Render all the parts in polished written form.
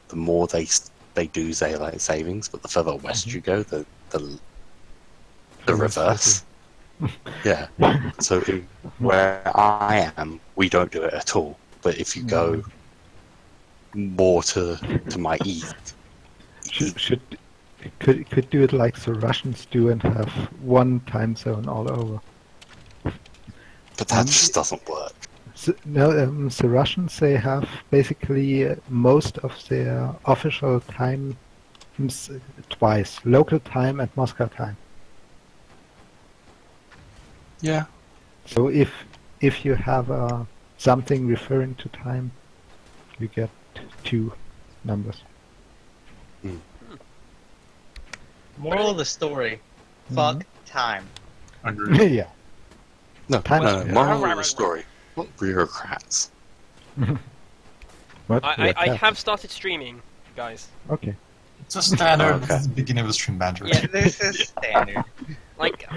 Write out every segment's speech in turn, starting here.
the more they do daylight savings, but the further west you go, the reverse. Yeah. So where I am, we don't do it at all. But if you go more to my east, Could do it like the Russians do and have one time zone all over. but that just doesn't work. The Russians, they have basically most of their official time twice, local time and Moscow time. Yeah. So if you have something referring to time, you get two numbers. Moral of the story: fuck time. Yeah. No, Time no, is- moral of the story. What bureaucrats? What? I have started streaming, guys. Okay. It's a standard Okay. beginning of the stream banter. Yeah. This is standard. Like,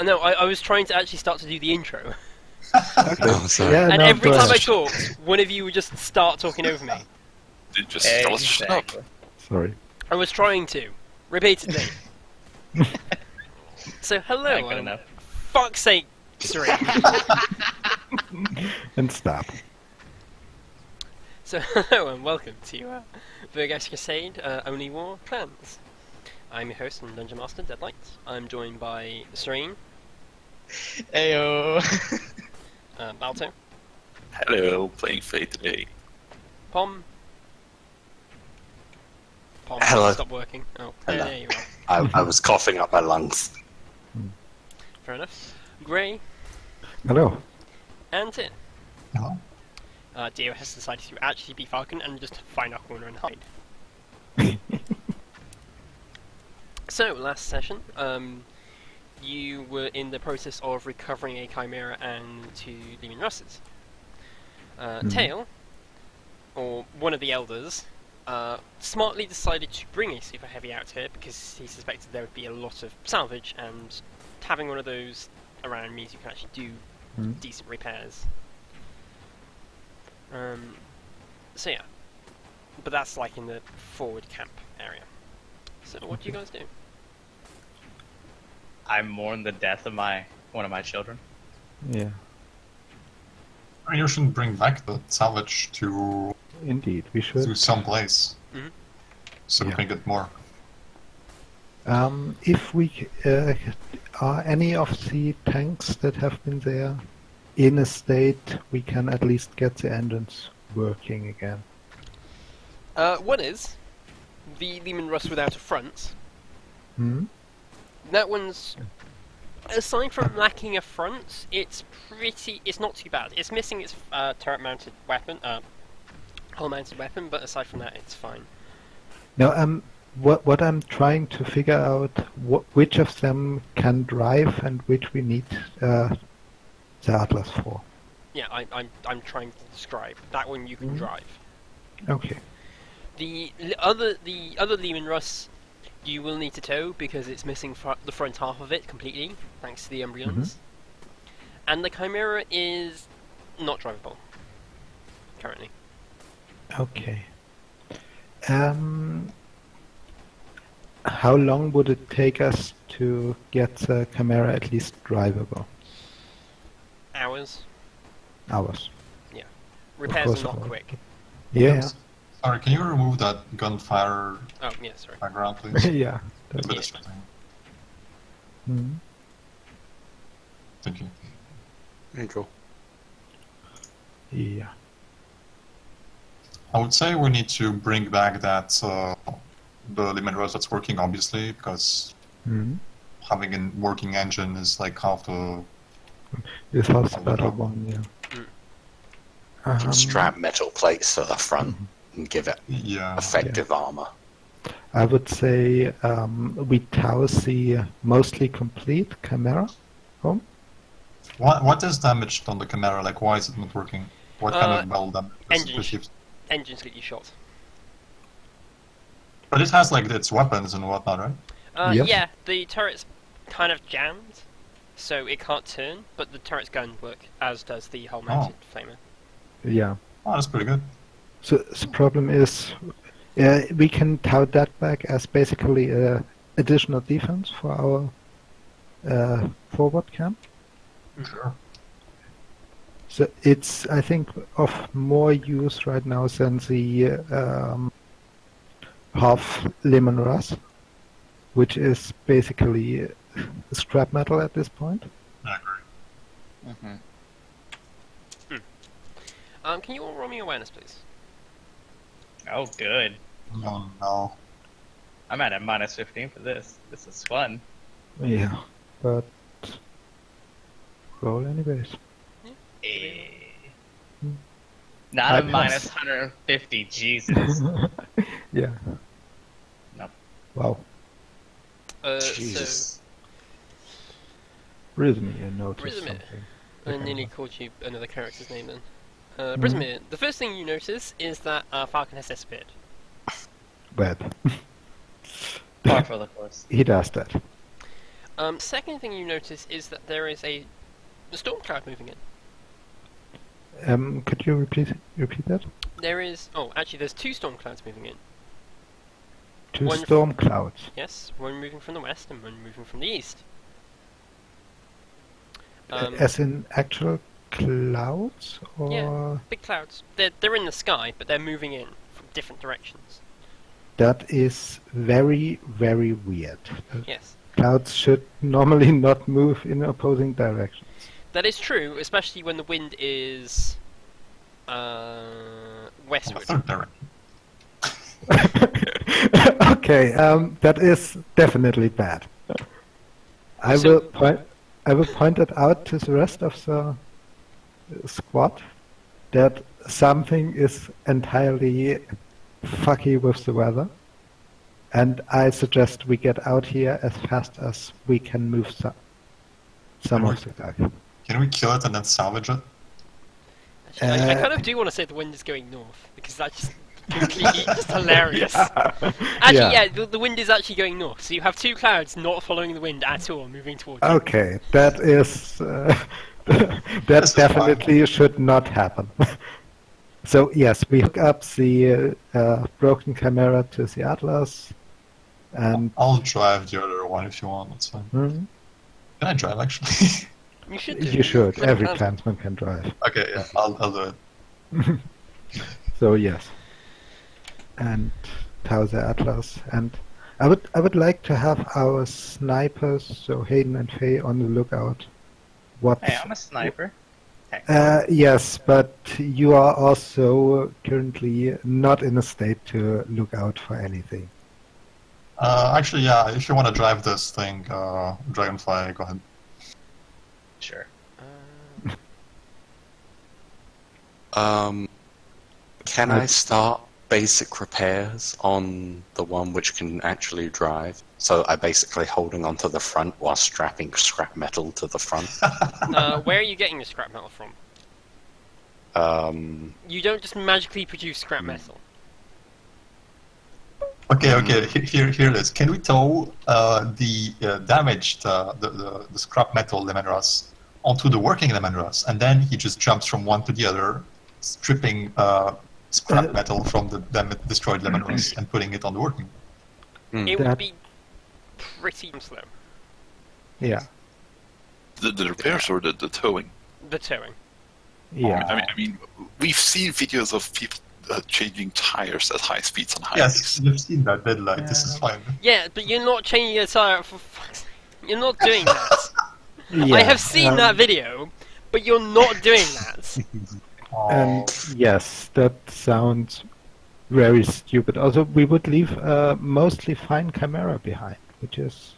no, I was trying to actually start to do the intro, Oh, sorry. Yeah, and no, every go time I ahead. talked, one of you would just start talking over me. Just tell us to shut up. Exactly. Sorry. I was trying to, repeatedly. So hello, Not good enough. fuck's sake, Serene. And stop. So hello and welcome to Verghast Crusade, Only War Clans. I'm your host and Dungeon Master, Deadlight. I'm joined by Serene, Ayo. Balto, Hello, playing Fate today. Pom. Pom, Hello. stop working. Oh, Hello. there you are. I was coughing up my lungs. Fair enough. Grey Hello. and Tin. Hello? Dio has decided to actually be Falcon and just find our corner and hide. So, last session, you were in the process of recovering a Chimera and 2 Demon Russes. Tail, or one of the elders, smartly decided to bring a super heavy out here because he suspected there would be a lot of salvage, and having one of those around means you can actually do decent repairs. So yeah, but that's like in the forward camp area. So what do you guys do? I mourn the death of one of my children. Yeah. I mean, you should bring back the salvage to Indeed, we should. some place. Mhm. So we Yeah. can get more. If we are any of the tanks that have been there in a state, we can at least get the engines working again. One is the Lehman Russ without a front. Hmm? That one's, aside from lacking a front, it's not too bad. It's missing its turret-mounted weapon, hull-mounted weapon, but aside from that, it's fine. Now, what I'm trying to figure out, which of them can drive and which we need the Atlas for. Yeah, I'm trying to describe that one. You can drive. Okay. The other Lehman Russ, you will need to tow because it's missing the front half of it completely, thanks to the Embryons. And the Chimera is not drivable currently. Okay. How long would it take us to get the Chimera at least drivable? Hours. Hours. Repairs course are not not. quick. Yeah. Sorry, can you remove that gunfire Oh yeah, sorry. background, please? Yeah. It's a bit distracting. Mhm. Thank you. Angel. Yeah. I would say we need to bring back that the Lehman Rose that's working, obviously, because Mhm. having a working engine is like half the. This has the better one, yeah. Strap metal plates to the front and give it Yeah. effective armor. I would say we tow the mostly complete Chimera home. What is damaged on the Chimera? Like, why is it not working? What kind of well damage is it engine. received? Engines get you shot. But it has like its weapons and whatnot, right? Yes. Yeah, the turret's kind of jammed, so it can't turn, but the turret's gun work, as does the hull-mounted flamer. Yeah. Oh, that's pretty good. So the problem is, We can tout that back as basically additional defense for our forward camp. Sure. So it's, I think, of more use right now than the half lemon rust, which is basically scrap metal at this point. I agree. Mm-hmm. Can you all roll me awareness, please? Oh, good. Oh no. I'm at a minus 15 for this. This is fun. Yeah, but roll anyways. Eh. Hmm. Not I a minus pass. 150, Jesus. Yeah. No. Wow. So, Jesus. Brismir, you noticed Brismir. something. I nearly called you another character's name then. Brismir, the first thing you notice is that Falcon has disappeared. Web. Par for the course. He does that. Second thing you notice is that there is a storm cloud moving in. Could you repeat that? There is... Oh, actually, there's two storm clouds moving in. Two One storm clouds. Yes, one moving from the west and one moving from the east. As in actual clouds? Or... Yeah. Big clouds. They're in the sky, but they're moving in from different directions. That is very, very weird. Yes. Clouds should normally not move in opposing directions. That is true, especially when the wind is... The westward. third direction. Okay, that is definitely bad. I So- will point it out to the rest of the squad that something is entirely fucky with the weather, and I suggest we get out here as fast as we can move some of the guys. Can we kill it and then salvage it? Actually, I kind of do want to say the wind is going north, because that's just completely just hilarious. Actually, yeah, the wind is actually going north, so you have two clouds not following the wind at all, moving towards you. Okay, that is that definitely should not happen. So yes, we hook up the broken camera to the Atlas, and I'll drive the other one if you want, that's fine. Can I drive actually? You should do. you should. Like, Every clansman can drive. Okay, yeah, I'll do it. So yes, and tow the Atlas, and I would like to have our snipers, so Hayden and Faye, on the lookout. What? Hey, I'm a sniper. Yes, but you are also currently not in a state to look out for anything. Actually, yeah, if you want to drive this thing, Dragonfly, go ahead. Sure. Can I start basic repairs on the one which can actually drive? So I'm basically holding onto the front while strapping scrap metal to the front. Where are you getting the scrap metal from? You don't just magically produce scrap metal. Okay, here it is. Can we tow the damaged, the scrap metal lemon rust onto the working lemon rust, and then he just jumps from one to the other, stripping scrap metal from the destroyed lemon rust and putting it on the working? It would be pretty slow. Yeah, The repairs or the towing? The towing. yeah. I mean, we've seen videos of people changing tires at high speeds on highways. Yes, you've seen that deadlight. This is fine. Yeah, but you're not changing your tire for fuck's sake. You're not doing that. Yeah, I have seen that video, but you're not doing that. And yes, that sounds very stupid. Also, we would leave a mostly fine Chimera behind, which is...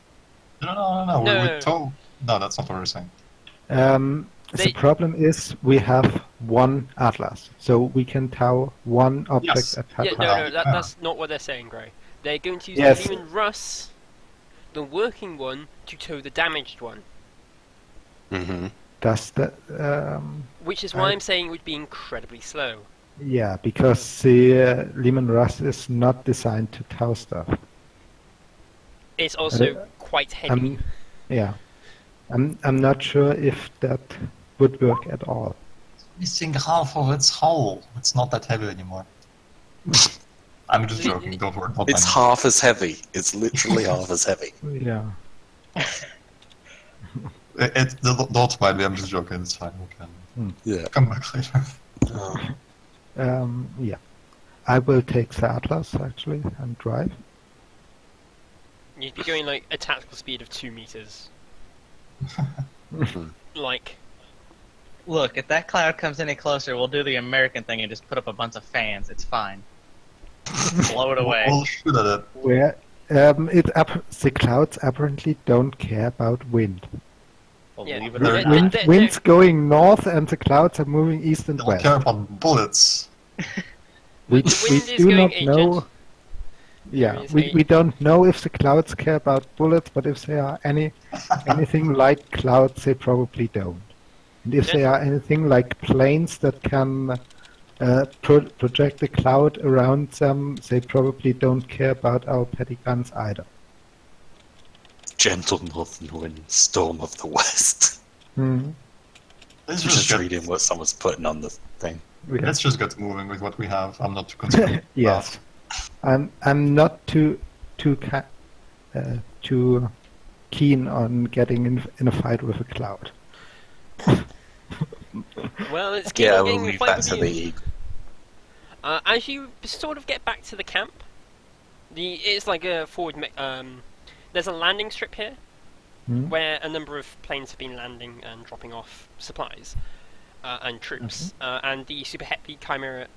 No. No. We tow. No, that's not what we're saying. The problem is we have one Atlas, so we can tow one object Yes. at a Yeah, time. no, that's not what they're saying, Gray. They're going to use Yes. the Lemon Russ, the working one, to tow the damaged one. Mm-hmm. Does that... Which is why I'm saying it would be incredibly slow. yeah, because the Lehman Russ is not designed to tow stuff. It's also quite heavy. Yeah. I'm not sure if that would work at all. Missing half of its hull. It's not that heavy anymore. I'm just joking. Don't worry. Don't It's mind. half as heavy. It's literally half as heavy. Yeah. Don't mind me. I'm just joking. It's fine. We can Yeah. come back later. Yeah. I will take the Atlas, actually, and drive. You'd be going like a tactical speed of 2 meters. Like, Look, if that cloud comes any closer, we'll do the American thing and just put up a bunch of fans. It's fine. Blow it away. We'll shoot at it. Where the clouds apparently don't care about wind. We'll Yeah. leave it They're- at Wind, that. wind's going north and the clouds are moving east and Don't west. care about bullets. We The wind is do going not ancient. know. Yeah, There is we don't know if the clouds care about bullets, but if they are anything like clouds, they probably don't. And if they are anything like planes that can project a cloud around them, they probably don't care about our petty guns either. Gentle northern wind, storm of the west. Hmm. Let's Just get, reading what someone's putting on the thing. Yeah. let's just get moving with what we have. I'm not too concerned. Yes. I'm not too keen on getting in a fight with a cloud. well, it's keep Yeah, on we'll getting the leave fight that with to you. the eagle. As you sort of get back to the camp, it's like a forward. There's a landing strip here Hmm? where a number of planes have been landing and dropping off supplies and troops, and the the Chimera,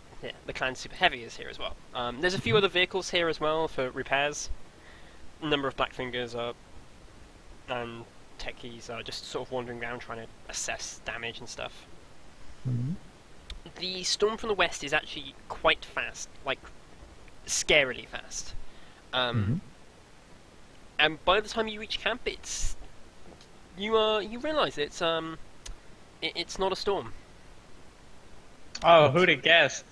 the Clan Super Heavy is here as well. There's a few other vehicles here as well for repairs. A number of Blackfingers and techies are just sort of wandering around trying to assess damage and stuff. Hmm? The storm from the west is actually quite fast, like scarily fast. And by the time you reach camp, you realise it's not a storm. Oh, who'd have guessed?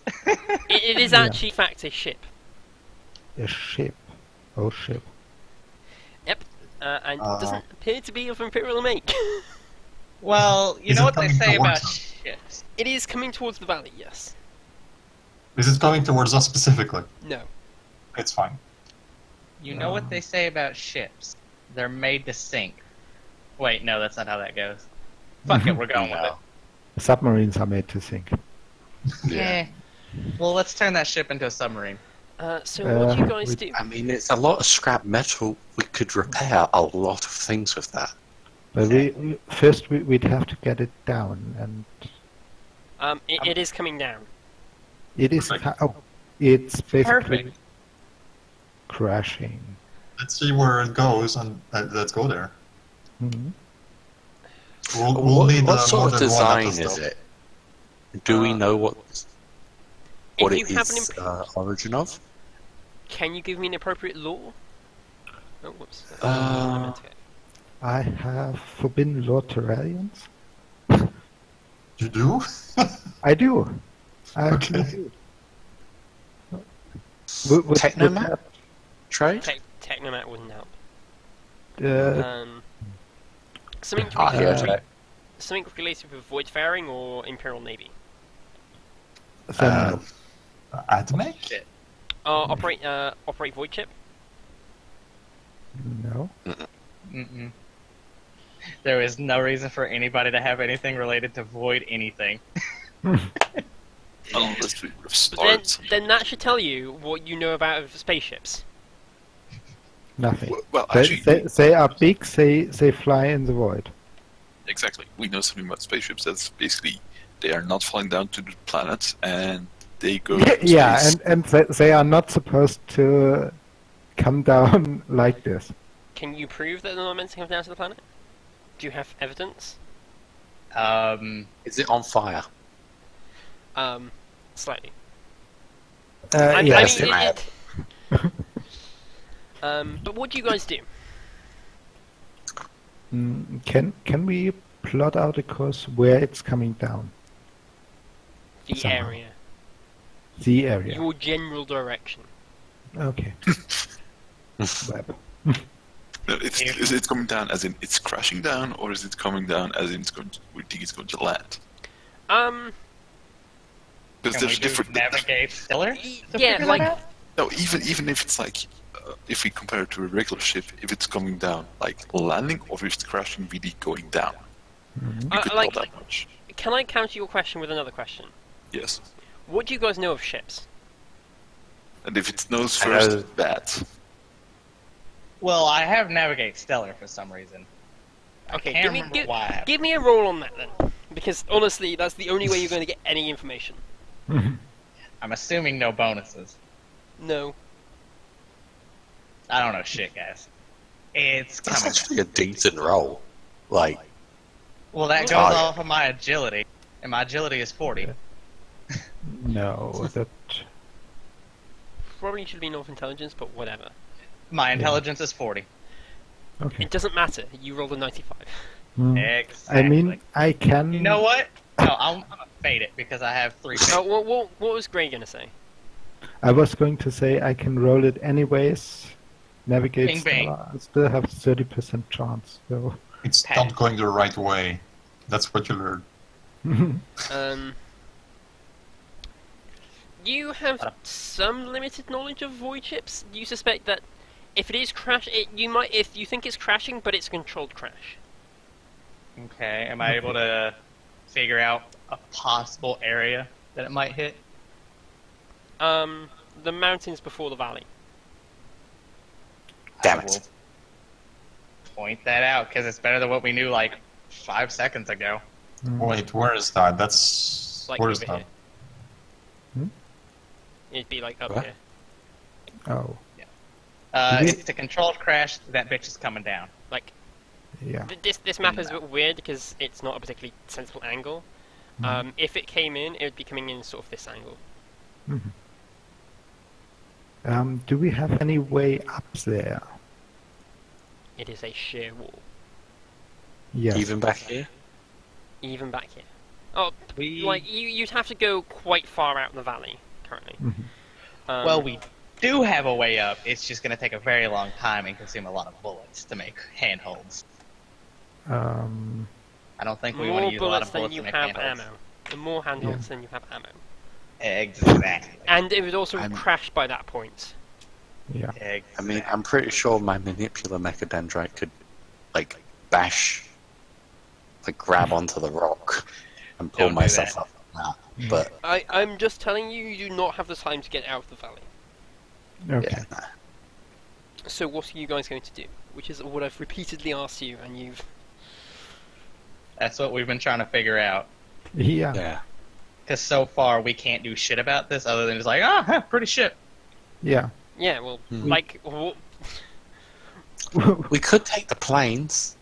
It is Yeah. actually, in fact, a ship. A ship. Oh, ship. Yep, and doesn't appear to be of Imperial make. Well, you Is know it what they coming say about towards us? ships. It is coming towards the valley. Yes. Is it coming towards us specifically? No. It's fine. You know what they say about ships. They're made to sink. Wait, no, that's not how that goes. Fuck it, we're going with it. Submarines are made to sink. Yeah. Well, let's turn that ship into a submarine. So what do you guys do? I mean, it's a lot of scrap metal. We could repair a lot of things with that. But first we'd have to get it down, and It is coming down. it is. Perfect. It's basically Perfect. crashing. Let's see where it goes and let's go there. Hmm? We'll What, need what more sort of than one design Atlas, is though. it? Do we know what If it you have an is origin of? Can you give me an appropriate law? Oh, whoops. I have forbidden law Terrarians. You do? I do. I actually Okay. do. Would Technomat? that, Trade? Technomat wouldn't help. uh, Something to Archaeotech. something related with Voidfaring or Imperial Navy. then Admech? Shit. Operate Void Chip. no. Mm-mm. There is no reason for anybody to have anything related to void anything. Unless we But start. then that should tell you what you know about spaceships. Nothing. Well, They, actually, they are big. They fly in the void. exactly. We know something about spaceships. That's basically they are not flying down to the planet and they go. to Yeah, space. and they are not supposed to come down like this. Can you prove that they're not meant to come down to the planet? Do you have evidence? Is it on fire? Slightly. Yes. But what do you guys do? Can we plot out a course where it's coming down? The Somehow. area. The area. Your general direction. Okay. Web. No, is it coming down as in it's crashing down, or is it coming down as in it's going to, we think it's going to land? Because Can we there's do different. navigate stellar? to Yeah, figure like that out? No, even if it's like, if we compare it to a regular ship, if it's coming down, like landing, or if it's crashing, really going down. You could tell that much. Can I counter your question with another question? Yes. What do you guys know of ships? And if it knows first, it's bad. Well, I have Navigate Stellar for some reason. Okay, I can't remember why I have give me a roll on that then. Because honestly, that's the only way you're going to get any information. I'm assuming no bonuses. No. I don't know shit, guys. It's That's coming. actually a decent roll. Like, Well, that goes Oh, off of my agility, and my agility is 40. No, that Probably should be North Intelligence, but whatever. My intelligence is 40. okay. It doesn't matter. You rolled a 95. Exactly. I mean, I can. You know what? No, I'm gonna fade it because I have 3 fades. Oh, what was Gray gonna say? I was going to say I can roll it anyways. Navigate Bing, bing. Stellar, I still have 30% chance. So It's not going the right way. That's what you learn. You have some limited knowledge of void ships. You suspect that if it is if you think it's crashing, but it's a controlled crash. Okay, am I able to figure out a possible area that it might hit? The mountains before the valley. damn I it. will point that out because it's better than what we knew like 5 seconds ago. Wait, where is that? That's Like where is over that? here. It'd be like up What? here. oh Is If it's a controlled crash, that bitch is coming down. Like yeah. this map is a bit weird because it's not a particularly sensible angle. If it came in, it would be coming in sort of this angle. Do we have any way up there? It is a sheer wall, Yes. Even back here? even back here. Oh, We like you'd have to go quite far out in the valley currently. well, we do have a way up. It's just gonna take a very long time and consume a lot of bullets to make handholds. I don't think we want more to use a lot bullets of than bullets you to make have handholds. ammo. The more handholds than you have ammo. Exactly. And it would also I'm- crash by that point. Yeah. I mean, I'm pretty sure my manipular mechadendrite could, like, grab onto the rock and pull Don't do myself that. up from that. But, I'm just telling you, you do not have the time to get out of the valley. Okay. yeah, nah. So what are you guys going to do? Which is what I've repeatedly asked you, and you've... That's what we've been trying to figure out. Yeah. Yeah. Because so far we can't do shit about this other than just like, ah, pretty shit. Yeah. Yeah, well, Hmm. like... We could take the planes.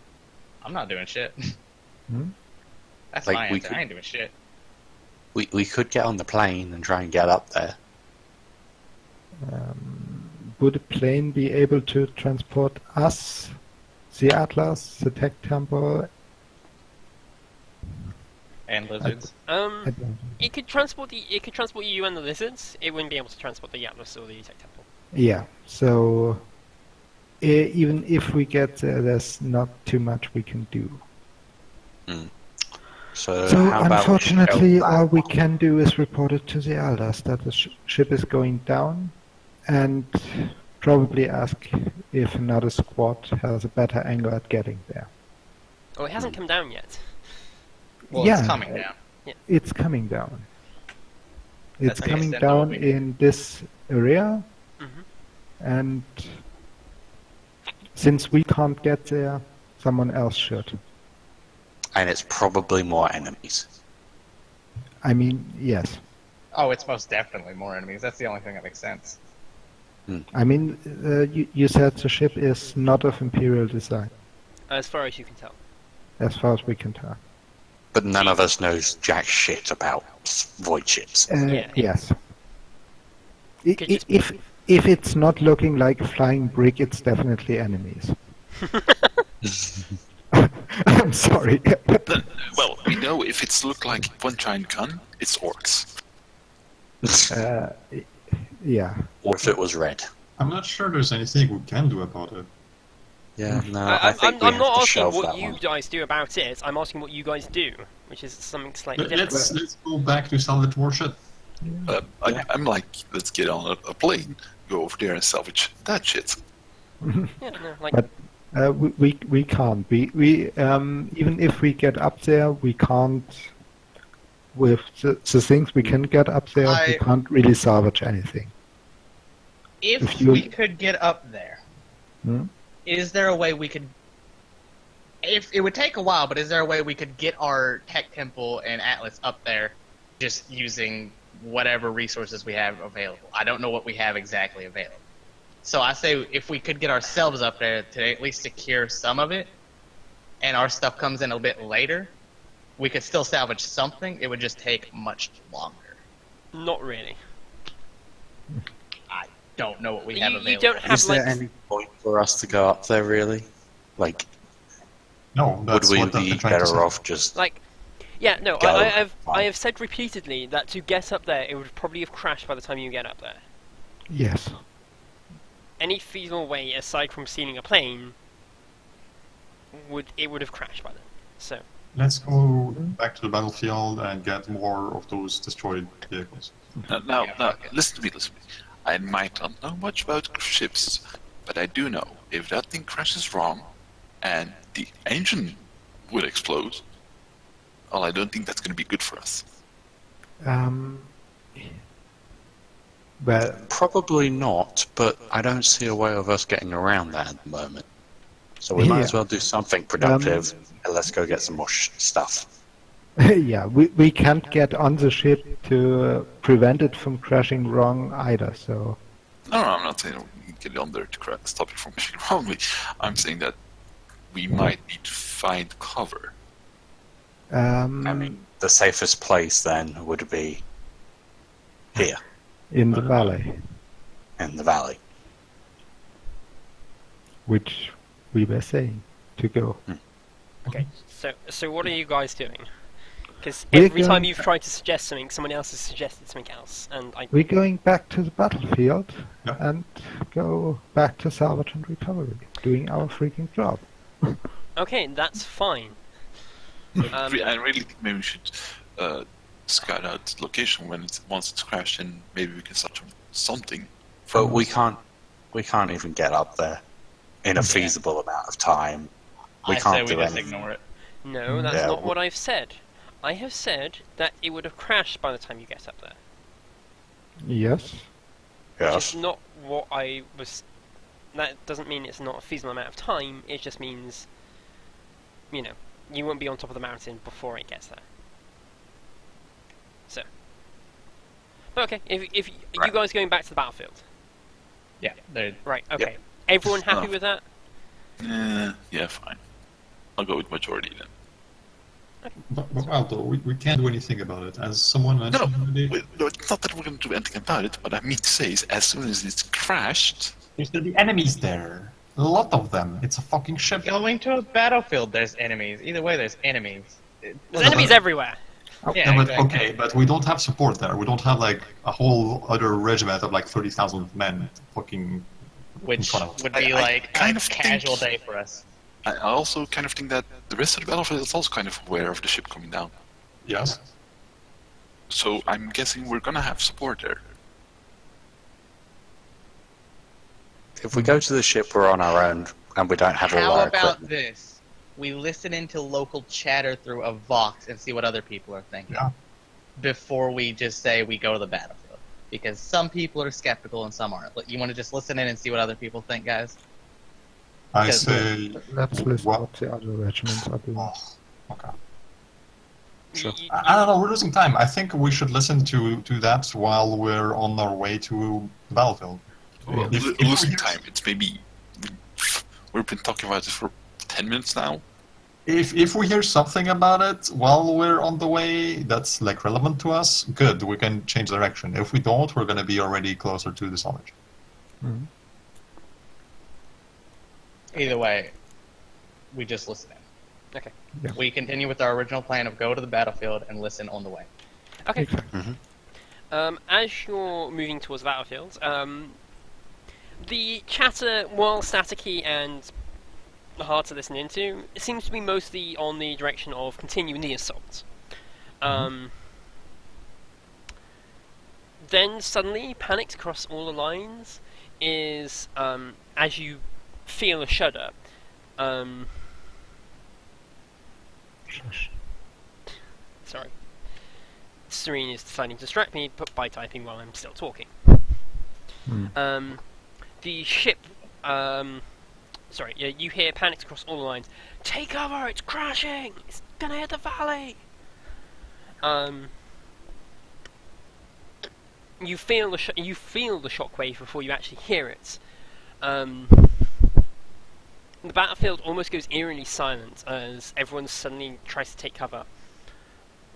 I'm not doing shit. Hmm? That's Like, my we answer. could- I ain't doing shit. We could get on the plane and try and get up there. Would a plane be able to transport us, the Atlas, the Tech Temple? And lizards. I don't- It could transport you and the lizards. It wouldn't be able to transport the Atlas or the Tech Temple. Yeah. So even if we get there, there's not too much we can do. So, So how about unfortunately, we all we can do is report it to the elders that the ship is going down, and probably ask if another squad has a better angle at getting there. Oh, it hasn't come down yet. Well, yeah, it's coming down. It's coming down. It's That's the coming extent of what down we do. in this area, and since we can't get there, someone else should. And it's probably more enemies. I mean, yes. Oh, it's most definitely more enemies. That's the only thing that makes sense. I mean, you said the ship is not of Imperial design, As far as you can tell. as far as we can tell. But none of us knows jack shit about void ships. Yeah. Yes. Could just be- If it's not looking like a flying brick, it's definitely enemies. I'm sorry. Well, we know if it's looked like one giant gun, it's orcs. Yeah. Or if it was red. I'm not sure there's anything we can do about it. Yeah, no, I think we I'm have not to asking shelve what that you one. guys do about it. I'm asking what you guys do, which is something slightly different. Let's go back to salvage warship. I'm like, let's get on a plane go over there and salvage that shit. Yeah, no, like But we can't. We even if we get up there, we can't. With the things we can get up there, we can't really salvage anything. If you- we could get up there, Hmm? is there a way we could? If it would take a while, but is there a way we could get our tech temple and Atlas up there, just using whatever resources we have available? I don't know what we have exactly available. So I say if we could get ourselves up there to at least secure some of it, and our stuff comes in a bit later, we could still salvage something. It would just take much longer. not really. I don't know what we have You available. don't have Is there like any point for us to go up there, really? Like, No, would that's we what be I'm trying to say. better off just... like. Yeah, no, Go. I have said repeatedly that to get up there, it would probably have crashed by the time you get up there. Yes. Any feasible way aside from stealing a plane would have crashed by then. So Let's go back to the battlefield and get more of those destroyed vehicles. Now, listen to me. I might not know much about ships, but I do know if that thing crashes wrong and the engine would explode, well, I don't think that's going to be good for us. Well, Probably not, but I don't see a way of us getting around that at the moment. So we might Yeah. as well do something productive, and let's go get some more stuff. yeah, we can't get on the ship to prevent it from crashing wrong either. So No, I'm not saying we can get on there to stop it from crashing wrongly. I'm saying that we might need to find cover. I mean, the safest place then would be here, in the valley, in the valley. which we were saying to go. okay, so what are you guys doing? Because We're every time going- you've tried to suggest something, someone else has suggested something else, and I We're going back to the battlefield Yeah. and go back to salvage and recovery, doing our freaking job. okay, that's fine. I really think maybe we should scout out the location once it's crashed, and maybe we can start something. But we can't even get up there in a feasible amount of time. We I say can't we do just anything. ignore it. No, that's Yeah, not what I've said. I have said that it would have crashed by the time you get up there. Yes. Which Yes. is not what I was. That doesn't mean it's not a feasible amount of time. It just means, you know, you won't be on top of the mountain before it gets there. So, but okay, if you guys going back to the battlefield, Yeah, they're right? Okay, everyone happy Oh. with that? Yeah, fine. I'll go with majority then. But Aldo, we can't do anything about it. As someone No, mentioned already, no, it's not that we're going to do anything about it. What I mean to say is, as soon as it's crashed, there's gonna be enemies there. A lot of them. It's a fucking ship. going to a battlefield. There's enemies. Either way, there's enemies. There's enemies everywhere. Yeah, but exactly. okay, but we don't have support there. We don't have like a whole other regiment of like 30,000 men fucking Which in front of us. would be I like kind a of casual think- day for us. I also kind of think that the rest of the battlefield is also kind of aware of the ship coming down. Yes. So I'm guessing we're gonna have support there. If we go to the ship, we're on our own, and we don't have all How our about equipment. this? We listen into local chatter through a Vox and see what other people are thinking. Yeah. Before we just say we go to the battlefield. Because some people are skeptical and some aren't. You want to just listen in and see what other people think, guys? I Because- say. Let's listen What? what the other regiments are doing. Oh, okay. Sure. I don't know. We're losing time. I think we should listen to that while we're on our way to the battlefield. Well, If- if losing we- time. It's maybe we've been talking about it for 10 minutes now. If we hear something about it while we're on the way that's like relevant to us, good. We can change direction. If we don't, we're gonna be already closer to the salvage. Mhm. Either way, we just listen in. Okay. Yeah. We continue with our original plan of go to the battlefield and listen on the way. Okay. Exactly. As you're moving towards the battlefield, the chatter, while staticky and hard to listen into, it seems to be mostly on the direction of continuing the assault. Then suddenly, panicked across all the lines, is as you feel a shudder. Sorry. Serene is deciding to distract me by typing while I'm still talking. The ship. Sorry, you hear panics across all the lines. Take cover! It's crashing! It's gonna hit the valley! You feel the shockwave before you actually hear it. The battlefield almost goes eerily silent as everyone suddenly tries to take cover,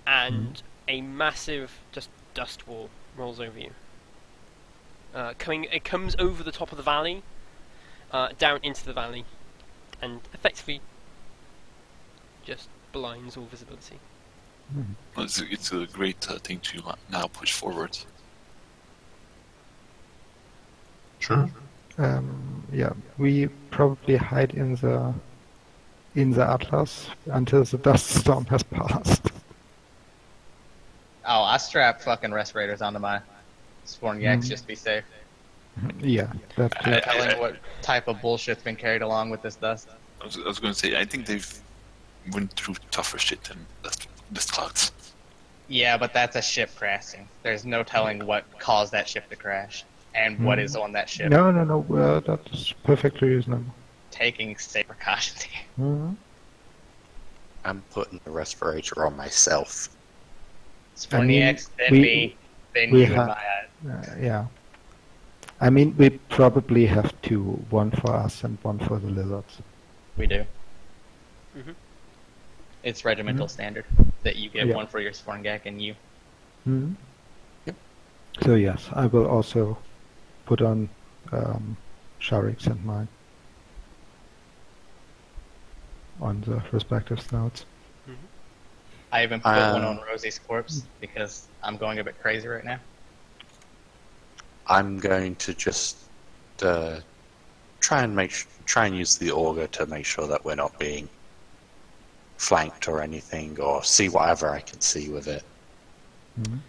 and a massive dust wall rolls over you. It comes over the top of the valley, down into the valley, and effectively just blinds all visibility. Well, it's a great thing to now push forward. Sure. Yeah, we probably hide in the Atlas until the dust storm has passed. Oh, I strap fucking respirators onto my Sworn Yaks just to be safe. Yeah, that's clear. Telling what type of bullshit's been carried along with this dust. I was going to say, I think they've went through tougher shit than this clouds. Yeah, but that's a ship crashing. There's no telling what caused that ship to crash and what is on that ship. No, that's perfectly reasonable. Taking safe precautions here. I'm putting the respirator on myself. Sworn Yaks, then me, then you in my eyes. Yeah. I mean, we probably have two, one for us and one for the lizards. We do. It's regimental standard that you get one for your Sworngak and you. So yes, I will also put on Sharik's and mine on the respective snouts. I even put one on Rosie's corpse because I'm going a bit crazy right now. I'm going to just try and use the auger to make sure that we're not being flanked or anything, or see whatever I can see with it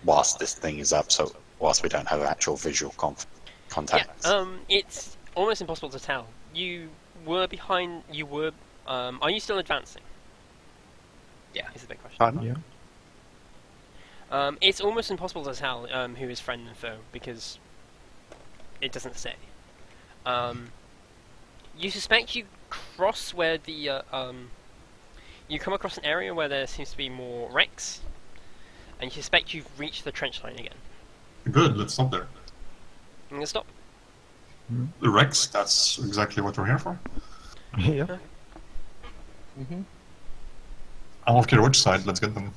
whilst this thing is up. So whilst we don't have actual visual contact. Yeah, it's almost impossible to tell. You were behind. You were. Are you still advancing? Yeah, is the big question. Yeah. It's almost impossible to tell who is friend and foe because it doesn't say. You suspect you cross where the you come across an area where there seems to be more wrecks, and you suspect you've reached the trench line again. Good, let's stop there. I'm gonna stop. The wrecks, that's exactly what we're here for. Yeah. I don't care which side, let's get them.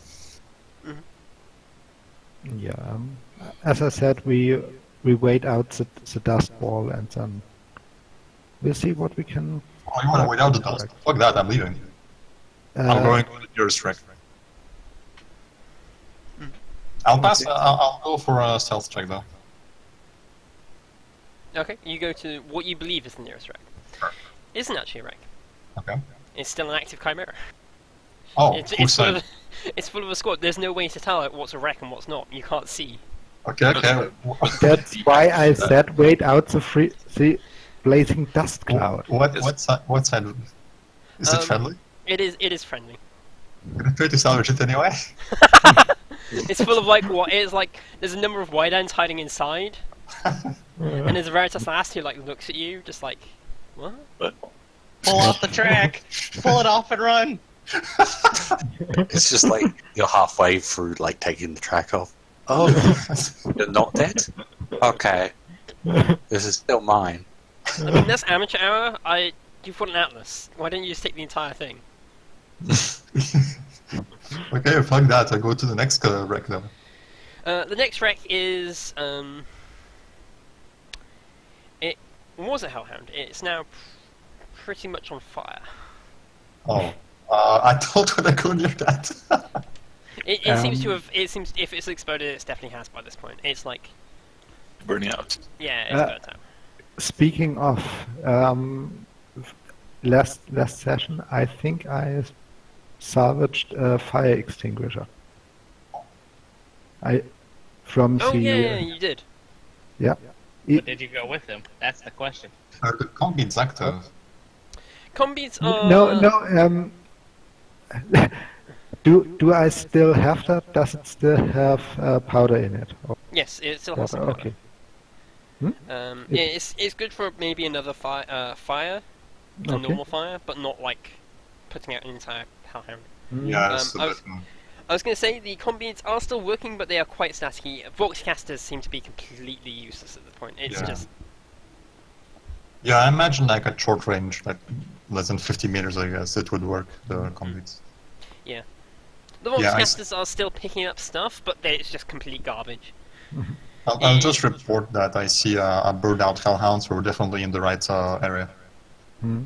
Yeah. As I said, we wait out the dust wall and then we'll see what we can. Oh, you want to wait out the dust? Fuck that, I'm leaving. I'm going to the nearest wreck. I'll pass. I'll go for a stealth check though. Okay, you go to what you believe is the nearest wreck. Sure. It isn't actually a wreck. Okay. It's still an active chimera. Oh, It's full of a squad. There's no way to tell what's a wreck and what's not. You can't see. Okay. That's why I said wait out the blazing dust cloud. What side? Is it friendly? It is friendly. I'm gonna try to salvage it anyway. It's full of it's like there's a number of white ants hiding inside, and there's a Veritas last who looks at you just like, what? Pull off the track, pull it off and run. It's just like you're halfway through taking the track off. Oh, you're not dead? Okay. This is still mine. I mean, that's amateur hour. You've got an Atlas. Why don't you just take the entire thing? Okay, fuck that. I go to the next wreck then. The next wreck is it was a Hellhound. It's now pretty much on fire. Oh, I don't want to go near that. It seems to have. It seems if it's exploded, it definitely has by this point. It's like burning out. Yeah, it's burnt out. Speaking of last session, I think I salvaged a fire extinguisher. Yeah, you did. Yeah. But did you go with him? That's the question. Are the combines active? Combies are... No. Do I still have that? Does it still have powder in it? Or Yes, it still has some water? powder. Okay. Hmm? Yeah, it's good for maybe another fire, a Okay. normal fire, but not like putting out an entire hellhound. Yeah, it's I was going to say the combines are still working, but they are quite staticky. Vorgasters seem to be completely useless at this point. It's Yeah. just Yeah, I imagine like at short range, like less than 50 meters, I guess, it would work, the combines. the Yeah, I Vorgasters are still picking up stuff, but it's just complete garbage. I'll just report that I see a burned out hellhound, so we're definitely in the right area. Hmm.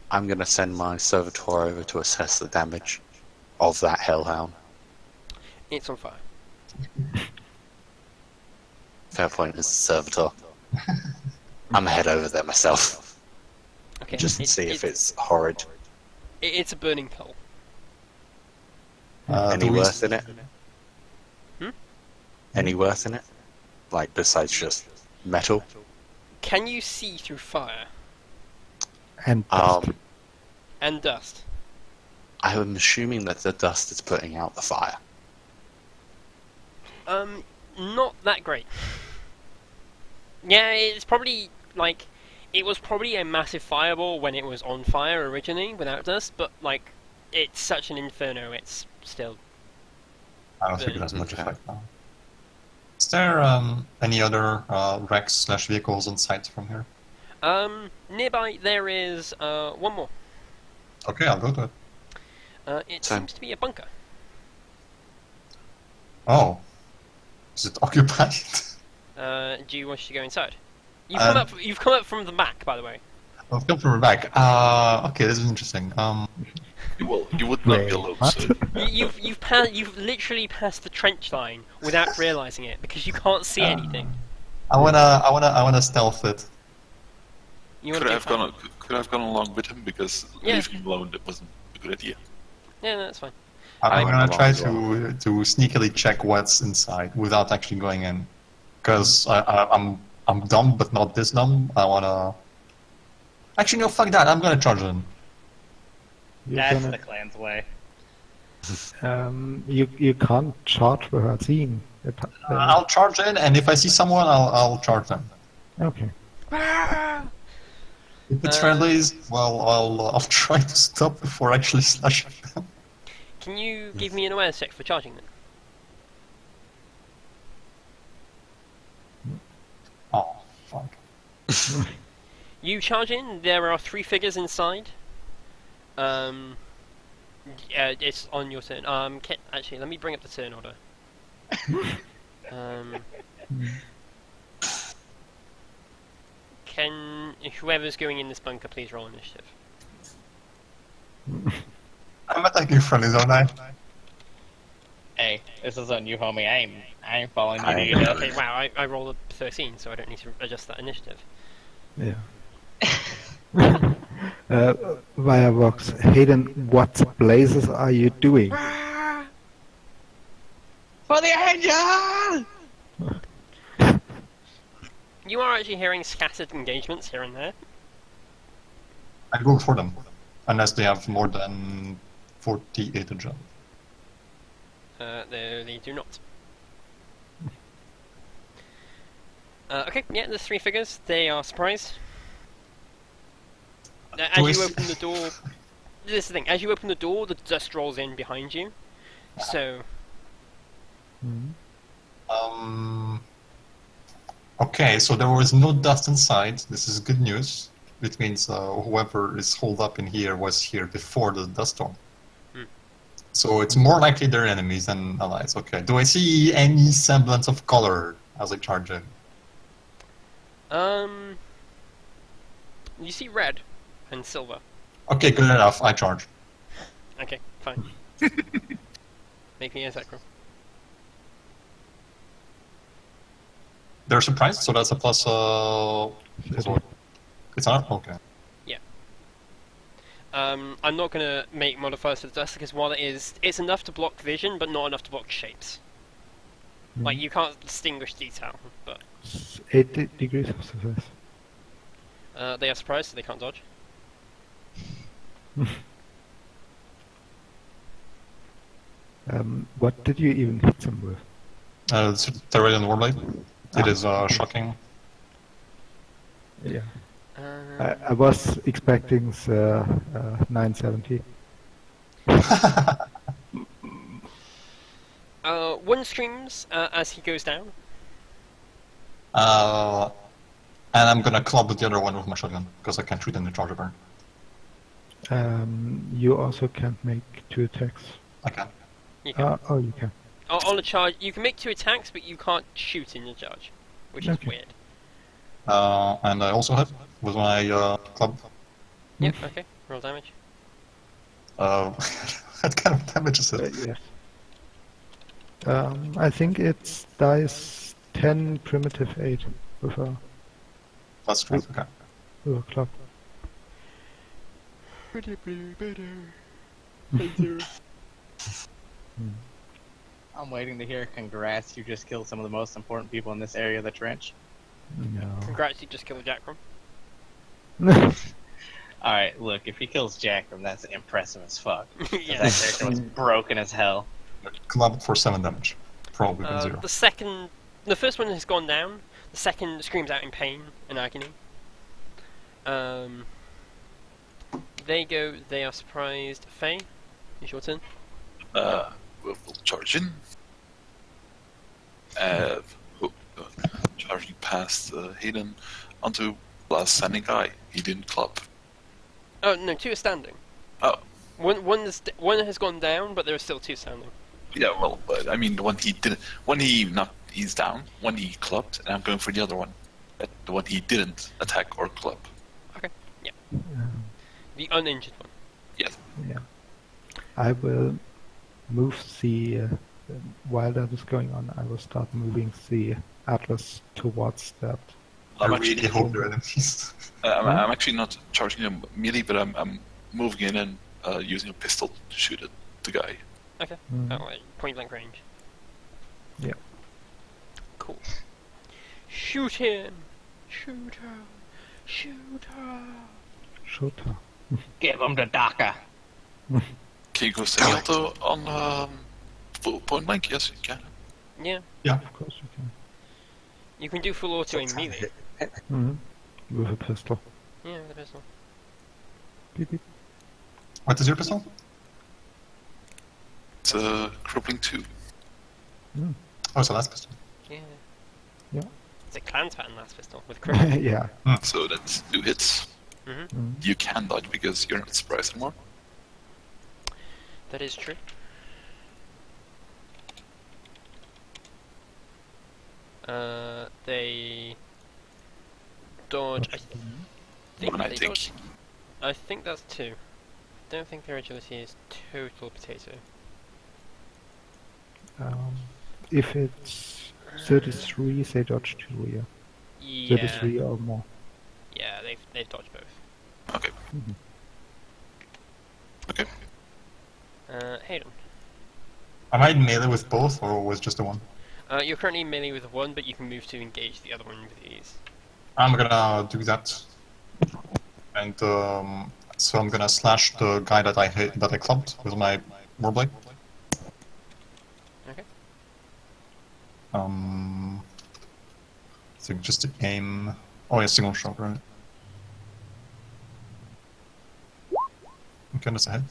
I'm going to send my servitor over to assess the damage of that hellhound. It's on fire. Fair point, as a servitor. I'm gonna head over there myself, Okay, just to see if it's horrid. it's a burning coal. Any do we- worth in it? Hmm? Any worth in it? Like, besides just metal? Can you see through fire And dust. and dust? I'm assuming that the dust is putting out the fire. Not that great. Yeah, it's probably like it was probably a massive fireball when it was on fire originally without dust, but like it's such an inferno. It's still I don't think it has much Okay. effect now. Is there any other wrecks / vehicles in sight from here? nearby. There is one more. Okay, I'll go to it. It Same. seems to be a bunker. Oh. Is it occupied? Do you wish to go inside? Um, You've come up from the back, by the way. I've come from the back. Okay, this is interesting. You would not be alone, What? sir. You've literally passed the trench line without realizing it because you can't see anything. I wanna stealth it. You Could want I to have gone along with him because Yeah. leaving him alone that wasn't a good idea. Yeah, no, that's fine. I'm went gonna along try as well. to sneakily check what's inside without actually going in, because I'm dumb but not this dumb. I wanna. Actually, no, fuck that. I'm gonna charge in. You're That's gonna- the clan's way. you can't charge without seeing. I'll charge in, and if I see someone, I'll charge them. Okay. If it's friendlies, well, I'll try to stop before actually slashing them. Can you give me an awareness check for charging them? Oh, fuck. You charge in. There are 3 figures inside. It's on your turn. Actually, let me bring up the turn order. Can whoever's going in this bunker please roll initiative? I'm attacking friendlies, aren't I? Hey, this is on you, homie. I ain't following you. I Do ain't you know? Okay, wow, I rolled a 13, so I don't need to adjust that initiative. Yeah. Firebox, Hayden, what blazes are you doing? For the angel! You are actually hearing scattered engagements here and there. I go for them, unless they have more than 48 agent. They do not. Okay, yeah, there's 3 figures. They are surprised. As we you s- open the door, this is the thing. As you open the door, the dust rolls in behind you. So Okay, so there was no dust inside. This is good news. It means whoever is holed up in here was here before the dust storm. So it's more likely they're enemies than allies. Okay, do I see any semblance of color as I charge in? you see red and silver. Okay, good enough. I charge. Okay, fine. Make me a attack roll. They're surprised, so that's a plus. It's not okay. I'm not gonna make modifiers for the dust because while it's enough to block vision, but not enough to block shapes. Like, you can't distinguish detail, but degrees of success. they are surprised, so they can't dodge. What did you even hit them with? It's the Radiant Warblade. It is shocking. Yeah. Uh, I was expecting the 970. one screams as he goes down. And I'm gonna club with the other one with my shotgun, because I can't shoot in the charger burn. You also can't make 2 attacks. I can. You can. Oh, you can. On a charge, you can make 2 attacks, but you can't shoot in your charge, which is Okay. weird. And I also hit with my club. Yep, okay, roll damage. What kind of damage is it? Yes. I think it's dice 10 primitive 8 with a That's strength, okay. club. I'm waiting to hear congrats, you just killed some of the most important people in this area of the trench. No. Congrats, you just killed Jackrum. Alright, look, if he kills Jackrum, that's impressive as fuck. Yeah. That character was broken as hell. Club for 7 damage. Probably been 0. The first one has gone down. The second screams out in pain and agony. They are surprised. Faye, it's your turn. We'll charge in. Charging past Hayden onto last standing guy. He didn't club. Oh no, 2 are standing. Oh, One has gone down, but there are still 2 standing. yeah. Well, but I mean, the one he didn't. He's down. One he clubbed, and I'm going for the other one. The one he didn't attack or club. Okay, yeah. The uninjured one. Yes. Yeah. I will move the while that is going on. I will start moving the Atlas towards that. I I'm really actually, hope they're enemies. I'm actually not charging him melee, but I'm moving in and using a pistol to shoot at the guy. Okay. Mm. Oh, wait, point blank range. Yeah. Cool. Shoot him! Shoot her! Shoot her! Shoot her. Give him the DACA! Can you go semi-auto on full point blank? Yes, you can. Yeah, Yeah. Of course you can. you can do full auto in melee. With a pistol. Yeah, with a pistol. Beep, beep. What is your pistol? It's crippling 2. Oh, it's a last pistol. Yeah. Yeah. It's a clan's pattern last pistol with crit. Yeah. So that's 2 hits. Mm-hmm. You can dodge because you're not surprised anymore. That is true. They dodge. I think One, I they think. dodge. I think that's 2. Don't think their agility is total potato. If it's 33, they dodge 2, yeah. Yeah. 33 or more. Yeah, they've dodged both. Okay. Mhm. Okay. Hayden. Am I melee with both, or was just the one? You're currently melee with 1, but you can move to engage the other one with ease. I'm gonna do that. And so I'm gonna slash the guy that I clubbed with my warblade. Okay. So just to aim. Oh yeah, single shot, right? Okay, that's a hit.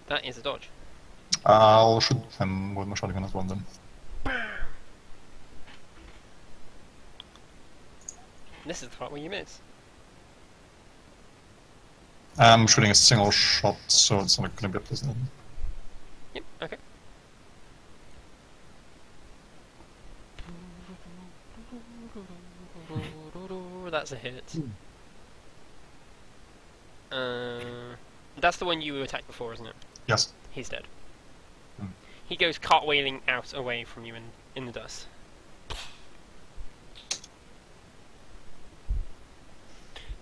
That is a dodge. I'll shoot him with my shotgun as well then. This is the part where you miss. I'm shooting a single shot, so it's not gonna be a pleasant. Yep, okay. That's a hit. That's the one you attacked before, isn't it? Yes. He's dead. Hmm. He goes cartwheeling out away from you in the dust.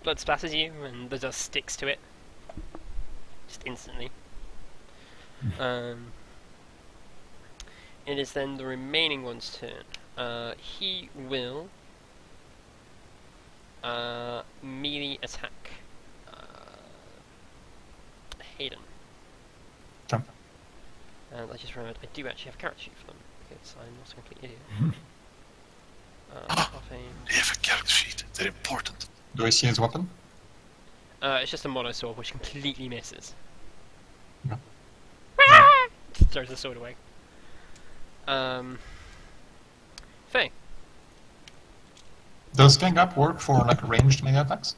Blood splatters you, and the dust sticks to it. just instantly. It is then the remaining one's turn. He will melee attack Hayden. Okay. And I just remembered I do actually have a character sheet for them because I'm not a complete idiot. Off aim. They have a character sheet. They're important. Do I see his weapon? It's just a mono sword which completely misses. Yeah. Just throws the sword away. Faye. Does gang up work for like ranged melee attacks?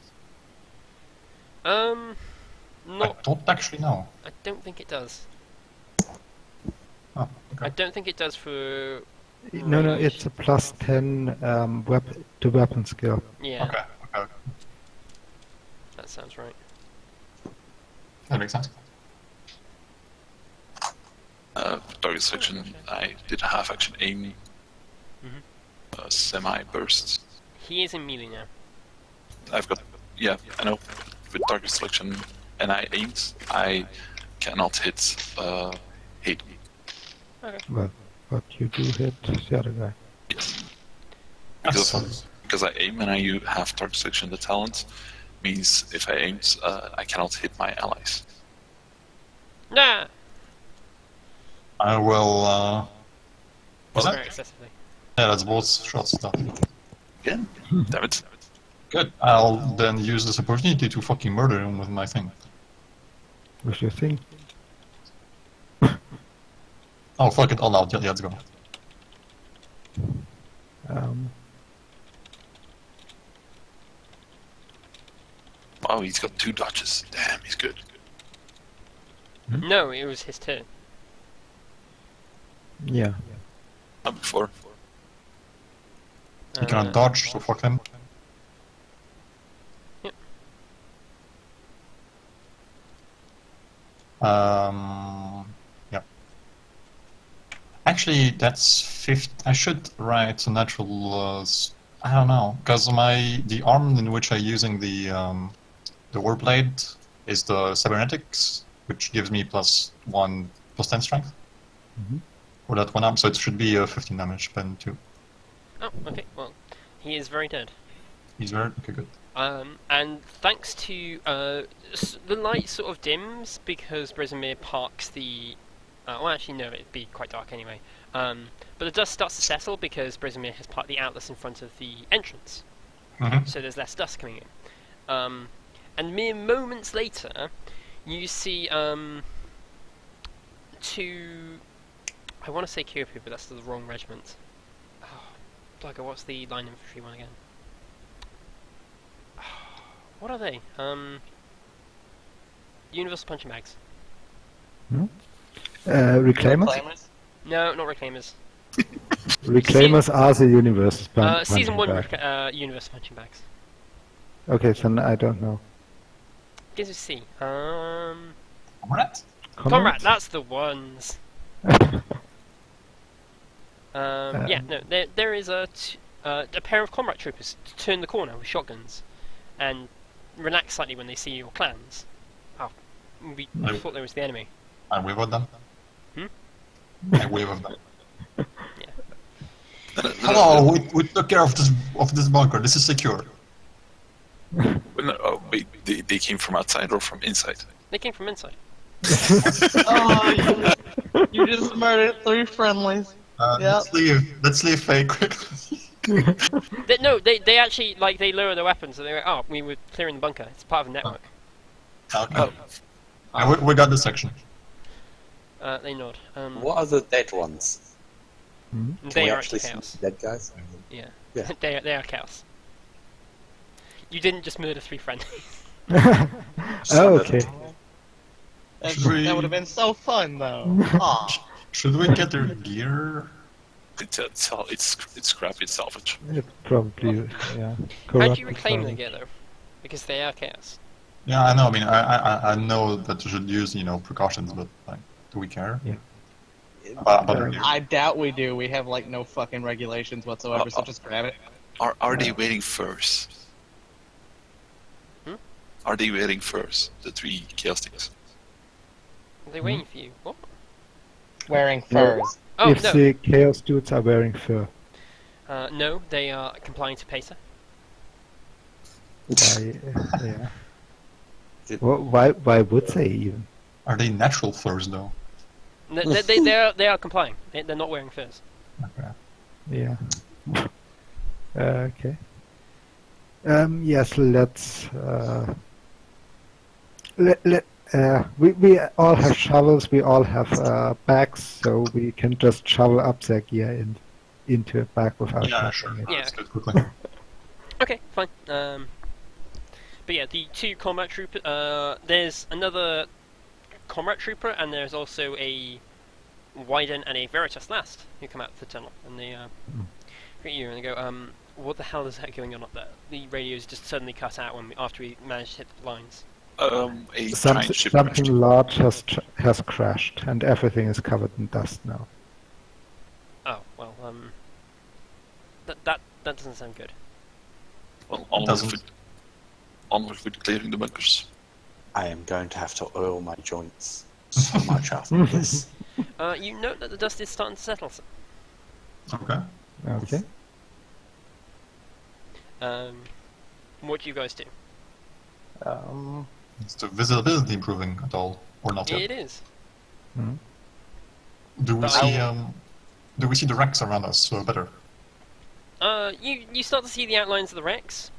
Not. I don't actually know. I don't think it does. Oh, I okay. don't think it does for. No, range. it's a +10 to weapon skill. Yeah, Okay. that sounds right. That makes sense. Target selection. I did a half action aim. Semi burst. He is in melee now. I've got. Yeah, I know. With target selection and I aimed, I cannot hit Hayden. Well, but you do hit the other guy. Yes. That's Because I aim and I have target selection, the talent means if I aimed, I cannot hit my allies. Nah! I will. Was Very that? excessively. Yeah, that's both shots done. Again? Damn it. Good. I'll then use this opportunity to fucking murder him with my thing. With your thing. Oh, fuck it, all out. Yeah, let's go. Wow, he's got 2 dodges. Damn, he's good. No, it was his turn. Yeah. Not before. He cannot dodge, so fuck him. Yep. Yeah. Actually, that's 50. I should write a natural. I don't know, because the arm in which I'm using the warblade is the cybernetics, which gives me +1 +10 strength for that one arm. So it should be 15 damage, pen 2. Oh, okay, well, he is very dead. He's very okay. Good. And thanks to the light sort of dims because Brisimir parks the. Well, actually, no, it'd be quite dark anyway. But the dust starts to settle because Brisimir has parked the Atlas in front of the entrance, so there's less dust coming in. And mere moments later, you see 2. I want to say Kyopu, but that's the wrong regiment. Oh, Blugger, what's the line infantry one again? What are they? Universal punching bags. Reclaimers? No, not reclaimers. Reclaimers are the universe. Season 1 back. universal punching bags. Okay, then I don't know. Begins with C. Comrade? Comrade, that's the ones. Yeah, no, there is a pair of combat troopers to turn the corner with shotguns and relax slightly when they see your clans. Oh, we thought there was the enemy. I wave at them. I wave at them. Yeah. Hello, we took care of this bunker. This is secure. Oh, wait, they came from outside or from inside? They came from inside. Oh, you just murdered 3 friendlies. Yep. Let's leave Faye quickly. They actually, like, they lower their weapons and they went, oh, we were clearing the bunker. It's part of a network. Okay. We got this section. They nod. What are the dead ones? Can They we are actually actually see chaos. the dead guys? Yeah. Yeah. they are chaos. You didn't just murder 3 friendlies. Oh, okay. That would have been so fun, though. Aw. Should we get their gear? It's scrap, it's salvage. It's probably, yeah. How do you corrupted reclaim by them again, though? Because they are chaos. Yeah, I know. I mean, I know that you should use precautions, but like, do we care? Yeah. About their gear? I doubt we do. We have, like, no fucking regulations whatsoever, so just grab it. Are they waiting first? Hmm? Are they waiting first, the 3 chaos things? Are they waiting for you? What? Wearing furs. Oh, if no. the Chaos dudes are wearing fur, No, they are complying to Pacer. why? Yeah. Why would they even? Are they natural furs though? They are complying. They're not wearing furs. Okay. Yeah. Okay. Yes, let's. We all have shovels. We all have bags, so we can just shovel up their gear into a bag without Yeah, touching sure. it. Yeah. Let's do it quickly. Okay, fine. But yeah, the two combat troopers. There's another combat trooper, and there's also a Wyden and a Veritas last who come out of the tunnel, and they greet you and they go, what the hell is that going on up there? The radio's just suddenly cut out after we managed to hit the lines. A giant ship crashed. Something large has crashed, and everything is covered in dust now. Oh well, that doesn't sound good. Well, Doesn't. onward with clearing the bunkers. I am going to have to oil my joints so much after this. You note that the dust is starting to settle. So, Okay. Okay. what do you guys do? Is the visibility improving at all, or not yet? It is. Mhm. Do we But see do we see the wrecks around us better? You start to see the outlines of the wrecks,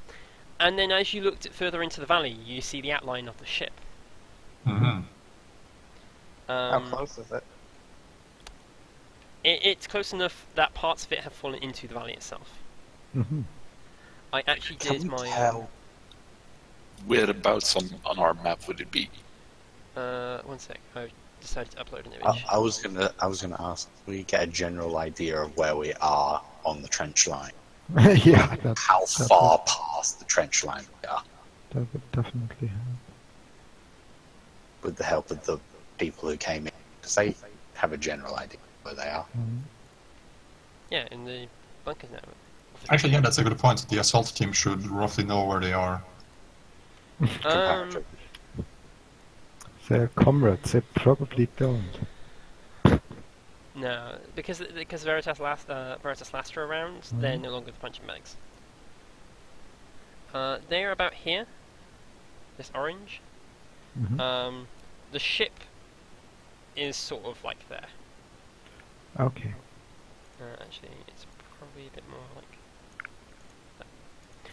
and then as you looked further into the valley, you see the outline of the ship. Mm-hmm. How close is it? It's close enough that parts of it have fallen into the valley itself. Hmm. I actually did Can we my. tell? Whereabouts on our map would it be? 1 sec. I decided to upload an image. I was gonna ask. We get a general idea of where we are on the trench line. Yeah, How that far past the trench line we are, that would definitely help. with the help of the people who came in, because they have a general idea where they are. Yeah, in the bunkers now. Actually, yeah, that's a good point. The assault team should roughly know where they are. Comparatively. Their comrades, they probably don't. No, because Veritas last are around, they're no longer the punching bags. They're about here. This orange. Mhm. The ship is sort of like there. Okay. Actually, it's probably a bit more like.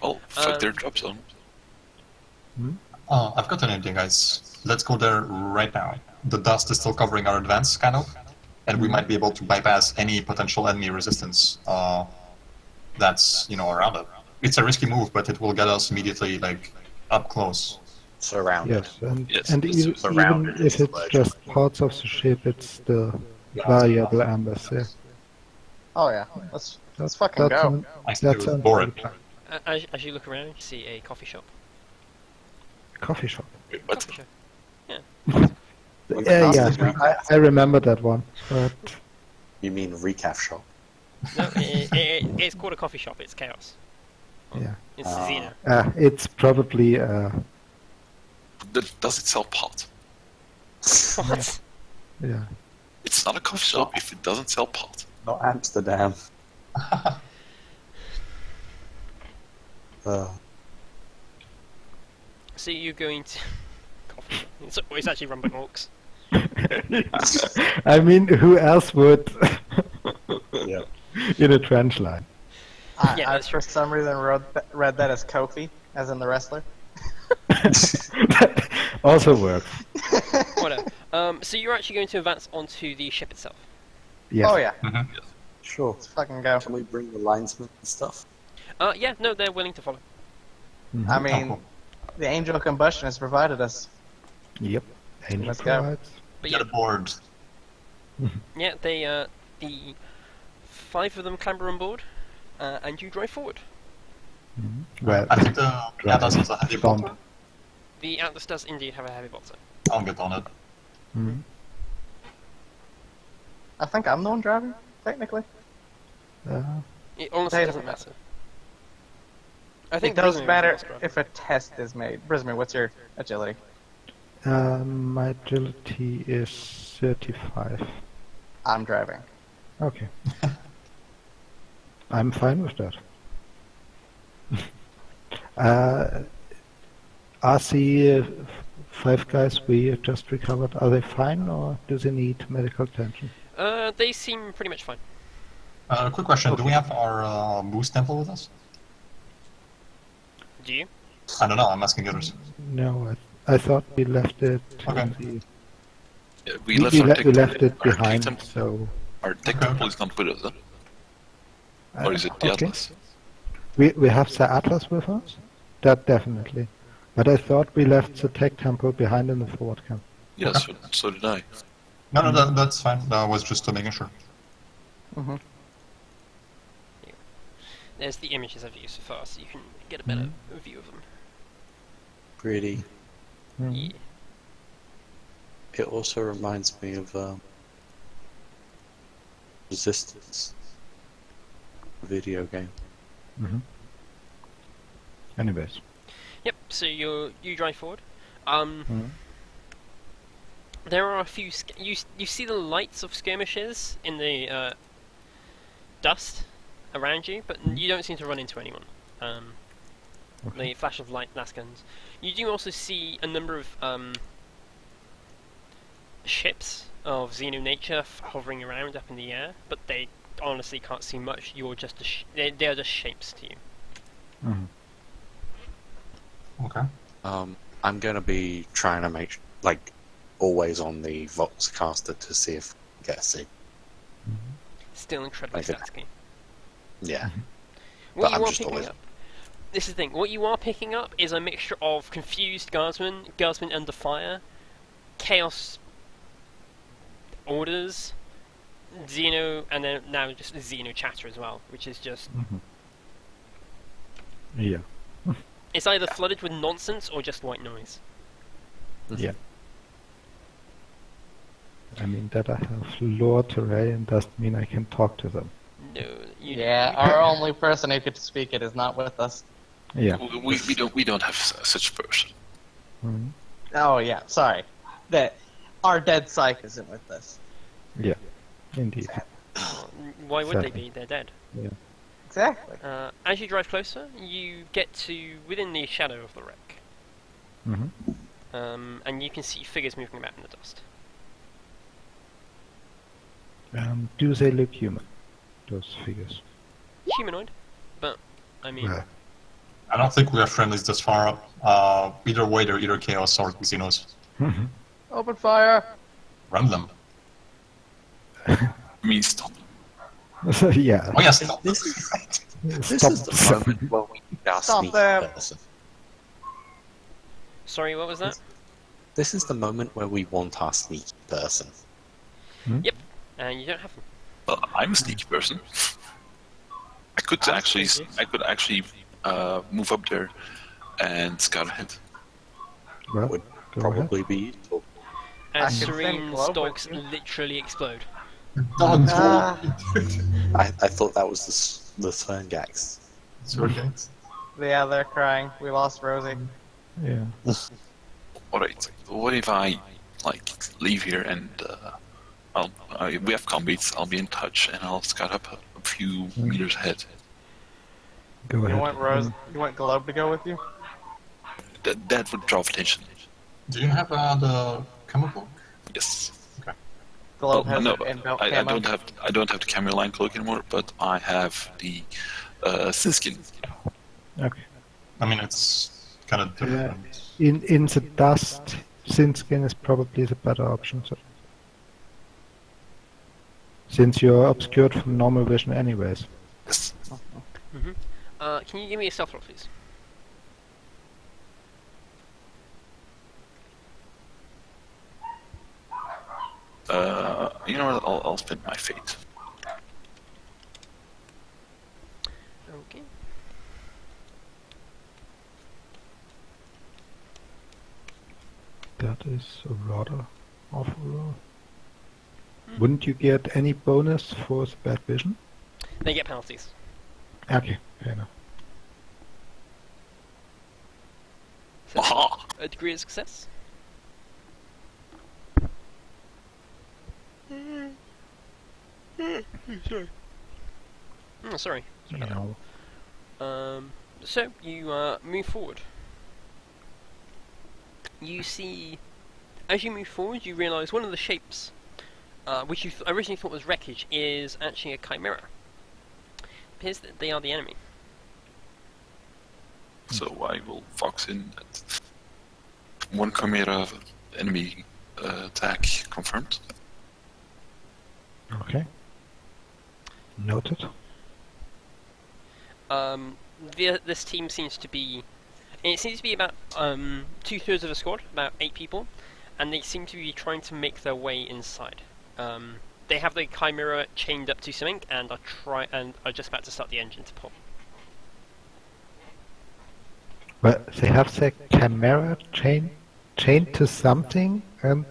Well, fuck their drop zone. I've got an idea, guys. Let's go there right now. The dust is still covering our advance, kind of, and we might be able to bypass any potential enemy resistance that's around it. It's a risky move, but it will get us immediately up close. Surrounded. Yes, and, Yes, and it's even surrounded, if it's it's large. just parts of the ship, it's still variable ambers. Yeah. Oh yeah, let's fucking That's go. an- I think it That's was a boring. As you look around, you see a coffee shop. coffee shop. Wait, what? Coffee shop. Yeah, I remember that one. But You mean recaf shop? No, it's called a coffee shop. It's chaos. yeah, It's Xena. it's probably Does it sell pot? What? yeah. It's not a coffee shop if it doesn't sell pot. Not Amsterdam. So you're going to coffee shop. It's actually run by orcs. I mean, who else would Yeah. in a trench line? Yeah, I that's for some reason read that as Kofi, as in the wrestler. Also works. Whatever. So you're actually going to advance onto the ship itself. Yes. Oh yeah, Sure. let's fucking go. Can we bring the linesmen and stuff? Yeah, no, they're willing to follow. Mhm. I mean, cool. the Angel of Combustion has provided us. Yep. Angel Let's go. provides. But Get yeah, aboard. yeah, the 5 of them clamber on board, and you drive forward. Mhm. Well, I think the Atlas has a heavy Don't. bolter. The Atlas does indeed have a heavy bolter. I'll get on it. mhm. I think I'm the one driving, technically. It honestly Hey, doesn't matter. I think It does Brisbane matter was driving. if a test is made. Brisbane, what's your agility? My agility is 35. I'm driving. Okay. I'm fine with that. Are the 5 guys we just recovered, are they fine or do they need medical attention? They seem pretty much fine. Quick question: do we have our Moose Temple with us? Do you? I don't know. I'm asking others. No, I thought we left it. Okay. in the- Yeah, we left our tech we left it our tech behind, temple. so Our tech temple is not with us, huh? Or is it the okay. Atlas? We have the Atlas with us? That definitely. But I thought we left the tech temple behind in the forward camp. Yeah, so did I. No, that's fine. That was just making sure. Mm-hmm. There's the images I've used so far, so you can get a better view of them. Pretty. Mhm. Yeah. It also reminds me of Resistance video game. Mhm. Anyways. Yep. So you drive forward. Mhm. There are a few. You see the lights of skirmishes in the dust around you, but you don't seem to run into anyone. The flash of light blast guns. You do also see a number of ships of Xeno nature hovering around up in the air, but they honestly can't see much. You're just they are just shapes to you. Mhm. Okay. I'm gonna be trying to make always on the Voxcaster to see if I get a see. Still incredibly Okay. staticky. Yeah. What But you I'm are just picking always- up. This is the thing. What you are picking up is a mixture of confused guardsmen under fire, chaos orders, Xeno, and then now just Xeno chatter as well, which is just Yeah. it's either flooded with nonsense or just white noise. Yeah. I mean, that I have lore terrain doesn't mean I can talk to them. No, you Yeah, our only person who could speak it is not with us. Yeah. We don't have such a person. Mhm. Oh yeah, sorry. That our dead psych isn't with us. Yeah. Indeed. Why would they Sadly. be? They're dead. Yeah. Exactly. As you drive closer, you get to within the shadow of the wreck, Mhm. and you can see figures moving about in the dust. Do they look human? Those figures. Humanoid, but I mean, Well, I don't think we have friendlies this far up. Either way, they're either Chaos or Xenos. Open fire! Run them. I mean, stop. yeah. Oh yes. This Stop. is the moment when we need our Stop sneaky them. person. sorry, what was that? This is the moment where we want our sneaky person. Yep, and you don't have them. Well, I'm a sneaky person. I could actually move up there and scout ahead. Well, Would go ahead. probably be useful. As can send Serene's Globe dogs with you. literally explode. Don't I thought that was the Verghast. Verghast. Yeah, they're crying. We lost Rosie. Yeah. Alright, what if I leave here and we have combeats, I'll be in touch and I'll scout up a few meters ahead. Go You ahead. want Rose? You want Globe to go with you? That would draw attention. Do you have the chemical? Yes. Globe Well, has no, it in belt I camo. don't have the camera line cloak anymore, but I have the Siskin. Okay. I mean, it's kind of different. In the dust, Sin Skin is probably the better option. So. Since you're obscured from normal vision anyways. Yes. Can you give me a stealth roll, please? You know what? I'll spend my fate. Okay. That is a rather awful roll. Wouldn't you get any bonus for the bad vision? They get penalties. Okay, fair enough. So Aha! a degree of success. Sorry. Oh, sorry. You know. So you move forward. You see, as you move forward, you realise one of the shapes, which you originally thought was wreckage, is actually a chimera. It appears that they are the enemy. So I will fox in at one chimera enemy attack confirmed. Okay. Noted. This team seems to be... It seems to be about 2/3 of a squad, about 8 people, and they seem to be trying to make their way inside. They have the chimera chained up to something, and are just about to start the engine to pop. But they have the camera chained to something and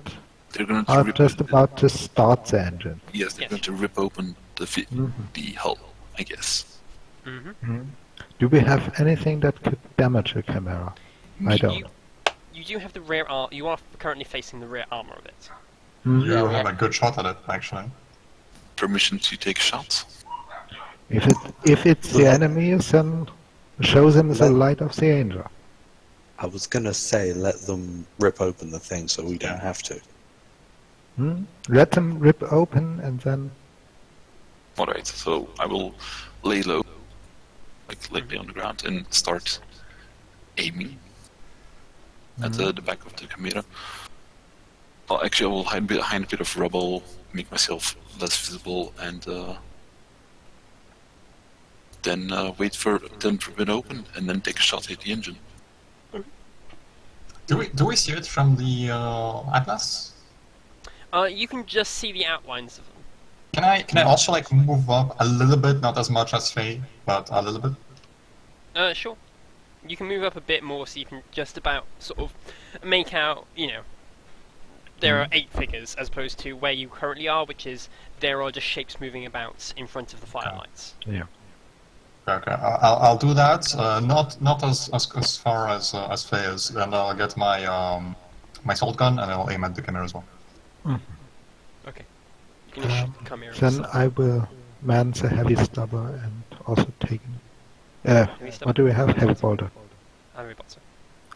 They're going are rip just about to start the engine. Yes, they're Yes. going to rip open the hull, I guess. Mm-hmm. Do we have anything that could damage a camera? I don't. You do have the rear arm. You are currently facing the rear armor of it. You have a good shot at it, actually. Permission to take a shot. If it's the enemy, then show them the light of the angel. I was gonna say let them rip open the thing so we don't have to. Let them rip open and then... Alright, so I will lay low, lay on the ground, and start aiming at the back of the chimera. Well, actually, I will hide behind a bit of rubble, make myself less visible, and then wait for them to rip it open, and then take a shot at the engine. Do we see it from the Atlas? You can just see the outlines of them. Can I also move up a little bit, not as much as Faye, but a little bit? Sure. You can move up a bit more, so you can just about sort of make out, there are 8 figures as opposed to where you currently are, which is there are just shapes moving about in front of the firelights. Yeah. Okay, I'll do that. Not as far as Faye is. Then I'll get my my assault gun and I'll aim at the camera as well. Okay. You can shoot the chimera. Then I will man the heavy stubber and also take... stubber? what do we have? Heavy boulder. Heavy boxer.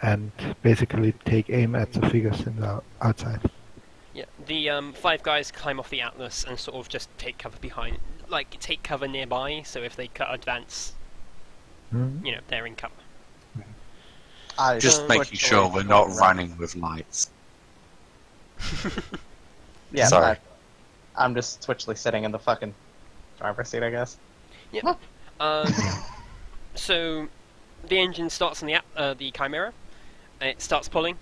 And basically take aim at the figures in the outside. Yeah, the 5 guys climb off the Atlas and sort of just take cover behind, take cover nearby, so if they advance, they're in cover. Just making sure we're not running with lights. Yeah, Sorry. I'm just twitchily sitting in the fucking driver's seat, I guess. Yep. So the engine starts on the Chimera. It starts pulling.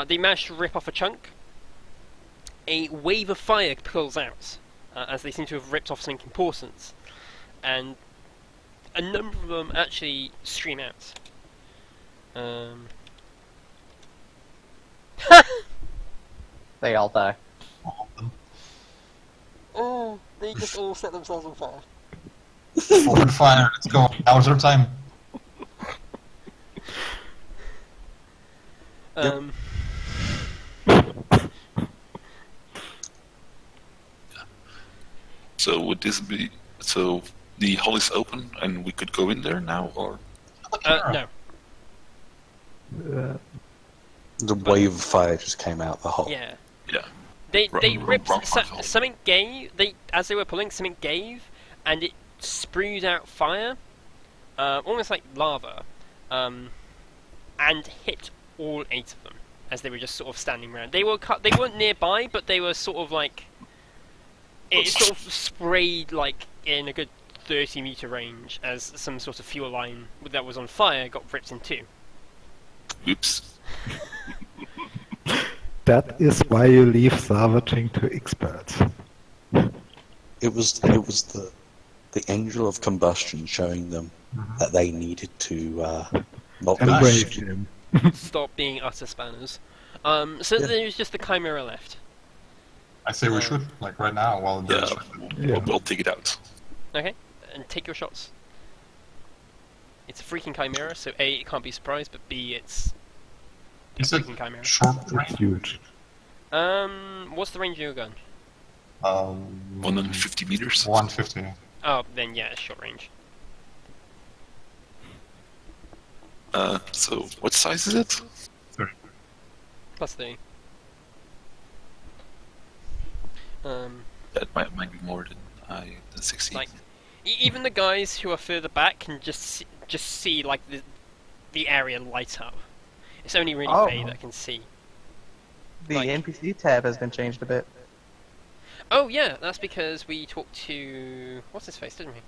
They manage to rip off a chunk. A wave of fire pulls out, as they seem to have ripped off something important, and a number of them actually stream out. They all die. Oh, they just all set themselves on fire. Open fire, let's go. Now's our time. So would this be... So the hull is open and we could go in there now, or...? No. The wave of fire just came out the hole. Yeah. Yeah. They ripped... wrong something gave... As they were pulling, something gave, and it spewed out fire, almost like lava, and hit all 8 of them as they were just sort of standing around. They weren't nearby, but they were sort of it sort of sprayed in a good 30-meter range as some sort of fuel line that was on fire got ripped in 2. Oops. That is why you leave salvaging to experts. It was the angel of combustion showing them that they needed to not be Embrace stupid. him. Stop being utter spanners. So there's just the Chimera left. I say we should, right now, while Yeah, the we'll take it out. Okay, and take your shots. It's a freaking Chimera, so A, it can't be surprised, but B, it's a Is it freaking Chimera. short It's range? huge. What's the range of your gun? 150 meters. 150. Oh, then yeah, it's short range. So what size is it? Plus 3. That might be more than 60. Like, even the guys who are further back can just see like the area light up. It's only really Oh. Faye that can see. The Like- NPC tab has been changed a bit. Oh yeah, that's because we talked to what's his face, didn't we?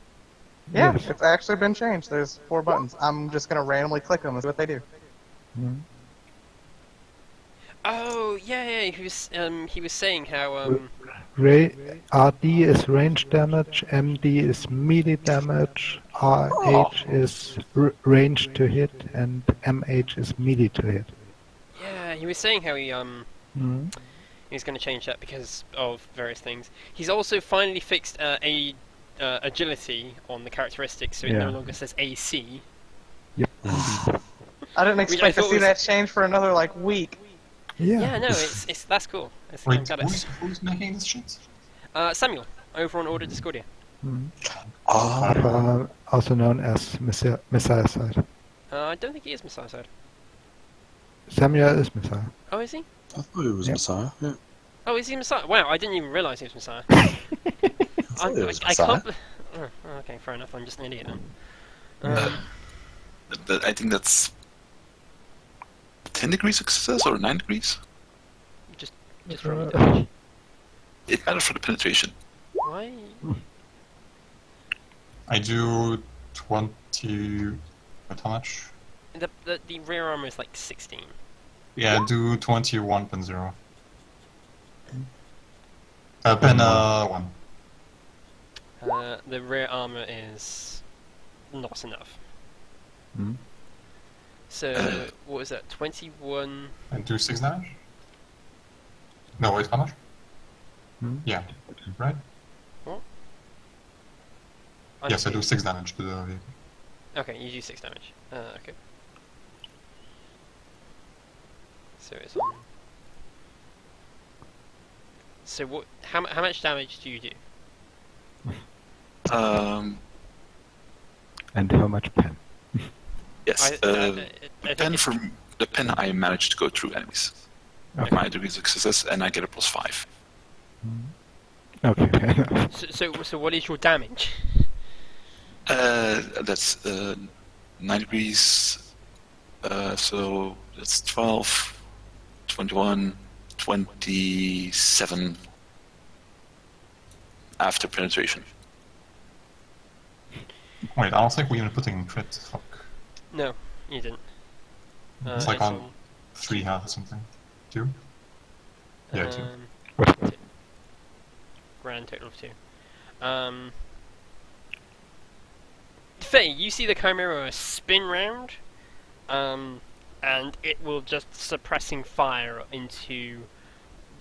Yeah, Yes. it's actually been changed. There's 4 buttons. I'm just gonna randomly click them and see what they do. Mhm. Oh yeah, he was saying how RD is range damage, MD is melee damage, RH is range to hit, and MH is melee to hit. yeah, he was saying how Mhm. he's going to change that because of various things. He's also finally fixed agility on the characteristics, so it no Yeah. longer says AC. I didn't expect to thought see was- that change for another like week. Yeah, no, it's that's cool. I'm Wait, glad who's making this shit? Samuel over on Order Discordia. Mhm. Oh, Also known as Messiah side. I don't think he is Messiah side. Samuel is Messiah. Oh, is he? I thought it was Yep. Messiah. Yeah. Oh, is he Messiah? Wow, I didn't even realise he was Messiah. I thought it was I Messiah. can't. Oh, okay, fair enough. I'm just an idiot then. I think that's 10 degrees success or 9 degrees. Just from your damage. It matters for the penetration. Why? I do 20. Wait, how much? The rear armor is like 16. Yeah, I do 21.0. Pen 1. The rear armor is not enough. Mhm. So what was that? 21. And do 6 damage? No, wait, how much? Hmm? Yeah, right? Yes, I do 6 damage to the vehicle. Okay, you do 6 damage. Okay. So it's on. So what? How much damage do you do? And how much pen? Yes, I pen think for the pen I managed to go through enemies. Okay. My degrees of success, and I get a +5. Okay, fair enough. so what is your damage? That's 9 degrees. So that's 12, 21, 27 after penetration. Wait, I don't think we even put in crit. Fuck. No, you didn't. It's like on 3 health or something. 2? Yeah, 2. What? Grand total of 2. Faye, you see the Chimera spin round, and it will just suppressing fire into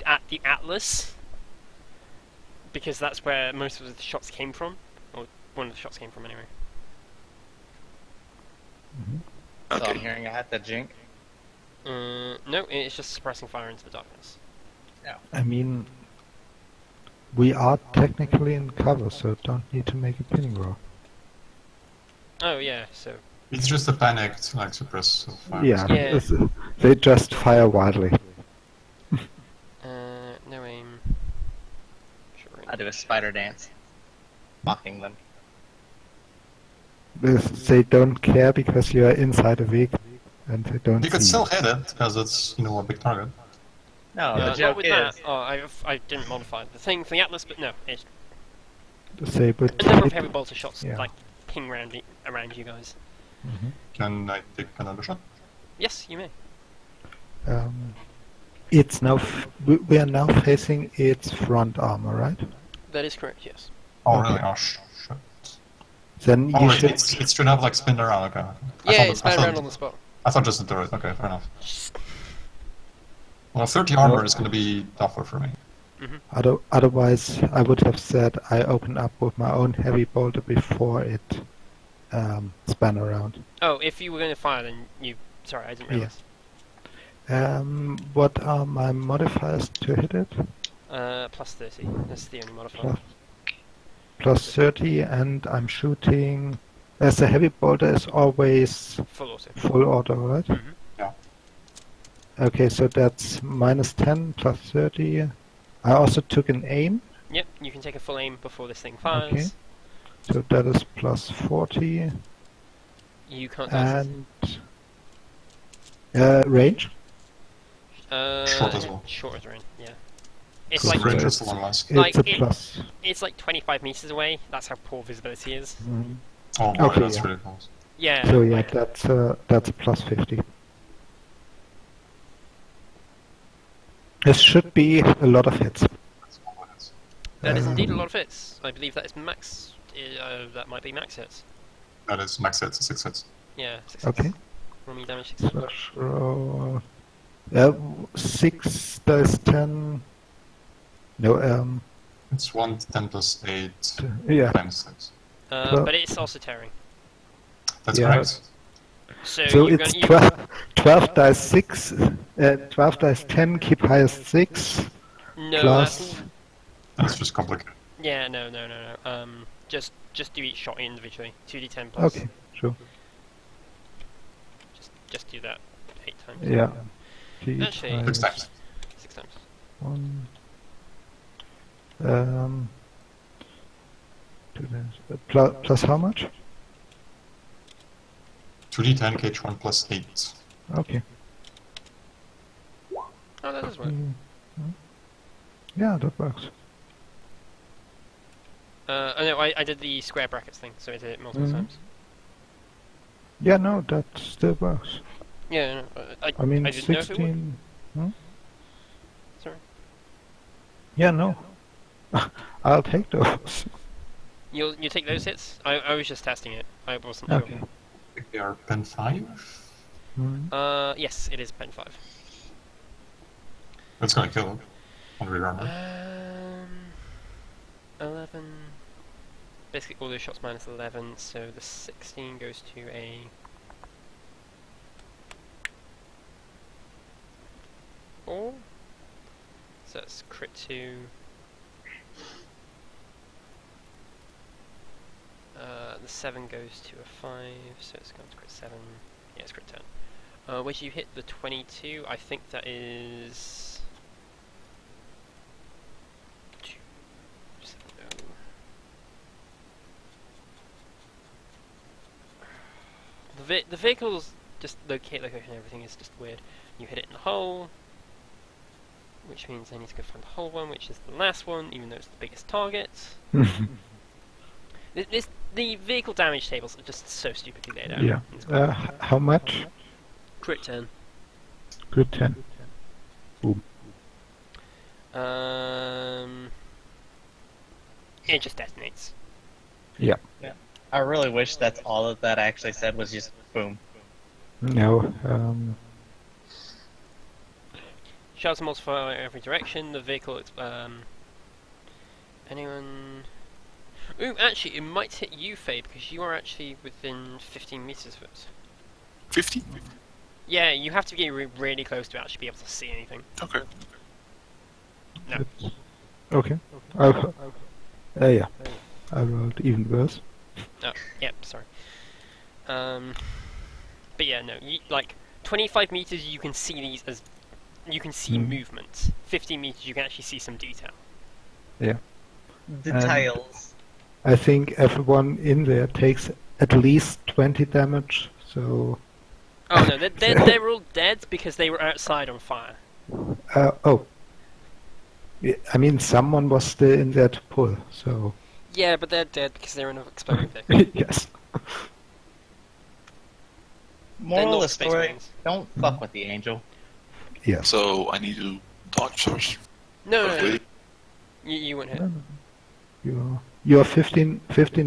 at the Atlas, because that's where most of the shots came from, or one of the shots came from anyway. So I'm Okay. hearing I had to jink. No, it's just suppressing fire into the darkness. I mean, we are technically in cover, so don't need to make a pinning roll. Oh yeah, so It's just a panicked, like, suppress of fire. Yeah, Yeah. they just fire wildly. no aim. Sure. I do a spider dance, mocking them. They don't care because you are inside a vehicle, and they don't You could see still hit it, because it's, you know, a big target. No, Yeah. the Not joke with is, that. Oh, I didn't modify the thing for the Atlas, but no, it's you. They would a number of hit- heavy bolter shots Yeah. like ping around you guys. Can I take another shot? Yes, you may. It's now. We are now facing its front armor, right? That is correct. Yes. Oh, Okay. really? Oh, shit. Then Oh, you wait, should. it should have, like, spin around, okay. Yeah, it's spun around on the spot. I thought just the turret, okay, fair enough. Well, 30 armor is gonna be tougher for me. Otherwise, I would have said I open up with my own heavy bolter before it span around. Oh, if you were going to fire, then you. Sorry, I didn't realize. What are my modifiers to hit it? Plus 30. That's the only modifier. Plus 30, and I'm shooting. As the heavy bolter is always Full auto. full auto, right? Mhm. Yeah. Okay, so that's minus 10 plus 30. I also took an aim, Yep, you can take a full aim before this thing fires. Okay. so that is plus 40. You can't dodge And range? Short as well. Short as range, yeah. It's Cool. like The range is the long ones. It's Like a it- plus. it's like 25 meters away. That's how poor visibility is. Mhm. Oh boy, Okay, that's yeah. really close. Yeah. So yeah, like- that's a plus 50. This should be a lot of hits. That's all it is. that is indeed a um, lot of hits. I believe that is max. That might be max hits. That is max hits, 6 hits. Yeah. 6 Okay. hits. Roll me damage 6. Slash roll. 6 dice 10. No, It's 1, 10 plus 8 yeah. times 6. Well- But it's also tearing. That's Yeah. correct. So, So you're it's gonna, 12 dice 6, 12 dice 10, keep highest 6, no, plus. that's- That's just complicated. yeah, no. Just do each shot individually. 2d10 plus. Okay, sure. Just do that 8 times. Yeah. Keep Actually- 6 highest times. 6 times. 1. Plus how much? 2d10 kh1 plus 8. Okay. Oh, that does work. Yeah, that works. Oh no, I did the square brackets thing, so I did it multiple Mhm. times. Yeah, no, that still works. Yeah, no, I mean, I didn't know if it would. 16. Sorry. Yeah, no. I'll take those. You take those hits? I was just testing it. I wasn't Okay. sure. I think they are pen 5. Yes, it is pen 5. That's gonna kill him. On rearmor. 11. Basically, all those shots minus 11, so the 16 goes to a. Four. So that's crit 2. The 7 goes to a 5, so it's going to crit 7. Yeah, it's crit 10. Where you hit the 22, I think that is. 270. The vehicle's just location, everything is just weird. You hit it in the hole, which means I need to go find the whole one, which is the last one, even though it's the biggest target. The vehicle damage tables are just so stupidly laid out. Yeah. It's great. How much? Crit 10. Good 10. It just detonates. Yeah. I really wish that's all that actually said was just boom. No. Shells multiply every direction. The vehicle, anyone? Ooh, actually, it might hit you, Faye, because you are actually within 15 meters of it. 50? Yeah, you have to be really close to actually be able to see anything. Okay. No. Okay. Yeah. I rolled even worse. Oh, yep, sorry. But yeah, no, like 25 meters, you can see these as you can see movement. 50 meters, you can actually see some detail. Yeah. Details. I think everyone in there takes at least 20 damage, so... Oh no, they're all dead because they were outside on fire. Oh. Yeah, I mean, someone was still in there to pull, so... Yeah, but they're dead because they're in an exploding vehicle. Yes. Moral of not the Space story, Marines. don't fuck with the angel. Yes. So I need to dodge first. No, Hopefully. you won't hit. You're 15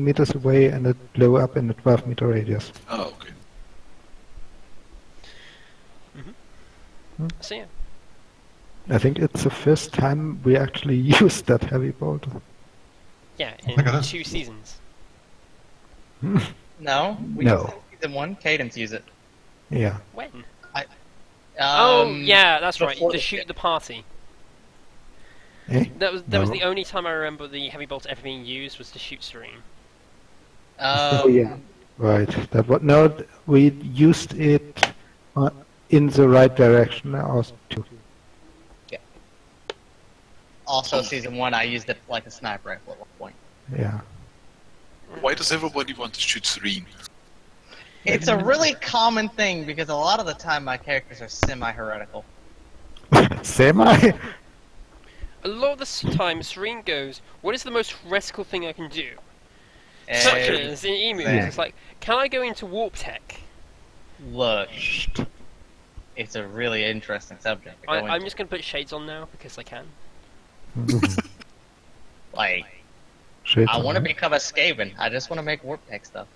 meters away and it blew up in a 12-meter radius. Oh, okay. So yeah. I think it's the first time we actually used that heavy bolt. Yeah, Look at in this. 2 seasons. No, we No. used it in season 1. Cadence use it. Yeah. When? Oh yeah, that's right. before To the shoot ship. the party. Eh? That was No. the only time I remember the heavy bolt ever being used was to shoot Serene. Oh yeah, right. That was no. We used it in the right direction also too. Also, season 1, I used it like a sniper rifle at one point. Yeah. Why does everybody want to shoot Serene? It's a really common thing because a lot of the time my characters are semi-heretical. Semi. A lot of the time, Serene goes, "What is the most heretical thing I can do?" Such And as in Emu, Yeah. it's like, "Can I go into warp tech?" look, it's a really interesting subject. To go I'm into. just gonna put shades on now because I can. Like, Shit. I want to become a Skaven. I just want to make warp tech stuff.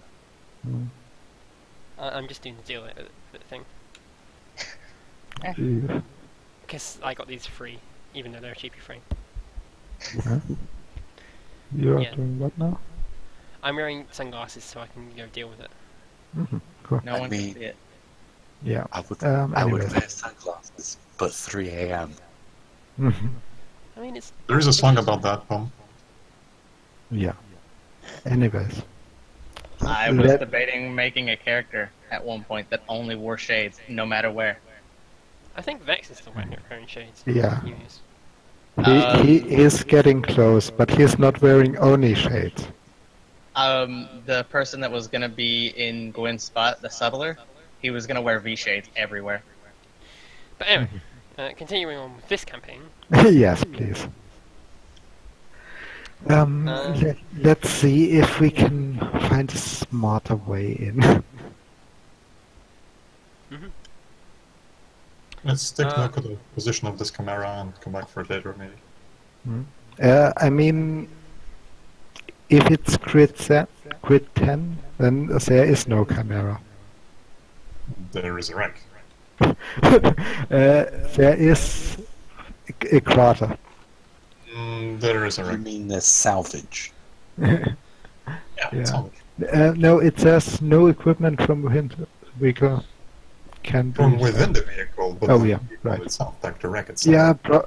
I'm just doing the deal thing Yeah. because I got these free, even though they're cheaply free. You're Yeah. doing what now? I'm wearing sunglasses so I can deal with it. Cool. No I one mean- can see it. Yeah. I would Anyways. wear sunglasses, but 3 a.m. I mean, it's There is a song about that, Tom. Yeah. Anyways. I was Let- debating making a character at one point that only wore shades, no matter where. I think Vex is still wearing shades. Yeah. He is. He is getting close, but he's not wearing only shades. The person that was gonna be in Gwyn's spot, the subtler, he was gonna wear V-shades everywhere. But anyway, continuing on with this campaign, Yes, please. Let's see if we can find a smarter way in. Let's take a look at the position of this camera and come back for it later, maybe. I mean, if it's crit 10, then there is no chimera. There is a rank. There is a crater. There is a You rank. mean there's salvage? Yeah, it's Yeah. on. No, it says no equipment from within the vehicle can be. From within the vehicle, but Oh, the yeah, vehicle right. itself, like the wreck itself. Yeah,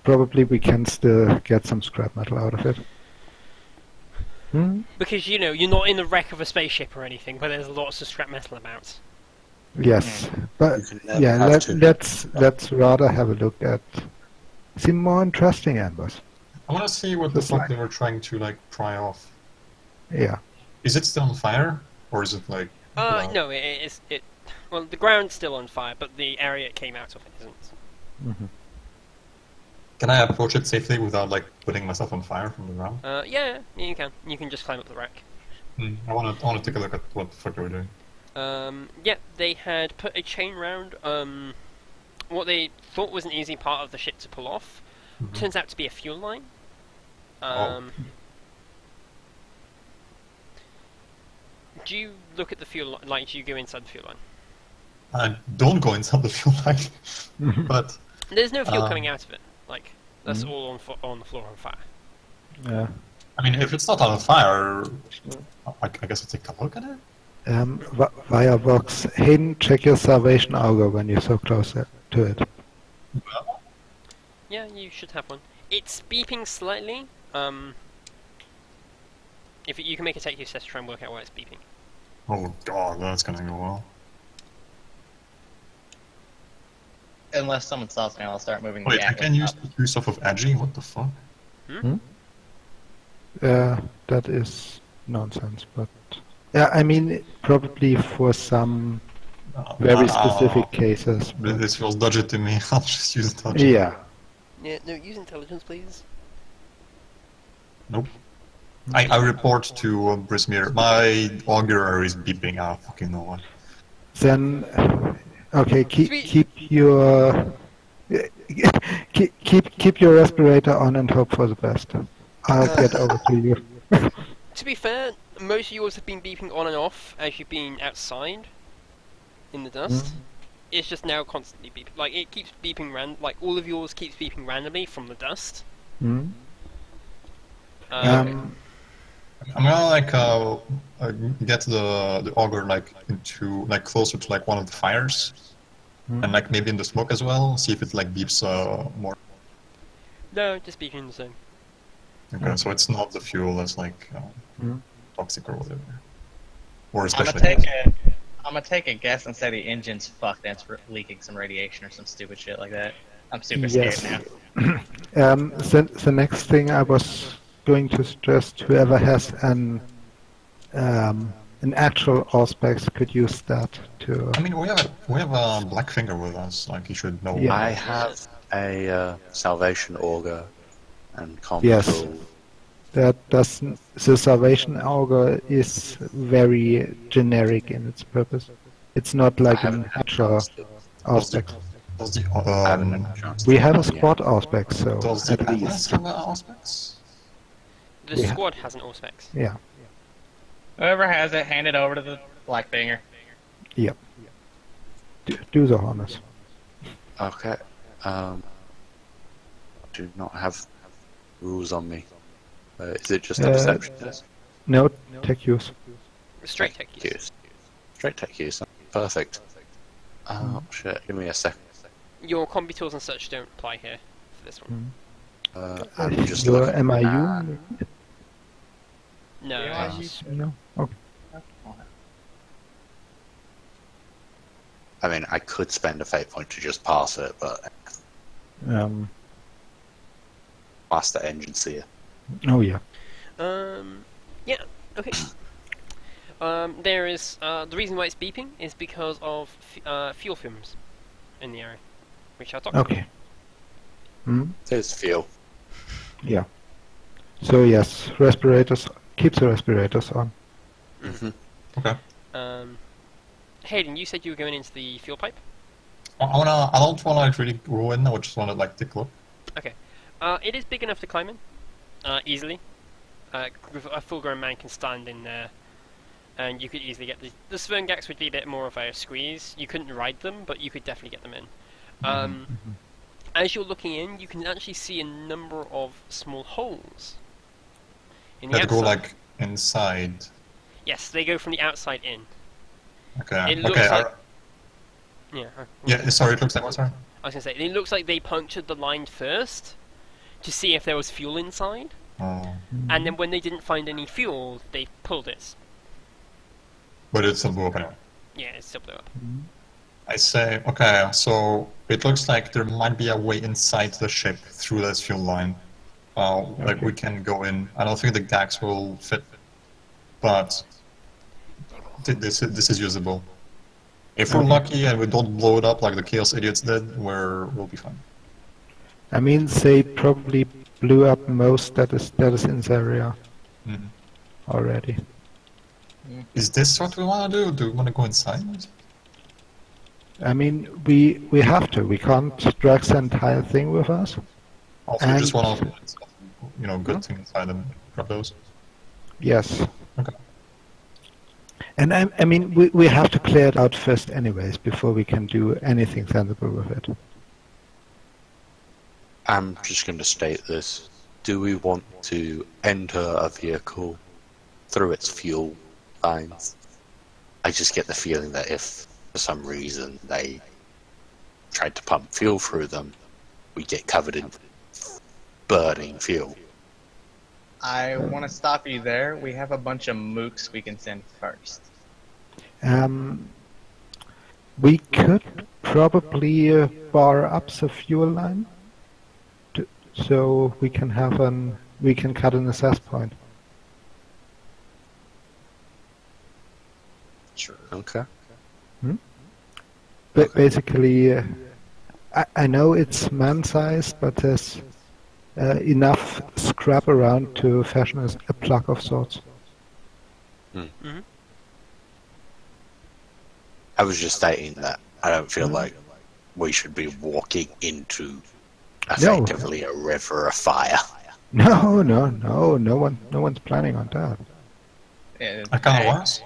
probably we can still get some scrap metal out of it. because you're not in the wreck of a spaceship or anything, but there's lots of scrap metal about. Yes, but You can never yeah, have too let's rather have a look at some more interesting embers. I want to see what the fuck they were trying to like pry off. Yeah. Is it still on fire, or is it like? blown? No, it. Well, the ground's still on fire, but the area it came out of it isn't. Can I approach it safely without like putting myself on fire from the ground? Yeah, you can. You can just climb up the rack. I want to take a look at what the fuck they were doing. Yeah, they had put a chain round. What they thought was an easy part of the ship to pull off turns out to be a fuel line. Do you look at the fuel line? Like, do you go inside the fuel line? I don't go inside the fuel line, but There's no fuel coming out of it. Like, that's all on the floor on fire. Yeah. I mean, if it's not on fire, I guess I'll take a look at it. Via box. Hayden, check your salvation auger when you're so close to it. Yeah, you should have one. It's beeping slightly. If you can make a tech use test to try and work out why it's beeping. Oh god, that's gonna go well. Unless someone stops me, I'll start moving Wait, the I Atlas can use up. the use off of edgy? What the fuck? That is nonsense, but yeah, I mean probably for some very specific cases. but- This feels dodgy to me. I'll just use dodgy. Yeah. Yeah, no, use intelligence, please. Nope. I report to Brismere. My augury is beeping. I don't fucking know why. Then, okay, Sweet. keep your keep your respirator on and hope for the best. I'll get over to you. To be fair, most of yours have been beeping on and off as you've been outside in the dust. It's just now constantly beeping. Like, it keeps beeping like all of yours keeps beeping randomly from the dust. Hmm? I'm gonna get the auger like into like closer to like one of the fires, And like maybe in the smoke as well, see if it like beeps more. No, just beacon in the zone. Okay, so it's not the fuel that's like Mm. toxic or whatever. Or I'm especially. gonna take a guess and say the engine's fucked and it's leaking some radiation or some stupid shit like that. I'm super Yes. scared now. The next thing I was going to suggest, whoever has an actual Auspex could use that to. I mean, we have a Blackfinger with us. Like you should know. Yeah. I have a Salvation Auger and Comp Yes. Tool. That doesn't. The Salvation Auger is very generic in its purpose. It's not like an actual Auspex. Does the I haven't had a chance We to have a look yet. squad Auspex, so does the at Atlas least. have Auspex? The Yeah. squad has an Auspex. Yeah. Whoever has it, hand it over to the Blackfinger. Yep. Do the honors. Okay. Do not have rules on me. Is it just a perception test? No, tech use. Straight tech use. Use. Straight tech use. Perfect. Oh shit! Give me a second. Your combi tools and such don't apply here for this one. I'm just Your looking MIU? at- No. Yeah, it's- No. Okay. I mean, I could spend a fate point to just pass it, but pass the engine seer. Oh yeah. Yeah. Okay. There is the reason why it's beeping is because of fuel fumes in the area, which I'll talk about. Okay. Hmm. There's fuel. Yeah. So yes, respirators. Keep the respirators on. Mm-hmm. Okay. Hayden, you said you were going into the fuel pipe. I don't wanna like really go in. I just wanna like take a look. Okay. It is big enough to climb in easily. With a full-grown man can stand in there, and you could easily get the Sverngax would be a bit more of a squeeze. You couldn't ride them, but you could definitely get them in. As you're looking in, you can actually see a number of small holes. In the Let's go outside. like inside. Yes, they go from the outside in. Okay. It looks Okay. like- Yeah. Yeah. Sorry. It looks like what? Sorry. I was gonna say it looks like they punctured the line first to see if there was fuel inside, Oh. and then when they didn't find any fuel, they pulled it. But it's still blew up anyway. Yeah, it still blew up. I say, okay, so it looks like there might be a way inside the ship through this fuel line. Like we can go in. I don't think the gags will fit, but this is usable. If we're lucky and we don't blow it up like the Chaos Idiots did, we'll be fine. I mean, they probably blew up most that is in the area Mhm. already. Is this what we want to do? Do we want to go inside? I mean, we have to. We can't drag the entire thing with us. Also, we just And- want to, good things inside and grab those. Yes. Okay. And I mean, we have to clear it out first anyways, before we can do anything sensible with it. I'm just going to state this. Do we want to enter a vehicle through its fuel lines? I just get the feeling that if, for some reason, they tried to pump fuel through them, we get covered in burning fuel. I want to stop you there. We have a bunch of mooks we can send first. We could probably bar up the fuel line, so we can cut an access point. Sure. Okay. But basically, I know it's man-sized, but there's enough scrap around to fashion a plug of sorts. I was just stating that I don't feel like we should be walking into effectively a river of fire. No, no one's planning on that. Yeah, I kind of was.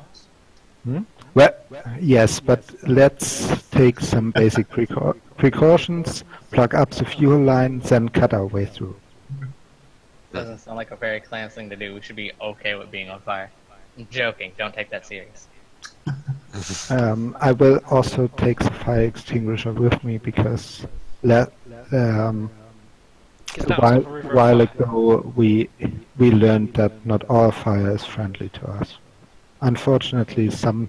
Well, yes, but let's take some basic precautions, plug up the fuel line, then cut our way through. Doesn't sound like a very clans thing to do. We should be okay with being on fire. I'm joking. Don't take that serious. I will also take the fire extinguisher with me because um, Because a that was while, a river of while fire. ago we learned that not all fire is friendly to us. Unfortunately, some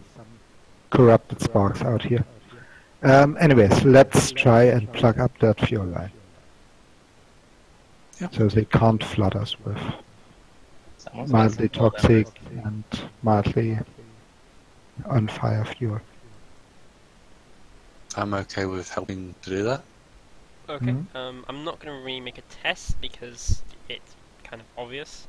corrupted sparks out here. Anyways, let's try and plug up that fuel line. Yeah. So they can't flood us with Someone's got mildly some toxic and mildly on fire fuel. I'm okay with helping to do that. Okay. Mhm. I'm not going to really make a test because it's kind of obvious.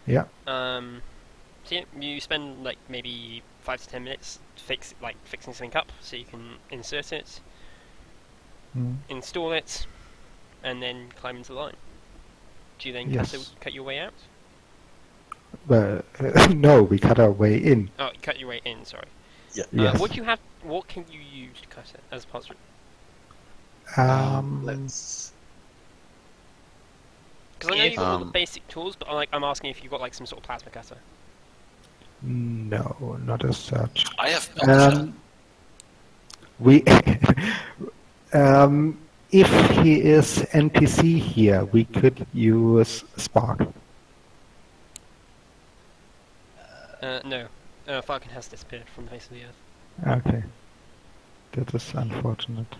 Yeah. So yeah, you spend like maybe 5 to 10 minutes fixing something up so you can insert it, Mm. install it, and then climb into the line. Do you then Yes. cut your way out? Well, no, we cut our way in. Oh, you cut your way in. Sorry. Yeah. Yes. What do you have? What can you use to cut it as parts? Let's. Because I know you've got all the Um, basic tools, but I'm asking if you've got like some sort of plasma cutter. No, not as such. I have melted gel. We, if he is NPC here, we could use Spark. No. Falcon has disappeared from the face of the earth. Okay, that is unfortunate.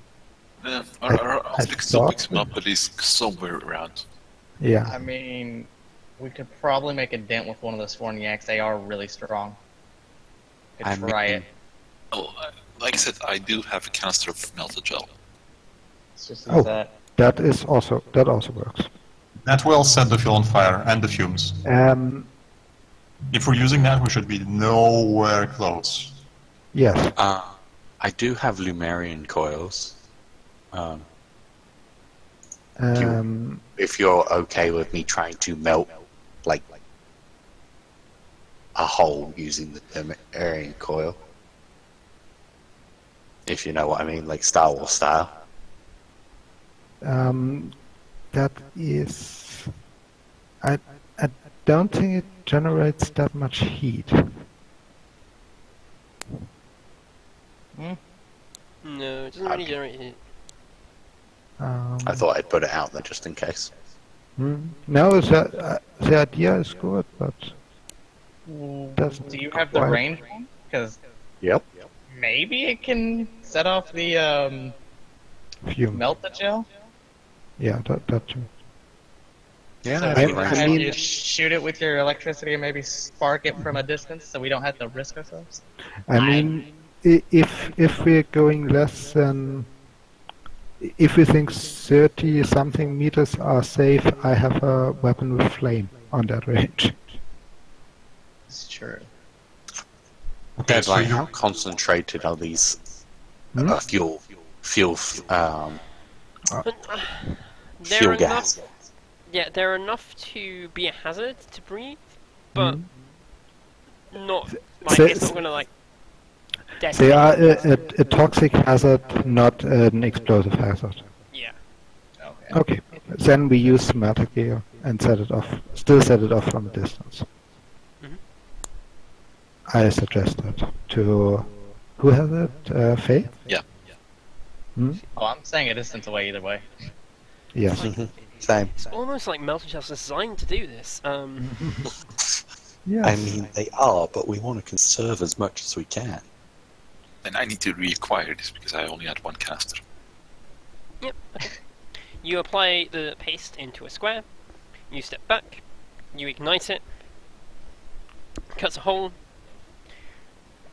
I'll I still pick thought him up, but he's somewhere around. Yeah. I mean, we could probably make a dent with one of those Forniacs. They are really strong. Could I try mean- it. Oh, like I said, I do have a canister of melted gel. Let's just Oh. use that. That also works. That will set the fuel on fire and the fumes. If we're using that, we should be nowhere close. Yes. I do have Lumerian coils. If you're okay with me trying to melt, like, a hole using the Lumerian coil. If you know what I mean, like Star Wars style. That is. I don't think it generates that much heat. No, it doesn't really generate heat. I thought I'd put it out there just in case. No, the idea is good, but doesn't Do you have the quite- range one? Because Yep. maybe it can set off the fume. melt the gel. Yeah, that too. Yeah, So I I- mean, I can mean- you shoot it with your electricity and maybe spark it from a distance, so we don't have to risk ourselves? I mean, if we're going less than, if we think 30 something meters are safe, I have a weapon with flame on that range. It's true. Okay, Dead, so like, you how concentrated are these fuel There fuel are gas? enough. Yeah, they're enough to be a hazard to breathe, but not like So- it's not gonna like. They detonate. are a toxic hazard, not an explosive hazard. Yeah. Okay. Okay, then we use the metal gear and set it off. Still set it off from a distance. Mhm. I suggest that to who has it? Faye? Yeah. Oh, I'm saying a distance away either way. Yes. Same. It's almost like Melted Shell's designed to do this. Yes. I mean, they are, but we want to conserve as much as we can. And I need to reacquire this because I only had one canister. Yep. Okay. You apply the paste into a square. You step back. You ignite it. Cuts a hole.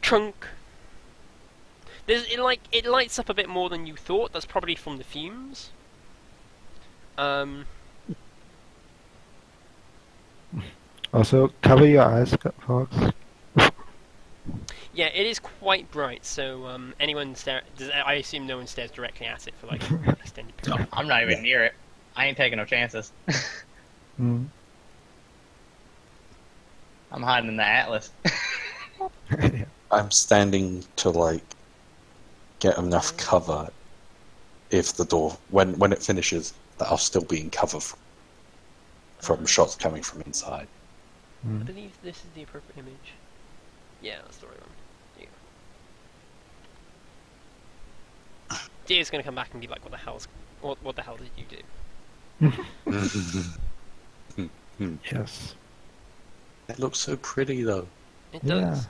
Trunk. It lights up a bit more than you thought. That's probably from the fumes. Also, cover your eyes, folks. Yeah, it is quite bright. So anyone I assume no one stares directly at it for like an extended period. I'm not even near it. I ain't taking no chances. Mm. I'm hiding in the Atlas. Yeah. I'm standing to, like, get enough cover if the door, when it finishes, that I'll still be in cover from shots coming from inside. I believe this is the appropriate image. Yeah, that's the right one. There you Deer's gonna come back and be like, what the hell did you do? Yes. It looks so pretty though. It Yeah. does.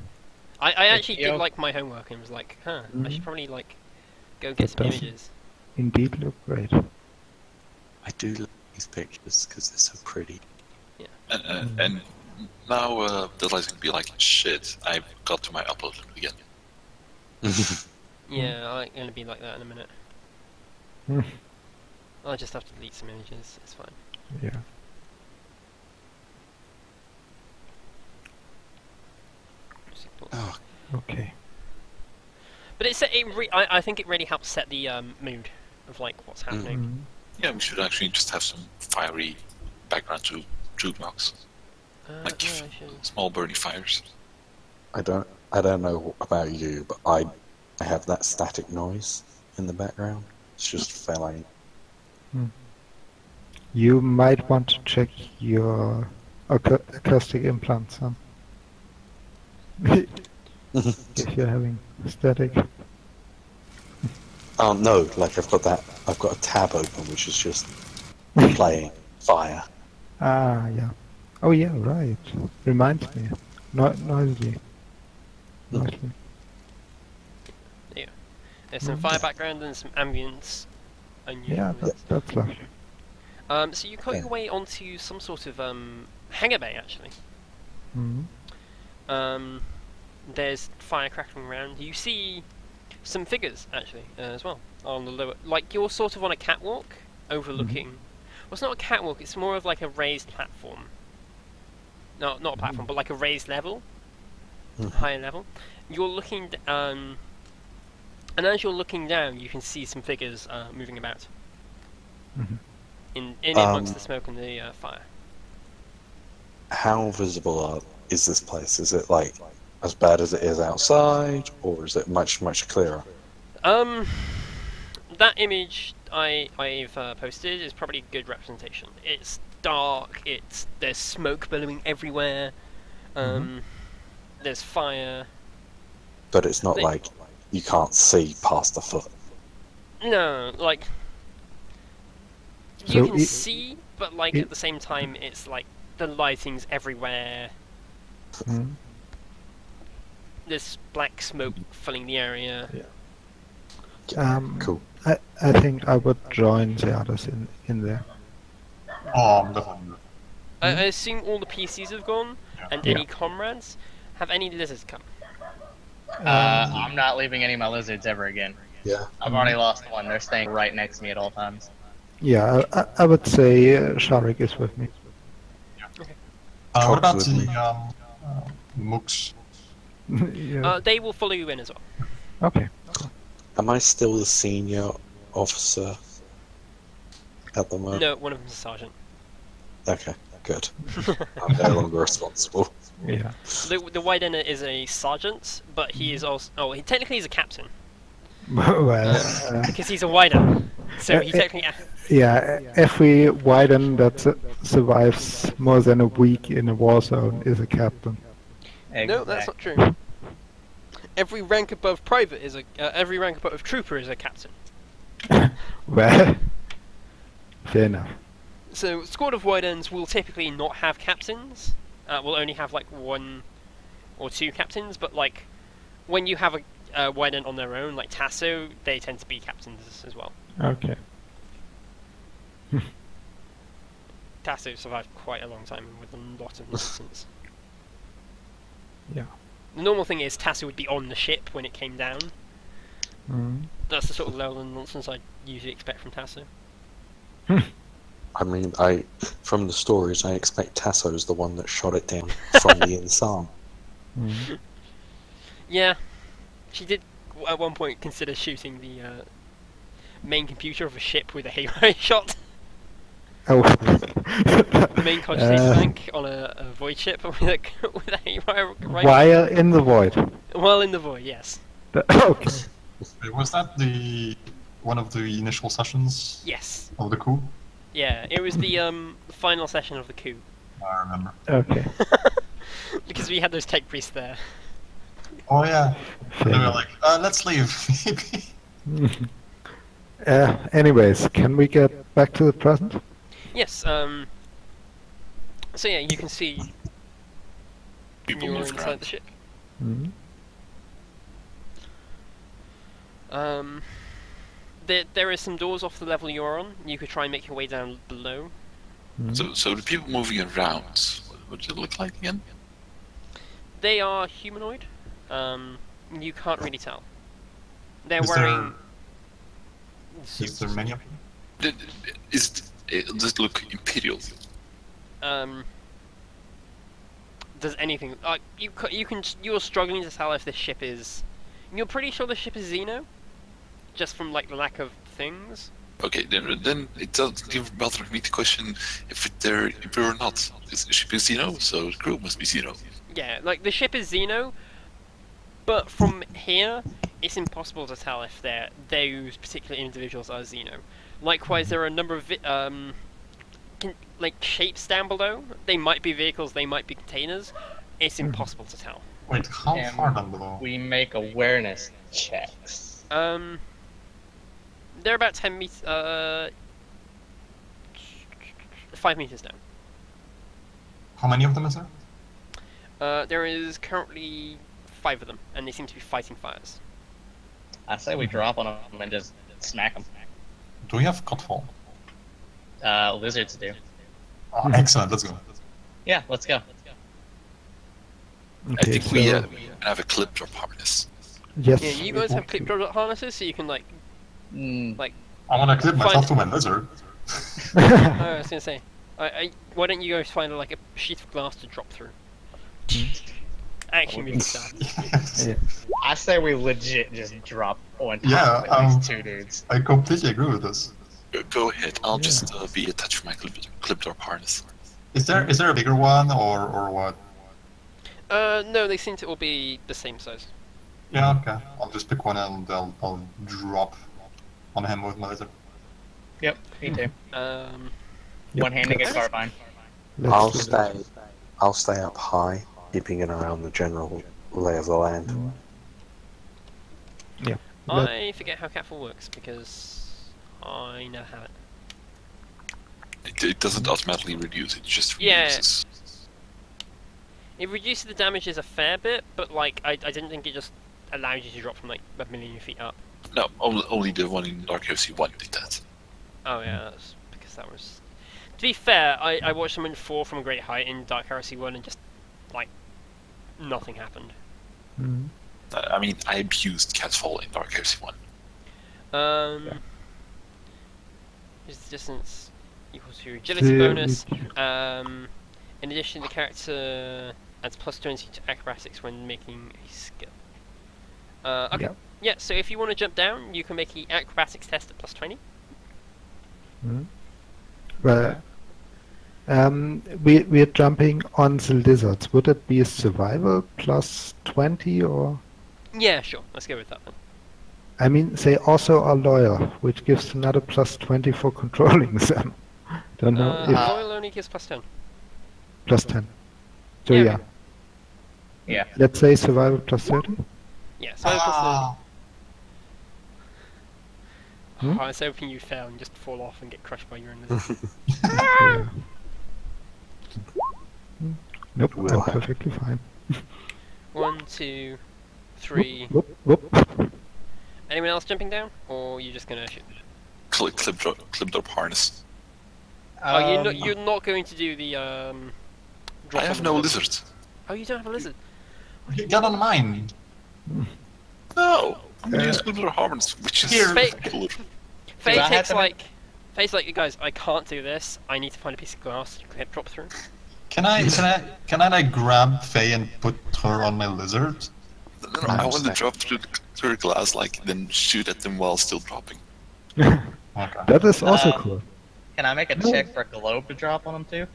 I actually did Yo. like my homework and was like, I Mhm. should probably like go get It some does. images. Indeed look great. I do like these pictures because they're so pretty. And now the lights can be like, shit, I got to my upload again. Yeah, I'm gonna be like that in a minute. Hmm. I'll just have to delete some images. It's fine. Yeah. Oh, Okay. But I think it really helps set the mood of like what's happening. Mhm. Yeah, we should actually just have some fiery background to jukebox. Like Yeah, I should. small burning fires. I don't know about you, but I have that static noise in the background. It's just failing. You might want to check your acoustic implants, huh? If you're having static. Oh no, like I've got a tab open which is just playing fire. Ah, yeah. Oh, yeah, right. Reminds me. Noisily. Noisily. There's some fire background and some ambience. Yeah, that's lovely. So you cut your way onto some sort of hangar bay actually. Mhm. There's fire crackling around. You see some figures actually as well on the lower. Like you're sort of on a catwalk overlooking. Well, it's not a catwalk. It's more of like a raised platform. No, not a platform, but like a raised level, higher level. You're looking, and as you're looking down, you can see some figures moving about in amongst the smoke and the fire. How visible is this place? Is it like as bad as it is outside, or is it much clearer? That image I've posted is probably a good representation. It's dark. There's smoke billowing everywhere. There's fire. But it's not like you can't see past the foot. No, like So you can it- see, but like at the same time, it's like the lighting's everywhere. Mhm. There's black smoke filling the area. Cool. I think I would join the others in there. Oh, I'm definitely. I assume all the PCs have gone, and any comrades. Have any lizards come? I'm not leaving any of my lizards ever again. Yeah. I've already lost one. They're staying right next to me at all times. Yeah, I would say Sharik is with me. What about with the me. mooks? Yeah. They will follow you in as well. Okay. Am I still the senior officer at the moment? No, one of them's a sergeant. Okay, good. I'm no longer responsible. Yeah. The White Enner is a sergeant, but he is also. Oh, he technically is a captain Well, because he's a White Enner. So he technically. yeah, every widen that survives more than a week in a war zone is a captain. No, that's not true. Every rank above private is every rank above trooper is a captain. Well, fair enough. So squad of White Ends will typically not have captains. Will only have like one or two captains. But like when you have a White End on their own, like Tasso, they tend to be captains as well. Okay. Tasso survived quite a long time with a lot of nonsense. Yeah. The normal thing is Tasso would be on the ship when it came down. Mm. That's the sort of level of nonsense I usually expect from Tasso. I mean, from the stories, I expect Tasso's the one that shot it down from the inside. Mm. Yeah, she did at one point consider shooting the main computer of a ship with a haywire shot. Oh. The main consciousness bank on a void ship with a haywire rifle. Wire in the void. Well, in the void, yes. Okay. Wait, was that one of the initial sessions Yes. of the coup? Yeah, it was the final session of the coup. I remember. Okay. Because we had those tech priests there. Oh yeah. Fair They were enough. like, let's leave. Anyways, can we get back to the present? Yes. So yeah, you can see People you're move inside around. the ship. Mhm. There is some doors off the level you're on. You could try and make your way down below. So the people moving around, what does it look like again? They are humanoid. You can't really tell. They're Is wearing. Is there many of them? Does it look imperial? Does anything you're struggling to tell if this ship is. You're pretty sure the ship is Xeno, just from like the lack of things. Okay, then it doesn't give bother me to question if they're imperial or not. The ship is Xeno, so the crew must be Xeno. Yeah, like the ship is Xeno, but from here, it's impossible to tell if those particular individuals are Xeno. Likewise, there are a number of like shapes down below. They might be vehicles, they might be containers. It's impossible to tell. Wait, how And far down below? We make awareness checks. They're about 10 meters. 5 meters down. How many of them is there? There is currently 5 of them, and they seem to be fighting fires. I say we drop on them and just smack them. Do we have Cutfall? Lizards do. Oh, excellent, let's go. Yeah, let's go. I Okay, think we so have a clip drop harness. yes. Yeah, you guys have clip drop harnesses, so you can like. Mm, I wanna clip myself Find- to my lizard. I was gonna say, why don't you guys find like a sheet of glass to drop through? Actually, maybe that. Yes. Yeah. I say we legit just drop on top Yeah, of these 2 dudes. I completely agree with this. Go ahead, I'll just be attached to my clip drop harness. Is there a bigger one or what? No, they seem to all be the same size. Yeah, okay. I'll just pick one and I'll drop on him with my lizard. Yep, me too. Yep, One-handing a let's- carbine. let's do that. I'll stay up high, keeping an eye on the general lay of the land. Yeah. Let- I forget how Catfall works because I never have it. It doesn't automatically reduce, it just Yeah. reduces. It reduces the damages a fair bit, but like I didn't think it just allowed you to drop from like a million feet up. No, only the one in Dark Heresy 1 did that. Oh yeah, that's because that was. To be fair, I watched someone fall from a great height in Dark Heresy 1 and just like nothing happened. Mhm. I mean, I abused Catfall in Dark Heresy 1. Is the distance equals to your agility The- bonus? In addition, the character adds plus 20 to acrobatics when making a skill. Okay. Yep. Yeah, so if you want to jump down, you can make the acrobatics test at plus 20. Mhm. Well, we're jumping on the lizards. Would it be a survival plus 20 or? Yeah, sure. Let's go with that then. I mean, they also are loyal, which gives another plus 20 for controlling them. Don't know if Loyal only gives plus 10. plus 10. So Yeah, yeah, Yeah. let's say survival plus 30. Yeah, so plus 30. Ah, Hmm? Oh, I was hoping you fail and just fall off and get crushed by your own lizard. Yeah. Nope, Will I'm happen. perfectly fine. 1, 2, 3. Whoop, whoop. Anyone else jumping down? Or are you just gonna shoot? Clip drop harness. Oh, you're not going to do the drop I on have the no lizard. lizard. Oh, you don't have a lizard. get on mine. No! I'm gonna use clip drop harness, which is Here. cooler. Faye Do I have takes to like. Faye's like, guys, I can't do this. I need to find a piece of glass to clip drop through. Can I like grab Faye and put her on my lizard? No, I want to drop through the glass, like, then shoot at them while still dropping. Okay. That is also Uh, cool. Can I make a No. check for globe to drop on them too?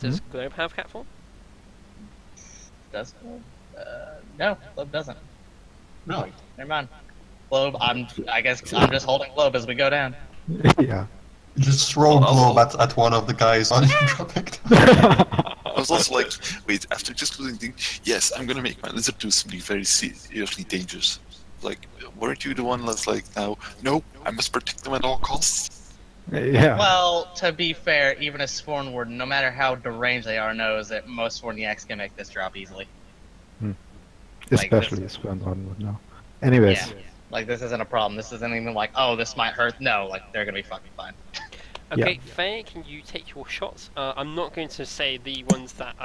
Does Globe have Catfall? Does no, globe doesn't. Really? Never mind. Globe, I guess I'm just holding globe as we go down. Yeah. Just throw Oh. globe at one of the guys on dropping. I was also like, wait, after just losing thing, yes, I'm gonna make my lizard do something very seriously dangerous. Like, weren't you the one that's like, now, no, I must protect them at all costs? Yeah. Well, to be fair, even a Sworn Warden, no matter how deranged they are, knows that most Sworniacs can make this drop easily. like Especially this- as one would know. Anyways. Yeah. Like, this isn't a problem. This isn't even like, oh, this might hurt. No, like, they're gonna be fucking fine. Okay, Faye, can you take your shots? I'm not going to say the ones that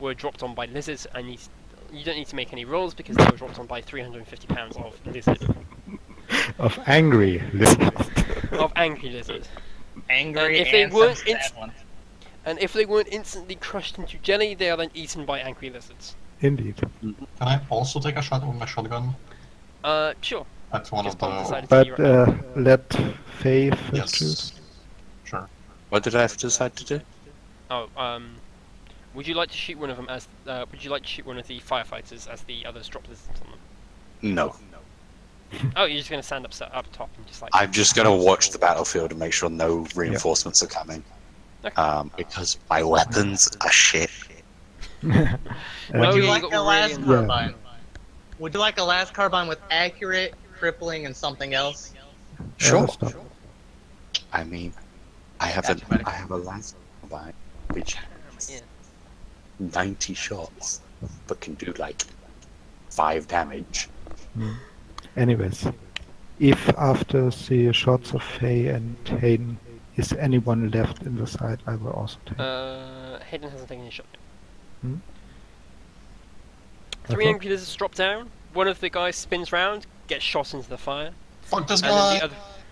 were dropped on by lizards. You don't need to make any rolls because they were dropped on by 350 pounds of lizard. Of angry lizards. Of angry lizard. Angry if they and weren't some sad inst- ones. And if they weren't instantly crushed into jelly, they are then eaten by angry lizards. Indeed. Can I also take a shot with my shotgun Sure. at one Just of the? decided to But be right. let Faye first choose. Yes. Sure. What did I have to decide to do? Oh, would you like to shoot one of them as? Would you like to shoot one of the firefighters as the others drop lizards on them? No. Oh, you're just gonna stand up top and just like. I'm just going to watch the battlefield and make sure no reinforcements are coming. Okay. Because my weapons are shit. Would Oh, you you like got a last really- carbine? Would you like a last carbine with accurate, crippling, and something else? Sure. Stop. I mean, I have Gotcha, buddy. I have a lance carbine which has Yeah. 90 shots, but can do like 5 damage. Anyways. If after the shots of Faye and Hayden is anyone left in the side, I will also take. Hayden hasn't taken a shot yet. Hmm? Three Okay. angry lizards drop down. One of the guys spins round, gets shot into the fire, Fuck this and guy!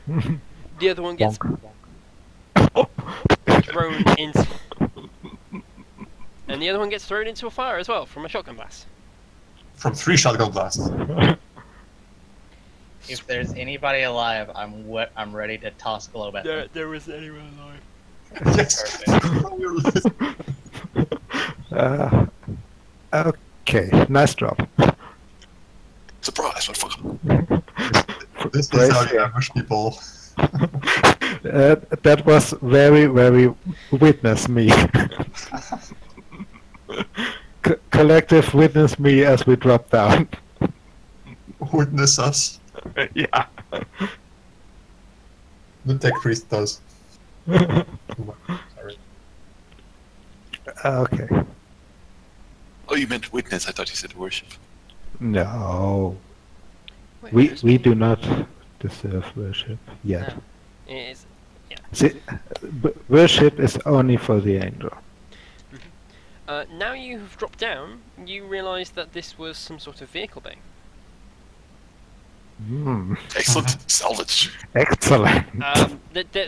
then the other one gets Bonk. thrown into. And the other one gets thrown into a fire as well from a shotgun blast. From 3 shotgun blasts. If there's anybody alive, I'm ready to toss globe at them. There was anyone alive. Yes. Okay, nice drop. Surprise, motherfucker. This is how you ambush people. That was very, very witness me. Collective witness me as we drop down. Witness us. Yeah. The tech priest does. Sorry. Okay. Oh, you meant witness. I thought you said worship. No. Wait, We do not deserve worship yet. No. It is. See, worship is only for the angel. Now you've dropped down, you realise that this was some sort of vehicle bay. Excellent. Salvage. Excellent.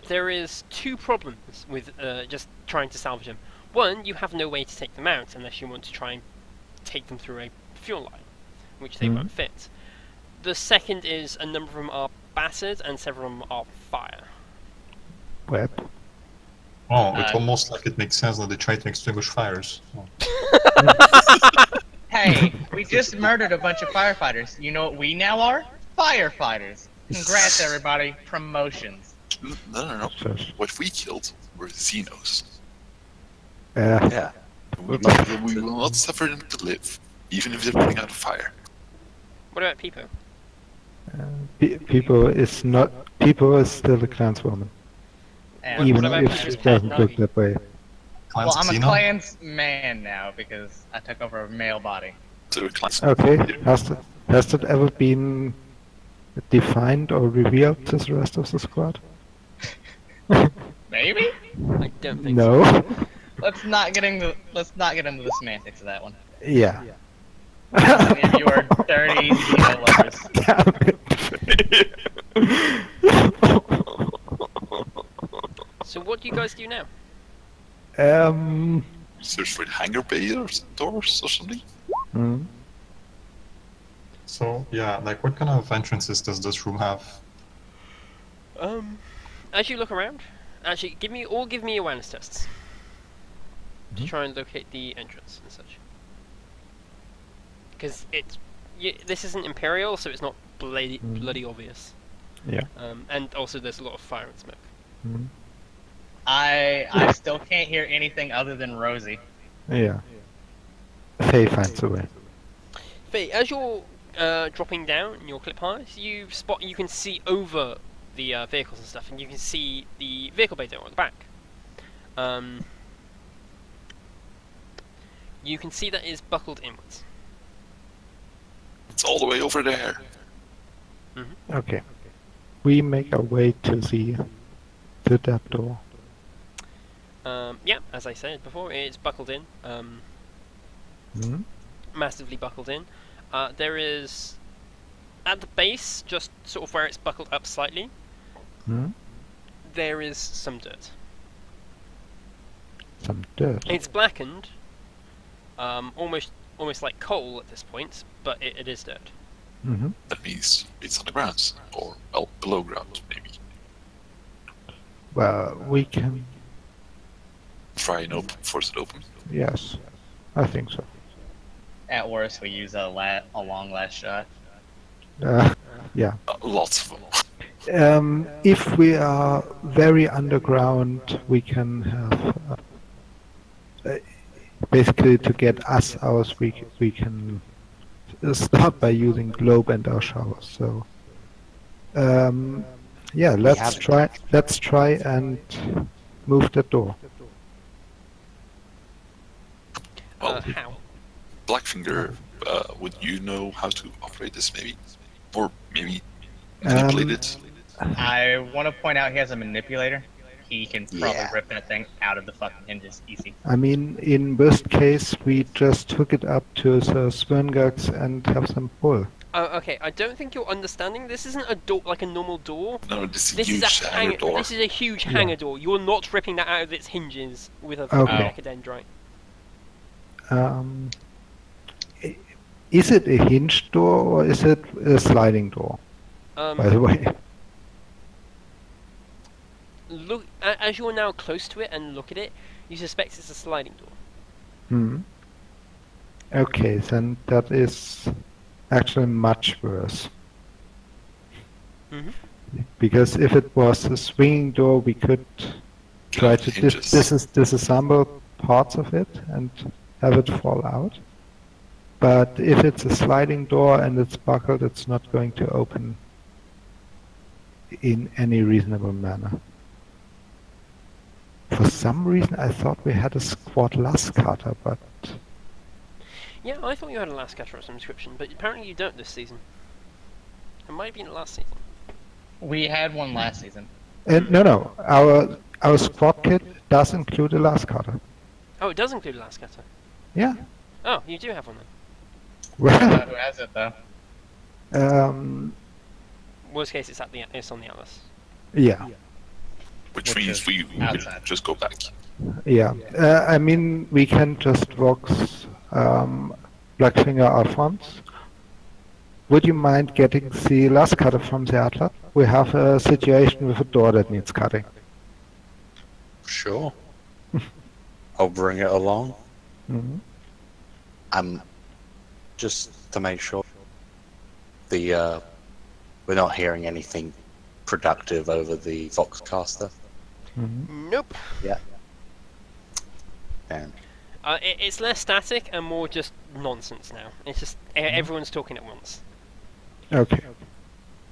There is two problems with just trying to salvage them. One, you have no way to take them out unless you want to try and take them through a fuel line, which they won't fit. The second is a number of them are battered and several of them are fire. Web. Oh, it's almost like it makes sense that they try to extinguish fires. Oh. Hey, we just murdered a bunch of firefighters. You know what we now are? Firefighters. Congrats, everybody. Promotions. No. What we killed were Xenos. Yeah. We will not suffer them to live, even if they're putting out a fire. What about Peepo? People is still a clanswoman, And even what about if Peepo? she doesn't look that way. well, I'm a Xeno? clan's man now because I took over a male body. So class. Okay, has that ever been defined or revealed to the rest of the squad? Maybe? I don't think so. No. Let's not get into the semantics of that one. Yeah. Any of you are dirty Xeno lovers. So what do you guys do now? Search for the hangar bay or doors or something. So, yeah, like what kind of entrances does this room have? As you look around, actually, give me awareness tests to try and locate the entrance and such. Because this isn't Imperial, so it's not bloody obvious. Yeah. And also, there's a lot of fire and smoke. I still can't hear anything other than Rosie. Yeah. Faye finds a way. Faye, as you're dropping down in your clip highs, you can see over the vehicles and stuff, and you can see the vehicle bay door at the back. You can see that it is buckled inwards. It's all the way over there. Okay. We make our way to that door. Yeah, as I said before, it's buckled in. Massively buckled in. There is, at the base, just sort of where it's buckled up slightly, there is some dirt. Some dirt. It's blackened, almost like coal at this point, but it is dirt. That means it's on the ground, or well, below ground, maybe. Well, we can... Try and force it open. Yes, I think so. At worst, we use a long last shot. Yeah. Lots of them. If we are very underground, we can have... basically, to get us out, we can start by using globe and our showers. So, yeah, let's try and move the door. Well, How? Blackfinger, would you know how to operate this, maybe? Or maybe manipulate it? I want to point out he has a manipulator. He can probably Yeah. rip that thing out of the fucking hinges easy. I mean, in worst case, we just hook it up to the Verghast and have them pull. Oh, okay. I don't think you're understanding. This isn't a door like a normal door. No, this is a This is huge a hangar door. This is a huge hangar door. You're not ripping that out of its hinges with a Okay. echidendrite. Is it a hinged door or is it a sliding door, by the way? Look, as you're now close to it and look at it, you suspect it's a sliding door. Okay, then that is actually much worse. Because if it was a swinging door, we could try to disassemble parts of it and have it fall out. But if it's a sliding door and it's buckled, it's not going to open in any reasonable manner. For some reason, I thought we had a squad last cutter, but Yeah, I thought you had a last cutter of some description, but apparently you don't this season. It might have been last season. We had one last season. no, our squad kit does include a last cutter. Oh, it does include a last cutter. Yeah. Oh, you do have one then. Well, Who has it though? Worst case, it's on the Atlas. yeah. Which means we outside. will just go back. Yeah, I mean, we can just vox Blackfinger Alphonse. Would you mind getting the last cutter from the Atlas? We have a situation with a door that needs cutting. Sure. I'll bring it along. Just to make sure we're not hearing anything productive over the Voxcaster. Nope. Yeah. Damn. It's less static and more just nonsense now. It's just everyone's talking at once. Okay.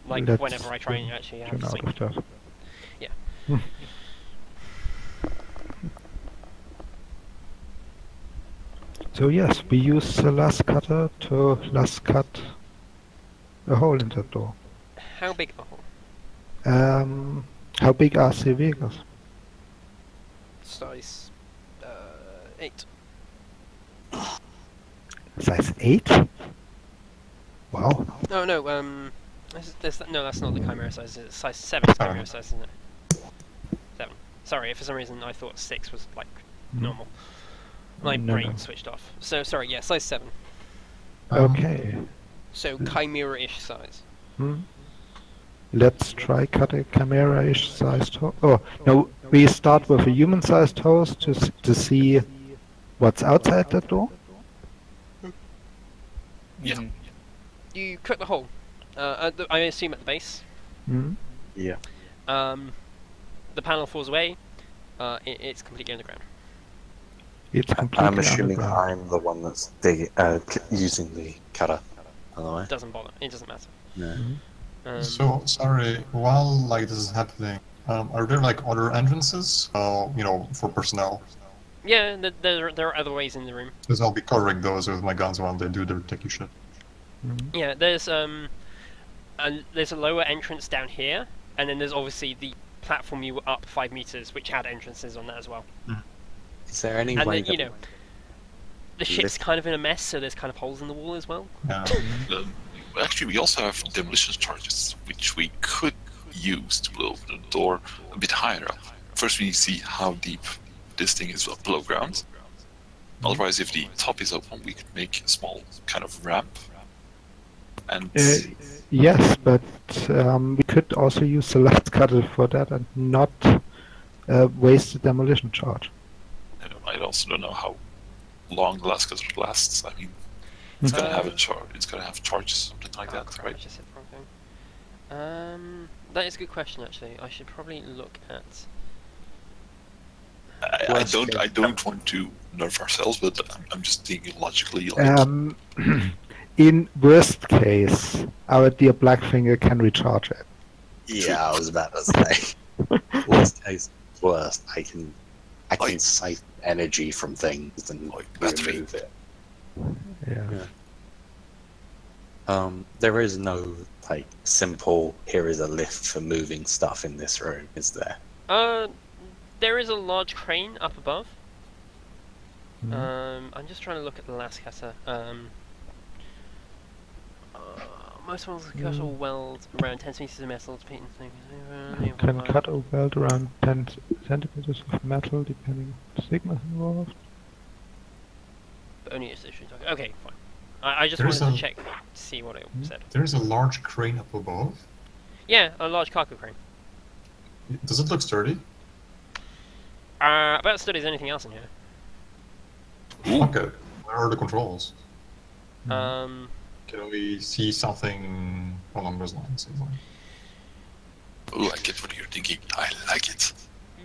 Like Let's whenever I try and actually have turn to out sleep. of that. Yeah. So yes, we use the last cutter to last cut a hole in the door. How big a hole? How big are the vehicles? Size 8. Size 8? Wow. No, that's not the Chimera size. It's size 7 is Chimera size, isn't it? 7. Sorry, for some reason I thought 6 was like normal. My brain switched off. So sorry, yeah, size 7. Okay. So Chimera-ish size. Let's try cut a chimera-ish sized hose. Oh, no, we start with a human-sized hose to see what's outside the door. Yeah. You cut the hole. I assume at the base. Yeah. The panel falls away. It's completely underground. It's completely I'm assuming underground. I'm the one that's using the cutter. by the way. Doesn't bother. It doesn't matter. No. So sorry. While like this is happening, are there like other entrances? For personnel. Yeah, there are other ways in the room. Because I'll be covering those with my guns while they do their techie shit. Yeah, there's a lower entrance down here, and then there's obviously the platform you were up 5 meters, which had entrances on that as well. Is there any And way then, that the ship's kind of in a mess, so there's kind of holes in the wall as well. Yeah. Actually, we also have demolition charges, which we could use to blow the door a bit higher up. First, we need to see how deep this thing is below ground. Otherwise, if the top is open, we could make a small kind of ramp. And Yes, but we could also use the last cutter for that and not waste the demolition charge. I also don't know how long the last cutter lasts. I mean, it's gonna have a charge. It's gonna have charges, something like that, Crap, right? I just said the wrong thing. That is a good question, actually. I should probably look at... I don't want to nerf ourselves, but I'm just thinking logically. Like, In worst case, our dear Blackfinger can recharge it. Yeah, I was about to say. Worst case, worst. I can siphon energy from things and remove it. Yeah. There is no simple. Here is a lift for moving stuff in this room, is there? There is a large crane up above. I'm just trying to look at the last cutter. Most ones cut or weld around 10 meters of metal, depending Can cut or weld around 10 centimeters of metal, depending on the thickness involved. But only if it's okay, fine. I just There's wanted to check to see what it said. There's a large crane up above. Yeah, a large cargo crane. Does it look sturdy? About as sturdy as anything else in here. Okay. Where are the controls? Um, Can we see something along those lines? oh, I get what you're thinking. I like it.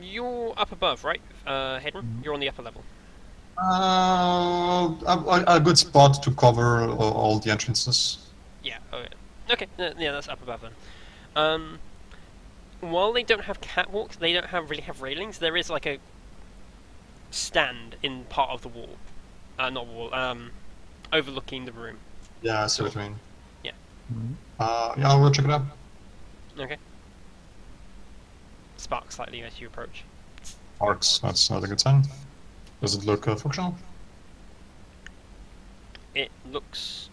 you're up above, right, Hayden? You're on the upper level. A good spot to cover all the entrances. Yeah. Okay. Yeah, that's up above then. While they don't have catwalks, they don't really have railings. There is like a stand in part of the wall, not wall, overlooking the room. Yeah, I see what you mean. Yeah. Yeah, I'll go check it out. Okay. Sparks slightly as you approach. Arcs, that's not a good sign. Does it look functional? It looks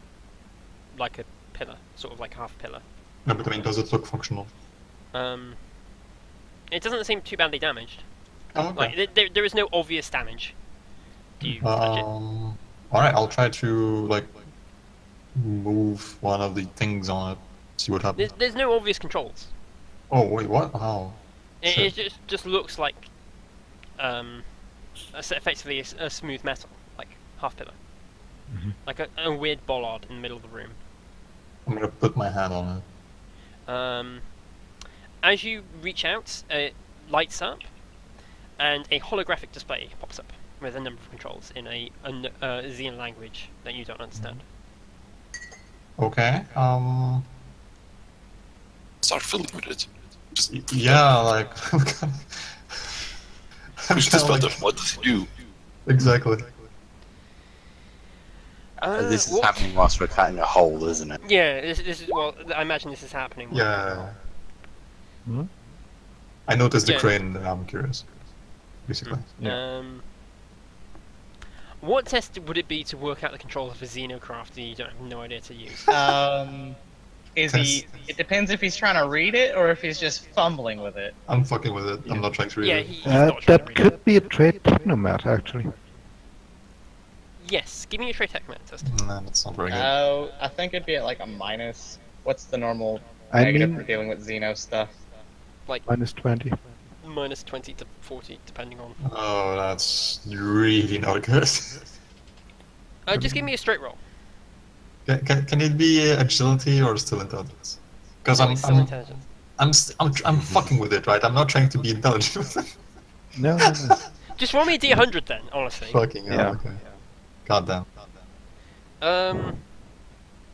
like a pillar, sort of like half a pillar. No, but I mean, does it look functional? It doesn't seem too badly damaged. Oh, okay. Like there is no obvious damage. Do you touch it? Alright, I'll try to, like, move one of the things on it, see what happens. There's no obvious controls. Oh, wait, what? How? It just looks like effectively a smooth metal, like half pillar, like a weird bollard in the middle of the room. I'm gonna put my hand on it. As you reach out, it lights up, and a holographic display pops up with a number of controls in a Xeon language that you don't understand. Okay, Start filling with it. Just yeah, like... push this button. What does it do? Exactly. This is happening whilst we're cutting a hole, isn't it? Yeah, this is, well, I imagine this is happening. Yeah. I noticed the Yeah. crane and I'm curious. Basically. What test would it be to work out the controls of a xenocraft that you don't have no idea to use? Is he? It depends if he's trying to read it or if he's just fumbling with it. I'm fucking with it. I'm not trying to read Yeah, it. he's not trying to That read could it. be a trade technomat, actually. Yes, give me a trait tech test. Nah, that's not very good. I think it'd be at like a minus. What's the normal I negative mean- for dealing with Xeno stuff? Like Minus 20. minus 20 to 40, depending on. Oh, that's really not good. Just give me a straight roll. Can it be agility or still intelligence? Because It's still intelligence. I'm fucking with it, right? I'm not trying to be intelligent. No, no, no. Just roll me a d100 then, honestly. Fucking hell, Yeah. okay. Goddamn.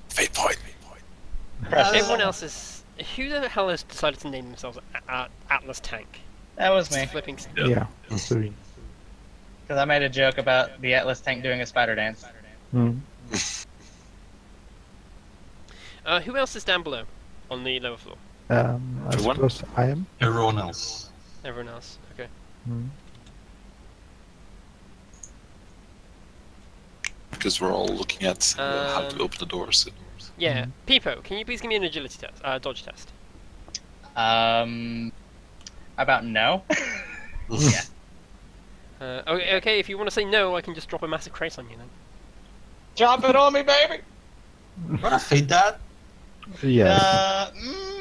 Fate point. crushes. Everyone else is. Who the hell has decided to name themselves Atlas Tank? That was me. Flipping. Yeah. Serene. Because I made a joke about the Atlas tank doing a spider dance. Hmm. Who else is down below on the lower floor? I Everyone? suppose I am. Everyone else. Everyone else. Okay. Hmm. Because we're all looking at how to open the doors. Yeah. Peepo, can you please give me an agility test? Dodge test. About no? Yeah. Okay, if you want to say no, I can just drop a massive crate on you then. Drop it on me, baby! Wanna fade that? Yes. How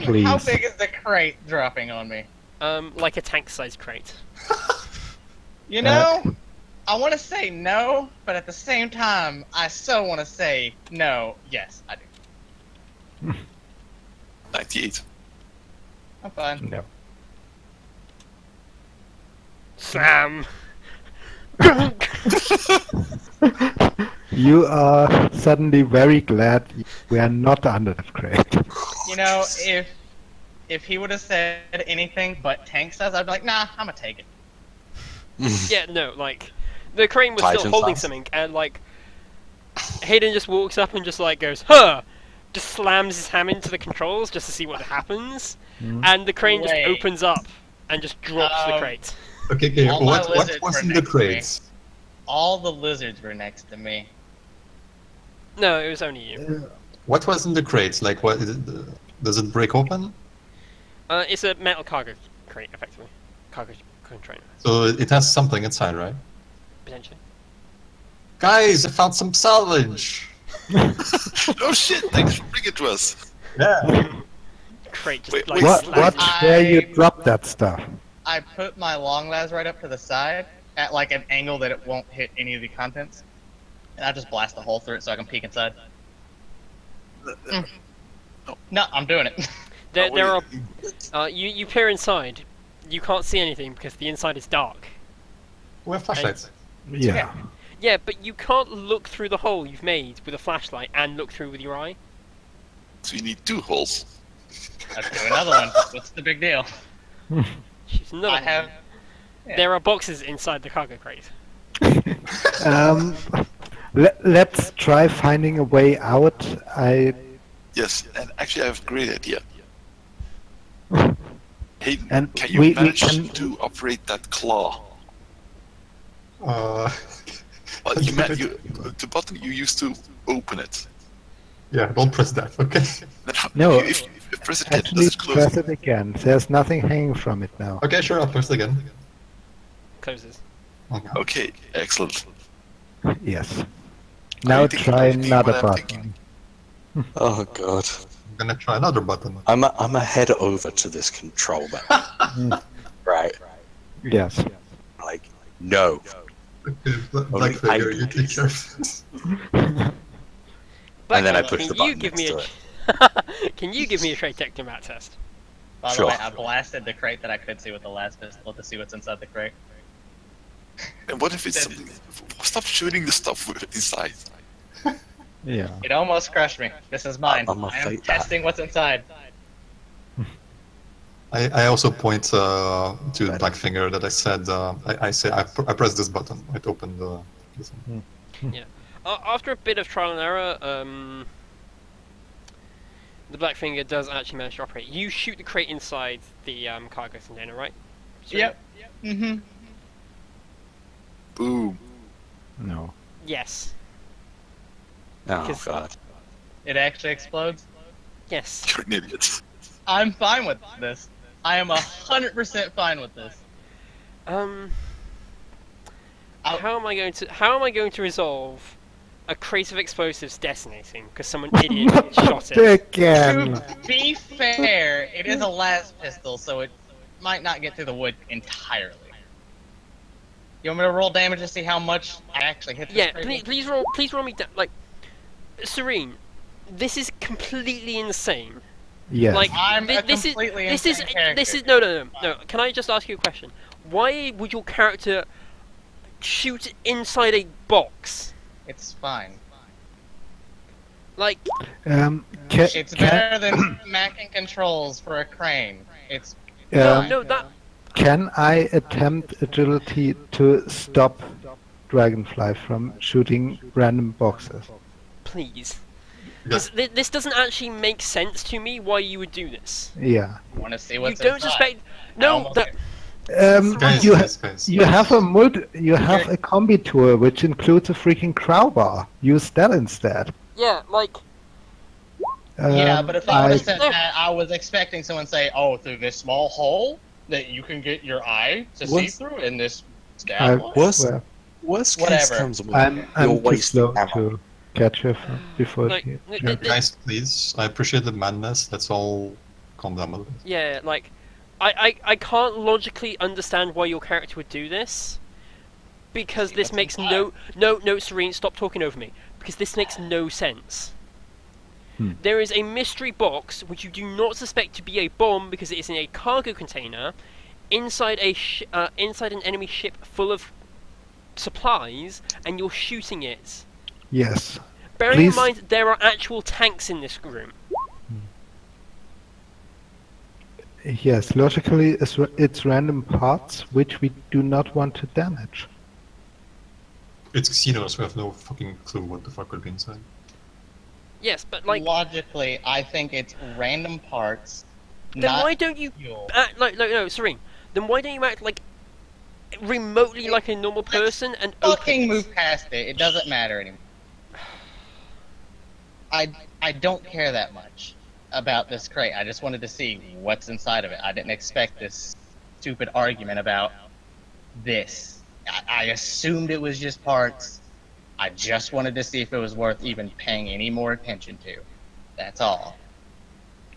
Please. big is the crate dropping on me? Like a tank-sized crate. You know, I want to say no, but at the same time, I so want to say no. Yes, I do. 98. I'm fine. No. Sam! You are suddenly very glad we are not under that crate. You know, if he would have said anything but tank size, I'd be like, nah, I'm gonna take it. Yeah, no, like, the crane was still Titan holding size. something, and like, Hayden just walks up and just like goes, huh! Just slams his hand into the controls just to see what happens, and the crane just Wait. opens up and just drops the crate. Okay, All my what lizards was were in the next to me. crates? All the lizards were next to me. No, it was only you. What was in the crates? Like, what is it, does it break open? It's a metal cargo crate, effectively. Cargo container, So it has something inside, right? potentially. Guys, I found some salvage! Oh shit, thanks for bringing it to us. Yeah. Crate just Wait, like What? slams What? Where you I- drop that stuff? I put my long las right up to the side at like an angle that it won't hit any of the contents, and I just blast a hole through it so I can peek inside. No, I'm doing it. There are. You peer inside. You can't see anything because the inside is dark. We have flashlights. Yeah. Yeah, but you can't look through the hole you've made with a flashlight and look through with your eye. So you need 2 holes. Let's do another one. What's the big deal? She's another I one. have. Yeah. There are boxes inside the cargo crate. Let's try finding a way out. Yes, and actually I have a great idea. Hey, And can you we manage can- to operate that claw? Uh, Well, the button you used to open it. yeah, don't press that, okay? Then how, No, if you press it again, Actually, does it close? press it again. There's nothing hanging from it now. Okay, sure, I'll press it again. Closes. Okay. Okay, excellent. Yes. Are Now you thinking try of me another what I'm button. thinking? Oh god. I'm gonna try another button. I'm a head over to this control button. Right. Yes. Like, no. Black I figure, do you take this. care of this. And then I Blackman, push the can you button give me next a Can you give me a trade technomat test? By the Sure. way, I blasted the crate that I could see with the last pistol to see what's inside the crate. And what if it's something? Stop shooting the stuff inside. Yeah. It almost crushed me. This is mine. I'm I am afraid that- testing what's inside. I also point to Blackfinger that I said, I say, I press this button. It opened this one. After a bit of trial and error, the Blackfinger does actually manage to operate. You shoot the crate inside the cargo container, right? Sure. Yep. Mm-hmm. Boom. No. Yes. Oh Because- god. It actually explodes. Yes. You're an idiot. I'm fine with this. I am 100% fine with this. How I'll- am I going to resolve a crate of explosives detonating because someone idiot shot it? Again. To be fair, it is a las pistol, so it might not get through the wood entirely. You want me to roll damage to see how much I actually hit this Yeah, crate? please roll me down. Like, Serene, this is completely insane. Yes. Like, I'm a this is completely this is insane character. this is no. Can I just ask you a question? Why would your character shoot inside a box? It's fine. Like, It's better than smacking controls for a crane. It's no, fine. no, that can I attempt agility to stop Dragonfly from shooting random boxes? please. Yes. Because this doesn't actually make sense to me why you would do this. Yeah. Want to see You what's don't inside. suspect. No, almost that. Guys, you, guys. you have a you have a combi tool which includes a freaking crowbar. Use that instead. Yeah, like. Yeah, but if they would I- have said that, I was expecting someone to say, "Oh, through this small hole that you can get your eye to see What's- through in this I scab line." Worst, swear, worst case Whatever. comes when I'm you're too wasting slow ammo. to catch her before Like, she th- jumps. th- Guys, please. I appreciate the madness. Let's all calm down a little bit. Yeah, like, I can't logically understand why your character would do this, because this That's makes inside. no, Serene, stop talking over me, because this makes no sense. There is a mystery box which you do not suspect to be a bomb because it is in a cargo container inside inside an enemy ship full of supplies, and you're shooting it. Yes. Bearing in Please- mind there are actual tanks in this room. Yes, logically, it's random parts which we do not want to damage. It's casinos. We have no fucking clue what the fuck could be inside. Yes, but like, Logically, I think it's random parts. then not why don't you fuel. act like no, Serene? Then why don't you act like remotely like a normal person and Fucking open it? move past it. It doesn't matter anymore. I don't care that much about this crate. I just wanted to see what's inside of it. I didn't expect this stupid argument about this. I assumed it was just parts. I just wanted to see if it was worth even paying any more attention to. That's all.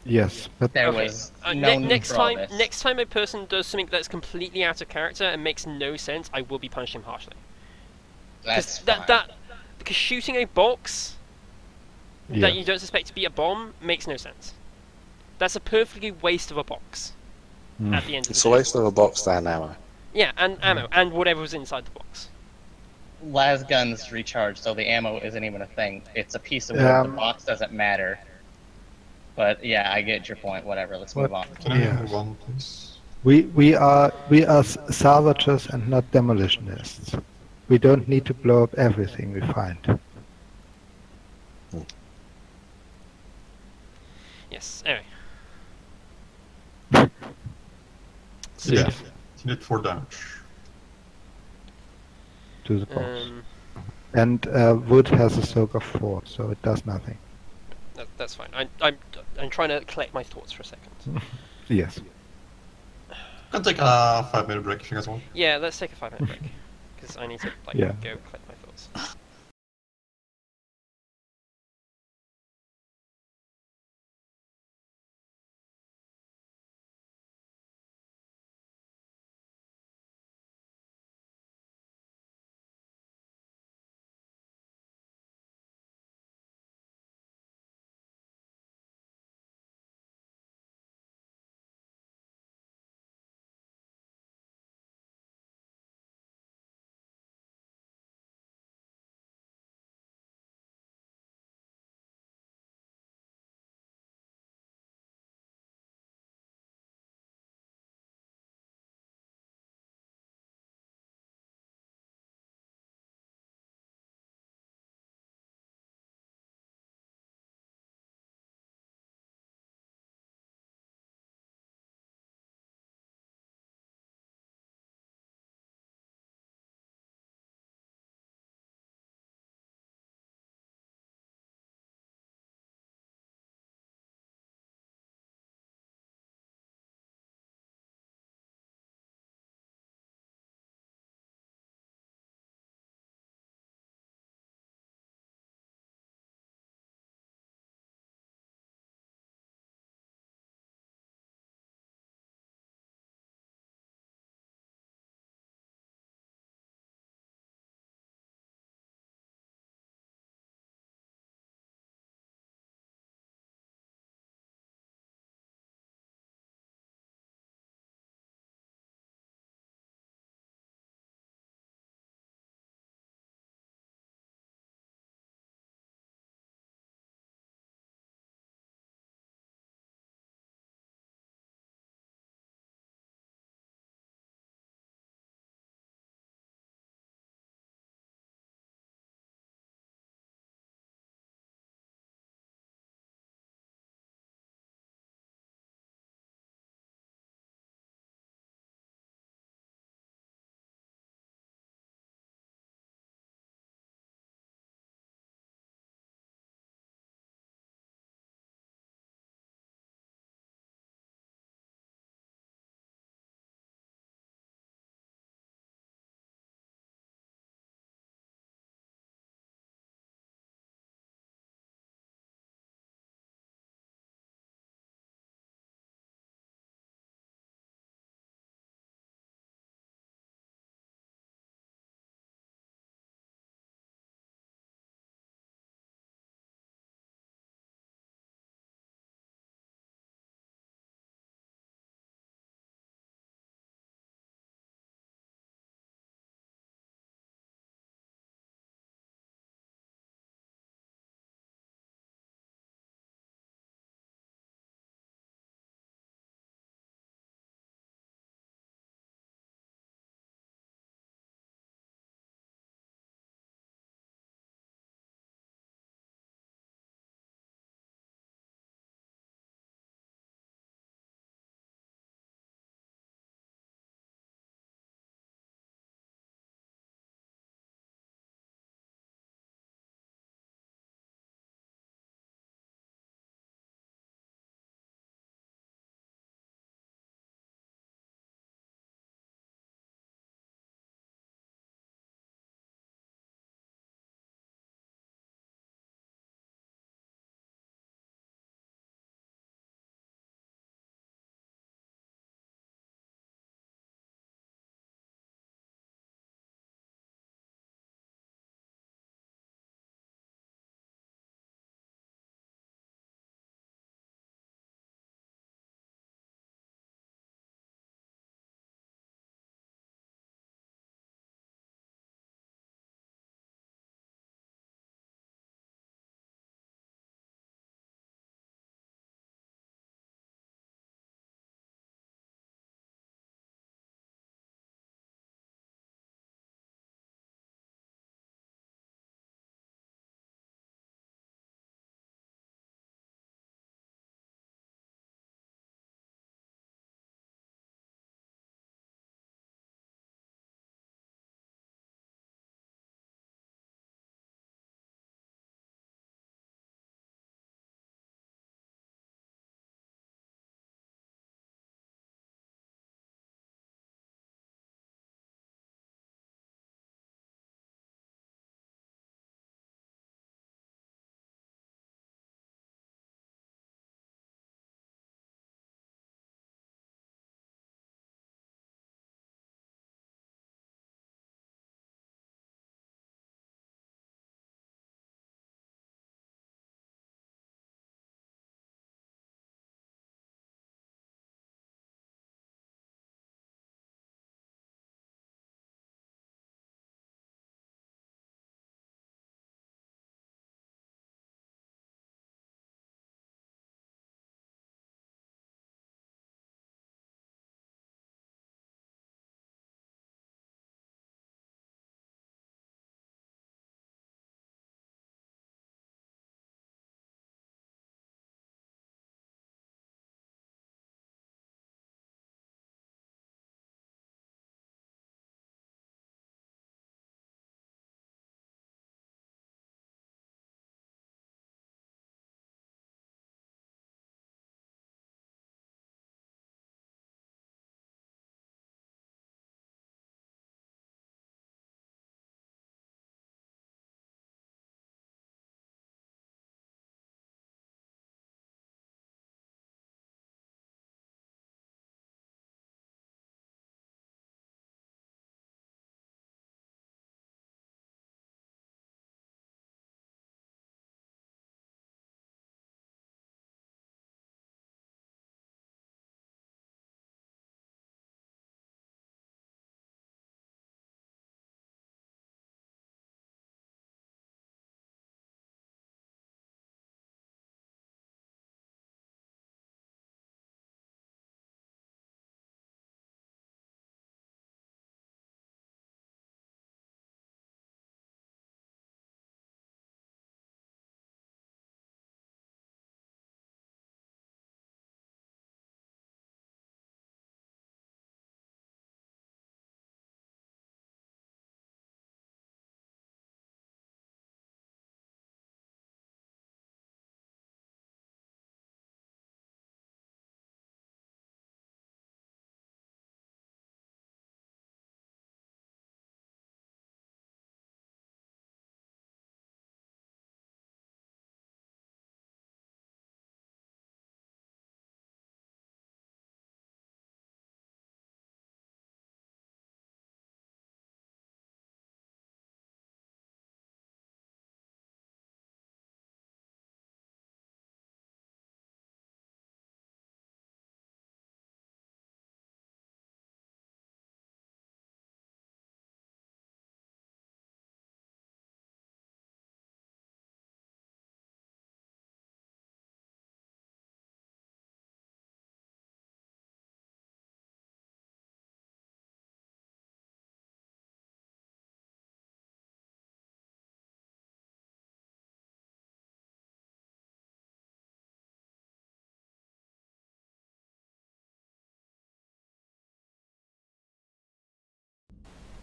Yes, but There Okay, was no need next for all time, this. next time a person does something that's completely out of character and makes no sense, I will be punishing him harshly. That's That fine. because shooting a box yeah. that you don't suspect to be a bomb makes no sense. That's a perfectly waste of a box. At the end of It's the a day. waste of a box and ammo. Yeah, and ammo and whatever was inside the box. Las guns recharge, so the ammo isn't even a thing. It's a piece of wood. The box doesn't matter. But yeah, I get your point. Whatever. Let's move on. Can I Yeah. move on, please? We are salvagers and not demolitionists. We don't need to blow up everything we find. Yes. Anyway. You Yes. did 4 damage. To the box. Um, And wood has a soak of 4, so it does nothing. that's fine. I'm trying to collect my thoughts for a second. Yes. Can take a 5-minute break if you guys want. Yeah, let's take a 5-minute break because I need to like Yeah. go collect my thoughts.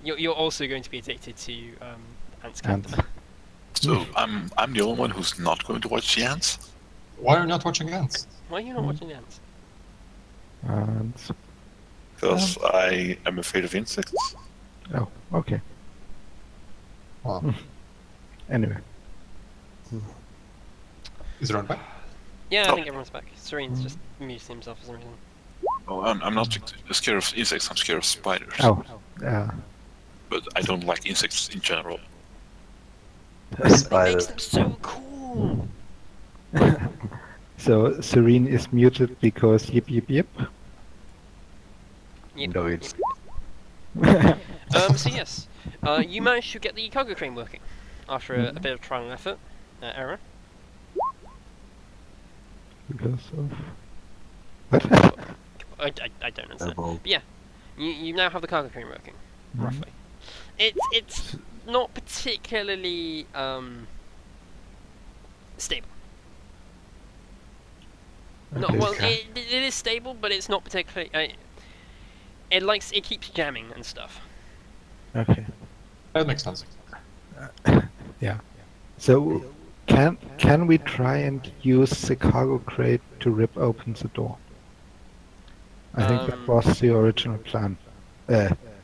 You're also going to be addicted to Ants Ants. Captain. So I'm the only one who's not going to watch the ants. Why are you not watching Ants? Why are you not watching the Ants? And Because I am afraid of insects. oh, okay. Well, Anyway, is everyone back? Yeah, I Oh. think everyone's back. Serene's just muted himself for some reason. Oh, I'm not scared of insects. I'm scared of spiders. oh, yeah. But I don't like insects in general. It makes Spiders. them so cool. So Serene is muted because yip yip yip. Yep. No, it's So yes, you managed to get the cargo crane working after a bit of trial and effort, error. Because of what? I don't understand. Well, But yeah, you now have the cargo crane working, roughly. It's not particularly stable. No, Okay. well, it is stable, but it's not particularly. It keeps jamming and stuff. Okay. That makes sense. So can we try and use the cargo crate to rip open the door? I think that was the original plan.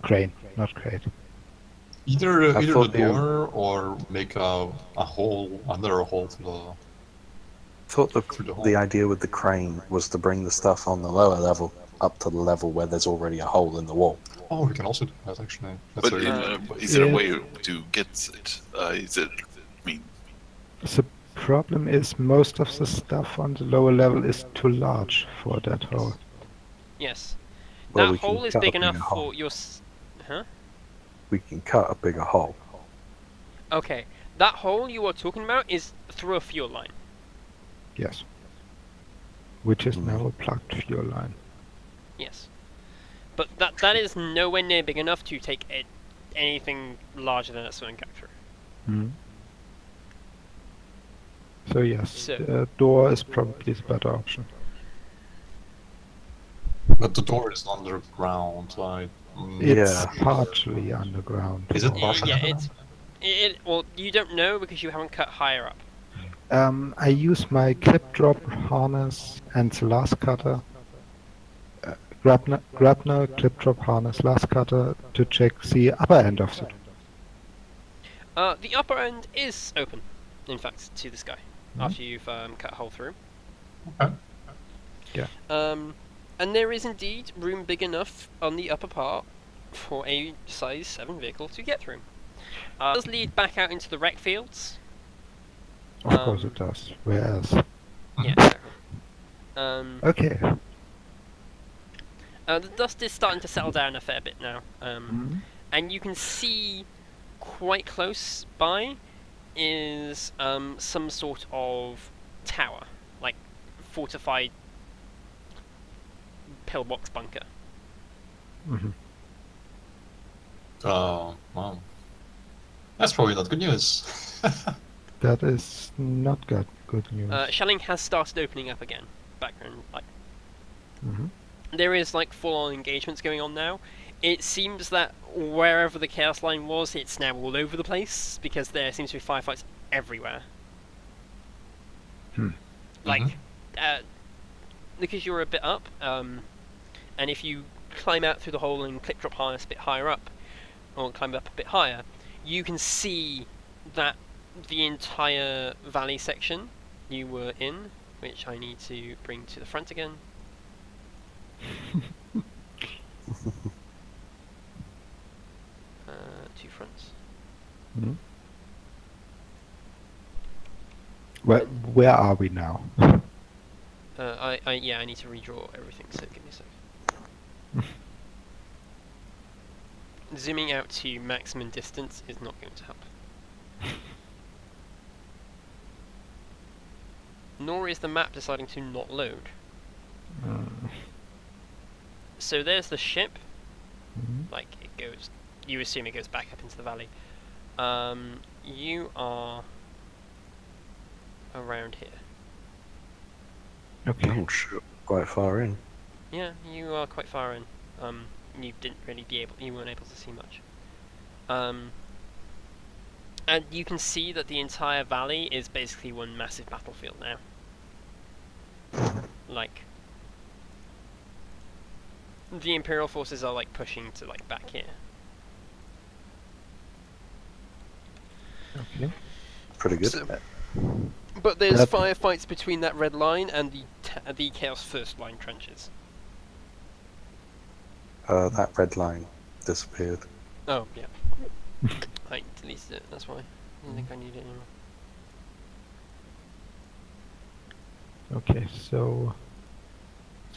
Crane, not crate. Either I either the thought the- door or make a hole under a hole to the. thought Through the hole. the idea with the crane was to bring the stuff on the lower level up to the level where there's already a hole in the wall. Oh, we can also do that actually. That's But very is there a Yeah. way to get it? Is it? I mean, The problem is most of the stuff on the lower level is too large for that hole. Yes, Well, that we can hole is cut a big enough bigger for hole. your. Huh? We can cut a bigger hole. Okay, that hole you are talking about is through a fuel line. Yes. Which is now a plugged fuel line. Yes, but that is nowhere near big enough to take anything larger than a swing cut through. Hmm. So yes, So- the door is probably the better option. But the door is underground. It's Yeah. partially underground. Is it Yeah, partially yeah, underground? well, you don't know because you haven't cut higher up. I use my clip drop harness and the last cutter. Grabner, clip drop harness, last cutter to check the upper end of the door. The upper end is open, in fact, to the sky after you've cut a hole through. Okay. And there is indeed room big enough on the upper part for a size 7 vehicle to get through. It does lead back out into the wreck fields. Of course it does. Whereas, Yeah, exactly. okay. The dust is starting to settle down a fair bit now, and you can see quite close by is some sort of tower, like fortified pillbox bunker. Mhm. Well, that's probably not good news. That is not good news. Shelling has started opening up again. Background, like Mhm. there is like full-on engagements going on now. It seems that wherever the chaos line was, it's now all over the place because there seems to be firefights everywhere. Like, because you're a bit up, and if you climb out through the hole and clip drop harness a bit higher up, or climb up a bit higher, you can see that the entire valley section you were in, which I need to bring to the front again. Two fronts. Mhm. Where are we now? Yeah, I need to redraw everything, so give me a sec. Zooming out to maximum distance is not going to help. Nor is the map deciding to not load. So there's the ship. Like, it goes... You assume it goes back up into the valley. You are... around here. Okay. Oh shit, quite far in. Yeah, you are quite far in. You didn't really you weren't able to see much. And you can see that the entire valley is basically one massive battlefield now. Like, the Imperial forces are like pushing to like back here. Okay. Pretty good. So- But there's That- firefights between that red line and the Chaos First line trenches. That red line disappeared. Oh, yeah. I deleted it, that's why. I don't think I need it anymore. Okay, so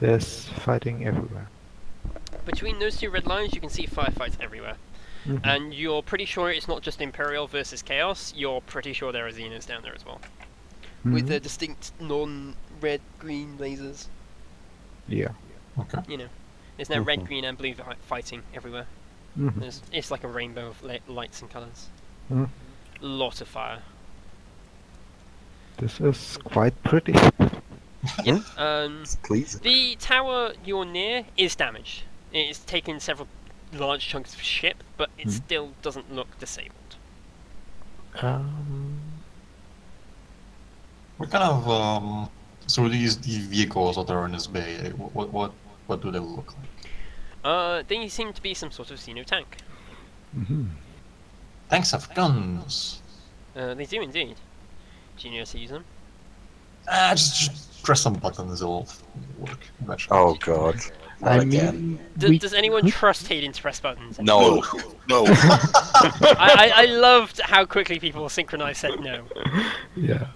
there's fighting everywhere. Between those two red lines, you can see firefights everywhere. Mhm. And you're pretty sure it's not just Imperial versus Chaos, you're pretty sure there are Xenos down there as well. With Mhm. their distinct non-red green lasers. Yeah. Okay. You know, there's now red, Mhm. green, and blue fighting everywhere. Mhm. It's like a rainbow of lights and colours. Mhm. Lot of fire. This is quite pretty. Yeah. Please. The tower you're near is damaged. It's taken several large chunks of ship, but it still doesn't look disabled. What kind of so these vehicles that are in this bay? What do they look like? They seem to be some sort of Xeno tank. Mhm. Tanks have guns. They do indeed. Do you know how to use them? Just press some buttons, it'll work eventually. Oh god. Not I again. mean, we Does anyone trust Hayden to press buttons? No. No. I loved how quickly people synchronized said no. Yeah.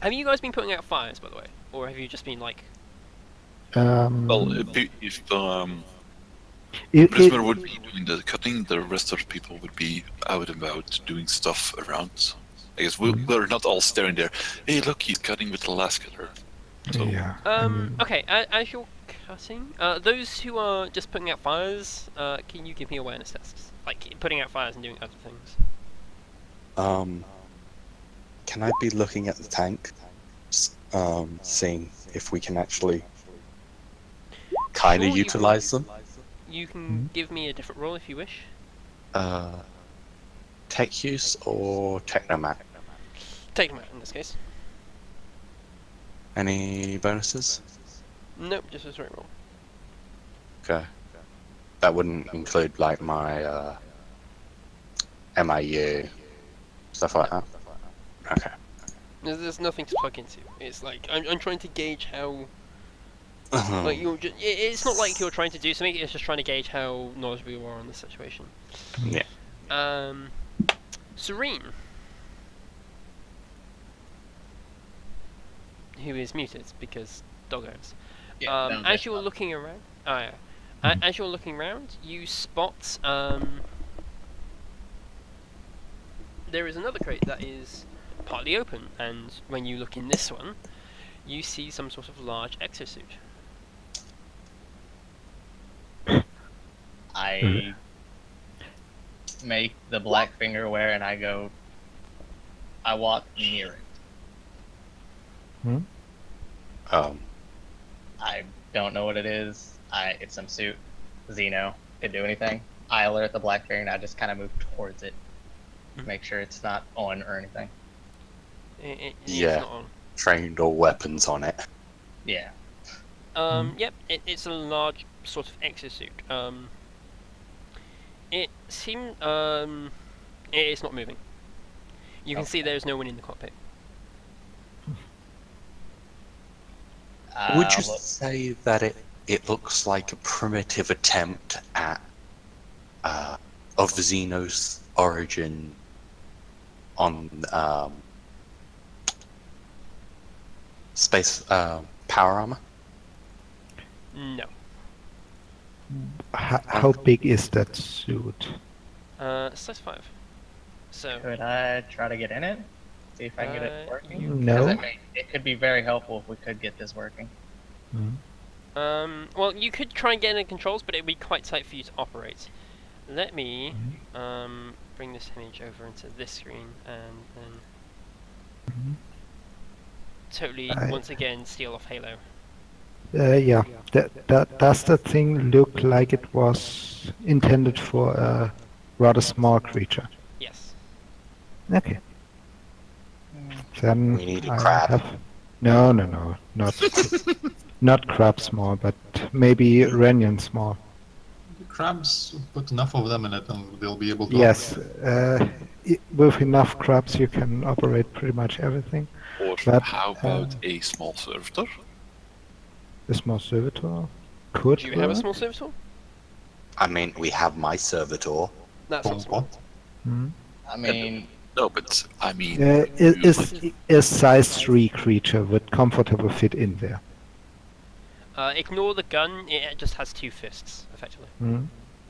Have you guys been putting out fires, by the way? Or have you just been like... Well, if it, Prismer would be doing the cutting, the rest of the people would be out and about doing stuff around. I guess we're not all staring there. Hey, look, he's cutting with the last cutter. So, yeah. Okay, as you're cutting, those who are just putting out fires, can you give me awareness tests? Like, putting out fires and doing other things. Can I be looking at the tank, seeing if we can actually kind of Sure, you utilize them? You can give me a different roll if you wish. Tech use or technomat? Take them out in this case. Any bonuses? Nope, just a straight roll. Okay. That wouldn't include like my MIU stuff like that. Okay. There's nothing to plug into. It's like I'm trying to gauge how. Like you're it's not like you're trying to do something. It's just trying to gauge how knowledgeable you are on the situation. Yeah. Serene, who is muted because doggos. As you're looking around, as you're looking around, you spot there is another crate that is partly open, and when you look in this one, you see some sort of large exosuit. I make the black finger aware and I walk near it. I don't know what it is. It's some suit. Xeno. Could do anything. I alert the black finger and I just kind of move towards it. Make sure it's not on or anything. It's Yeah. not on. Trained all weapons on it. Yeah. Yep, it's a large sort of exosuit. It seems, it's not moving. You can see there's no one in the cockpit. Would you say that it looks like a primitive attempt at of the Xenos origin on space power armor? No. How big is that suit? Size 5. So, Could I try to get in it? See if I can get it working? No. Because it could be very helpful if we could get this working. well, you could try and get in the controls, but it would be quite tight for you to operate. Let me bring this image over into this screen and then totally, once again, steal off Halo. Yeah. Does the thing look like it was intended for a rather small creature? Yes. Okay. Then We need a I crab. have... No, not crab small, but maybe Renyan small. The crabs, put enough of them in it and they'll be able to Yes, operate. with enough crabs you can operate pretty much everything. Or But, how about a small servitor? A small servitor could Do you have a work. small servitor? I mean, we have my servitor. That's not small. What? Hmm. I mean, No, but I mean, Is a size 3 creature would comfortably fit in there. Ignore the gun, it just has 2 fists, effectively. Hmm.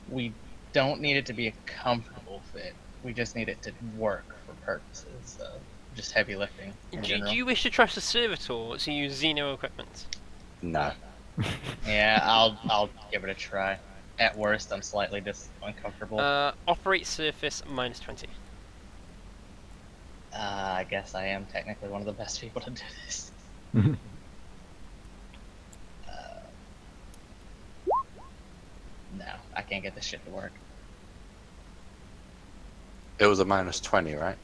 we don't need it to be a comfortable fit. We just need it to work for purposes of just heavy lifting in Do general. you wish to trust the servitor to use Xeno equipment? No. Yeah, I'll give it a try. At worst, I'm slightly uncomfortable. Operate surface -20. I guess I am technically one of the best people to do this. Mhm. No, I can't get this shit to work. It was a -20, right?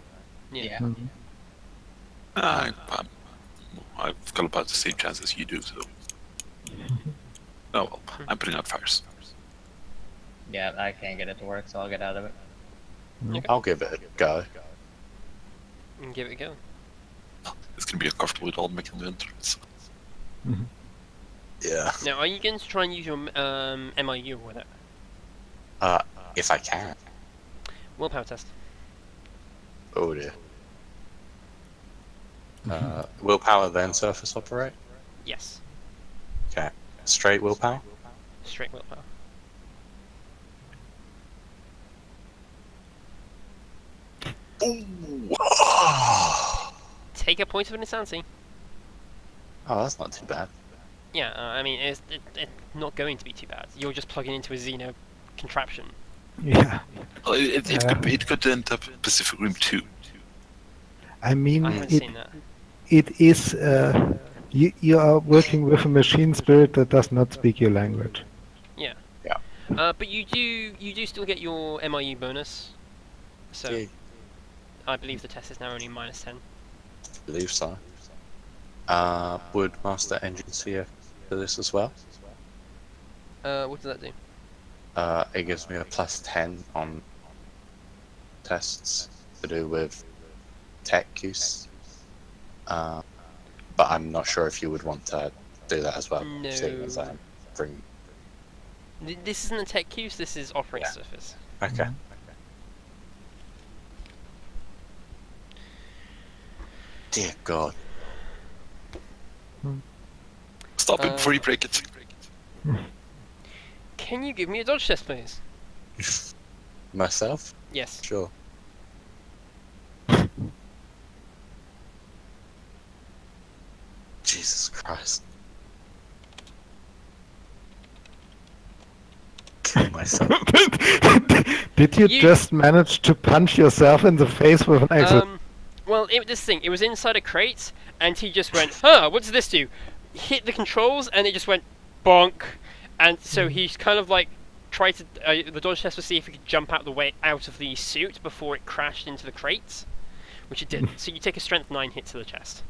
Yeah. Mhm. I've got about the same chance as you do, so. Oh well, I'm putting out fires. Yeah, I can't get it to work, so I'll get out of it. I'll give it a go. And give it a go. It's gonna be uncomfortable with all making the entrance. Yeah. Now, are you going to try and use your MIU with it? If I can. Willpower test. Oh dear. Willpower then surface operate? Yes. Okay. Straight willpower? Straight willpower. Ooh! Take a point of insanity. Oh, that's not too bad. Yeah, I mean, it's not going to be too bad. You're just plugging into a Xeno contraption. Yeah. Well, it could end up Pacific Rim 2. I mean, I haven't seen that. it is... you are working with a machine spirit that does not speak your language. Yeah. Yeah. But you do still get your MIU bonus. So Yeah. I believe the test is now only -10. I believe so. Would Master Engine CF for this as well? What does that do? It gives me a +10 on tests to do with tech use. But I'm not sure if you would want to do that as well. No. Seeing as I'm bring... This isn't a tech use. This is operating Yeah. surface. Okay. Dear God. Stop it before you break it. Can you give me a dodge test, please? Myself? Yes. Sure. Jesus Christ. Kill myself. Did you You- just manage to punch yourself in the face with an axe? Well, this thing, it was inside a crate, and he just went, huh, what does this do? Hit the controls, and it just went bonk. And so he's kind of like, tried to, the dodge test was see if he could jump out of the suit before it crashed into the crate, which it didn't. So you take a strength 9 hit to the chest.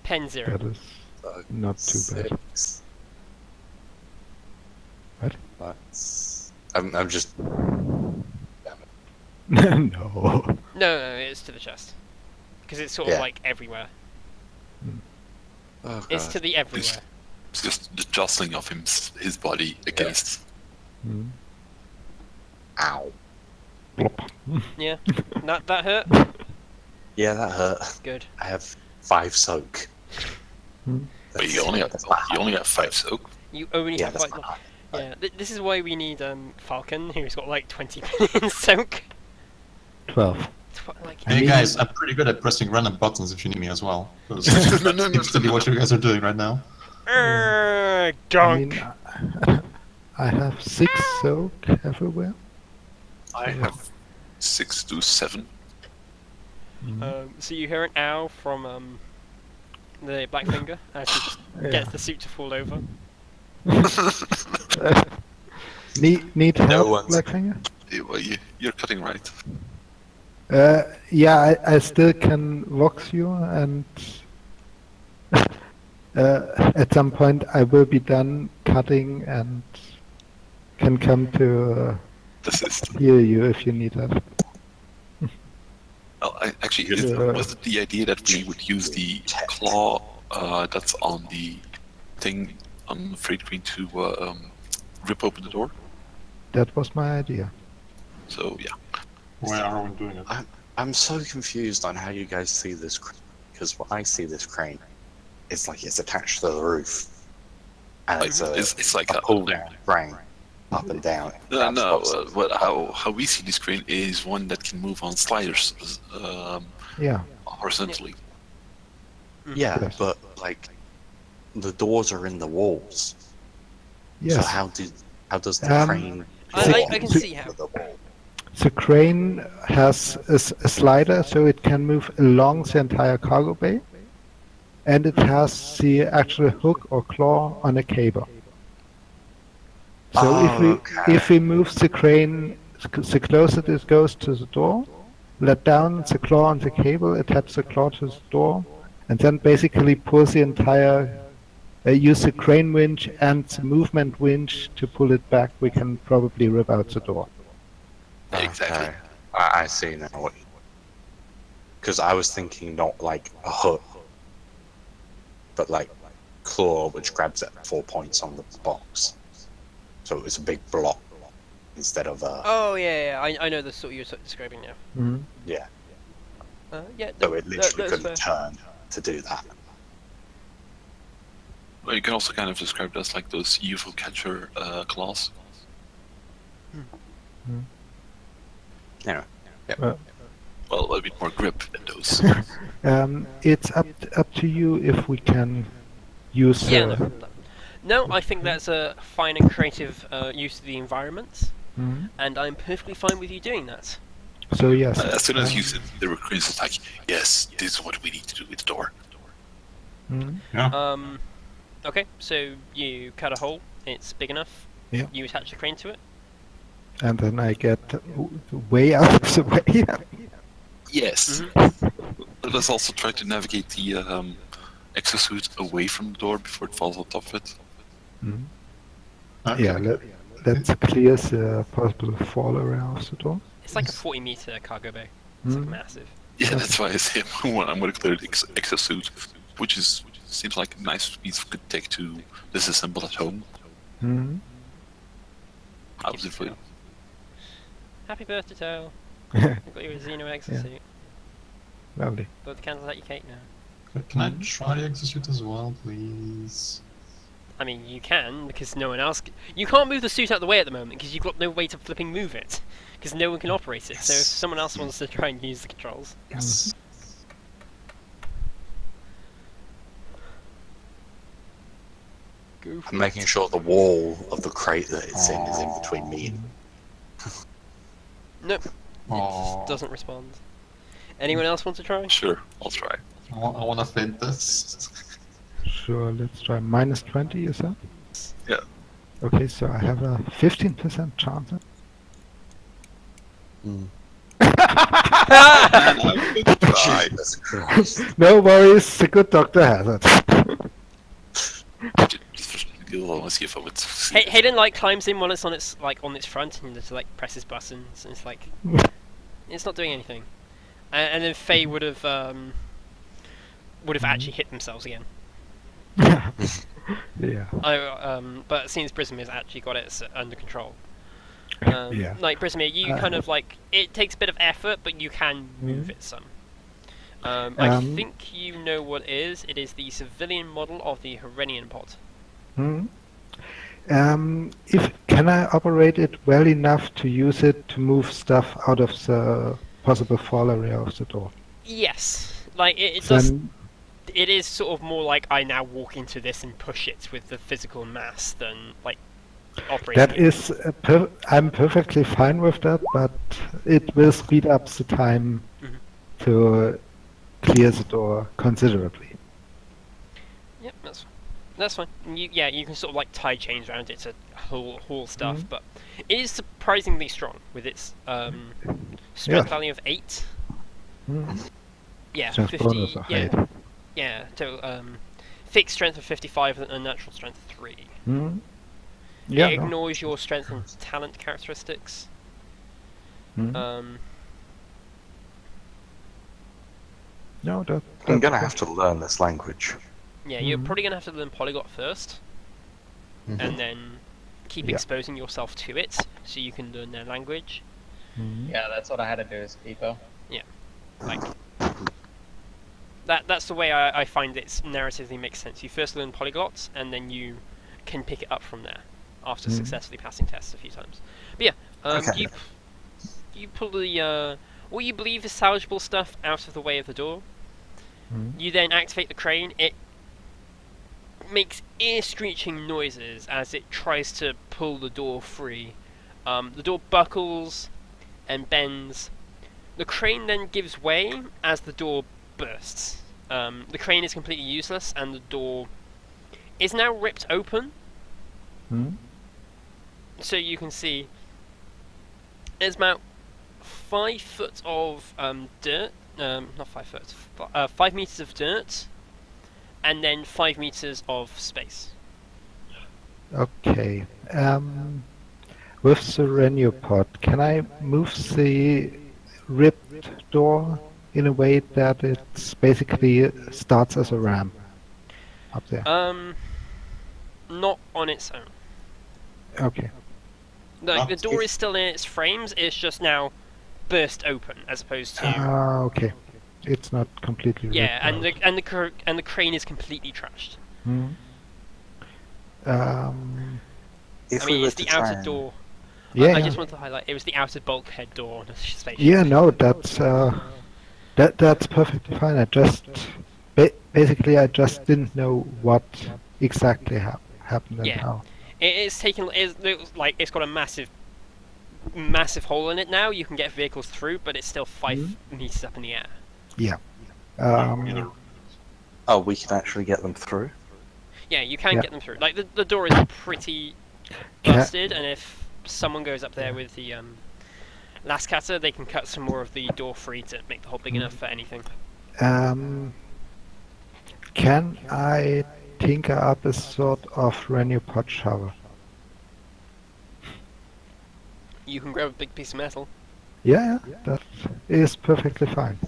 Pen 0. That is not too bad. 6. What? That's... I'm just... No. No, it's to the chest. Because it's sort of Yeah. like everywhere. Oh, It's God. to the everywhere. It's just the jostling of his body against. Hmm. Ow. Plop. Yeah, that hurt. Yeah, that hurt. Good. I have 5 soak. But you only have 5 soak. You only Yeah, have that's like, not yeah. This is why we need Falcon, who's got like 20 million soak. 12. Like, I Hey mean- guys, I'm pretty good at pressing random buttons if you need me as well. No, Seems to be what you guys are doing right now. I donk. mean, I have 6 soak everywhere. I have 6 to 7. So you hear an owl from the black finger as he just gets the suit to fall over. Need No help, one's- Blackfinger? Well, you're cutting right. Yeah, I still can vox you, and at some point I will be done cutting and can come to Assist. heal you if you need that. Well, actually, Yeah. was it the idea that we would use the claw that's on the thing on the freight train to rip open the door? That was my idea. So yeah. Why are we doing it? I'm so confused on how you guys see this crane, because when I see this crane, it's like it's attached to the roof, and It's like a pull down crane, up and down. no. But how we see this crane is one that can move on sliders Yeah. horizontally. Yeah, Yes. but like the doors are in the walls. Yes. So how does the crane? I can see how. The wall? The crane has a slider, so it can move along the entire cargo bay, and it has the actual hook or claw on a cable. So if we move the crane, the closer it goes to the door, let down the claw on the cable, attach the claw to the door, and then basically pull the entire, use the crane winch and the movement winch to pull it back, we can probably rip out the door. Exactly. Okay. I see now. Because I was thinking not like a hook, but like claw, which grabs at 4 points on the box. So it was a big block instead of a. Oh yeah, I know the sort you're describing now. Mhm. Yeah. Yeah. So it literally that's couldn't turn to do that. Well, you can also kind of describe it as like those UFO catcher claws. Anyway. Well, a bit more grip than those. It's up to you if we can use. Yeah. No, I think that's a fine and creative use of the environment, Mhm. and I'm perfectly fine with you doing that. So yes. As soon as you said the recruits, it's like, yes, this is what we need to do with the door. Mhm. Okay, so you cut a hole. It's big enough. Yeah. You attach the crane to it. And then I get way out of the way. Yes. Let us also try to navigate the exosuit away from the door before it falls on top of it. Mhm. Okay. Yeah, let's clear the possible fall around the door. It's like a 40-meter cargo bay. It's like Mhm. massive. Yeah, that's why I say I'm going to clear the exosuit, which seems like a nice piece of good tech to disassemble at home. Mhm. How's it for you? Happy birthday, Tail. You've got your Xeno exosuit. Lovely. Blow the candles out your cake now. Can I try the exosuit as well, please? I mean, you can, because no one else... You can't move the suit out of the way at the moment, because you've got no way to flipping move it. Because no one can operate it, so if someone else wants to try and use the controls... Yes. Go for I'm making sure the wall of the crate that it's in is in between me and. Nope. It Aw. just doesn't respond. Anyone else want to try? Sure, I'll try. I want to flint this. Sure, let's try -20, you said? Yeah. Okay, so I have a 15% chance. Try. Jesus Christ. No worries, the good doctor has it. I'll see if I would. Hayden like climbs in while it's on its front and just like presses buttons and it's like it's not doing anything. And then Faye would have actually hit themselves again. Yeah. But since Brismir has actually got it under control. Yeah. Like Brismir, you kind of like it takes a bit of effort, but you can move it some. I think you know what it is. It is the civilian model of the Herenian pod. Can I operate it well enough to use it to move stuff out of the possible fall area of the door? Yes, like it does. Then, It is sort of more like I now walk into this and push it with the physical mass than like operating. that is, I'm perfectly fine with that, but it will speed up the time to clear the door considerably. That's fine. You can sort of like tie chains around it to haul stuff, Mhm. but it is surprisingly strong with its strength value of 8. Mm. Yeah, Just 50. bonus of Yeah, 8. yeah. Total fixed strength of 55 and a natural strength 3. Mm. Yeah, It no. ignores your strength and talent characteristics. Mm. No, I'm that's gonna have to learn this language. Yeah, you're Mhm. probably gonna have to learn Polyglot first, and then keep Yeah. exposing yourself to it so you can learn their language. Mm. Yeah, that's what I had to do as Pipo. Like that's the way I find it narratively makes sense. You first learn polyglots, and then you can pick it up from there after Mhm. successfully passing tests a few times. But yeah, Okay. you pull the what you believe is salvageable stuff out of the way of the door. Mm. You then activate the crane. It makes ear-screeching noises as it tries to pull the door free. The door buckles and bends. The crane then gives way as the door bursts. The crane is completely useless, and the door is now ripped open. Mm. So you can see there's about 5 foot of dirt. Not 5 foot. 5 meters of dirt, and then 5 meters of space. Okay. With the Renupod, can I move the ripped door in a way that it basically starts as a ramp up there? Not on its own. Okay. Like the Not door if- is still in its frames. It's just now burst open, as opposed to Okay. It's not completely yeah, ripped and out. the crane is completely trashed. Hmm. If I we mean, were it's to the try outer and- door. Yeah, I yeah. just want to highlight it was the outer bulkhead door on a spaceship. Yeah, no, that's perfectly fine. I just basically I just didn't know what exactly happened and Yeah. how. It's taken. It's got a massive hole in it now. You can get vehicles through, but it's still 5 meters up in the air. Um, Oh, we can actually get them through? Yeah, you can Yeah. get them through. Like the door is pretty busted, and if someone goes up there with the last cutter, they can cut some more of the door free to make the hole big enough for anything. Can I tinker up a sort of Renupod shovel? You can grab a big piece of metal. Yeah, that is perfectly fine.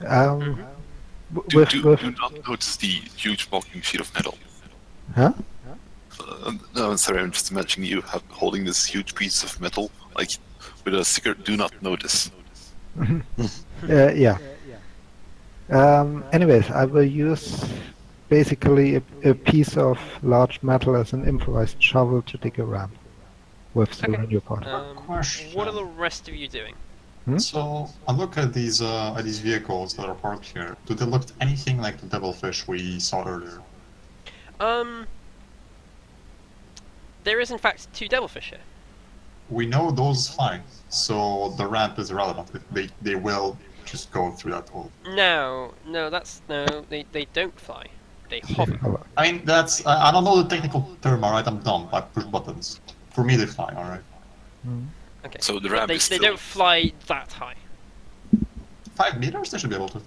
Mhm. Do not notice the huge bulking sheet of metal. Huh? No, I'm sorry, I'm just imagining you holding this huge piece of metal, like with a sticker, do not notice. Yeah. Anyways, I will use basically a piece of large metal as an improvised shovel to dig a ramp with the Okay. Renupod. Question. What are the rest of you doing? So I look at these vehicles that are parked here. Do they look anything like the devilfish we saw earlier? There is in fact 2 devilfish here. We know those fine, so the ramp is irrelevant. They will just go through that hole. No, they don't fly. They hover. I mean, that's I don't know the technical term. All right, I'm dumb. I push buttons. For me, they fly. All right. Okay. So the But ramp they is they still... don't fly that high. 5 meters, they should be able to.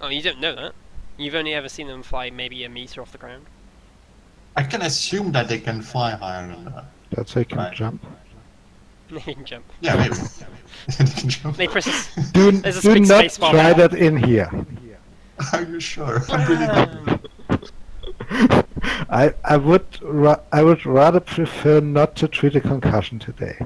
Oh, you don't know that. You've only ever seen them fly maybe a meter off the ground. I can assume that they can fly higher than that. That's how you can Right. jump. They can jump. Yeah, maybe. They can jump. They press. Do There's a not big space bar try now. that in here. Are you sure? I'm really dumb. I would rather prefer not to treat a concussion today.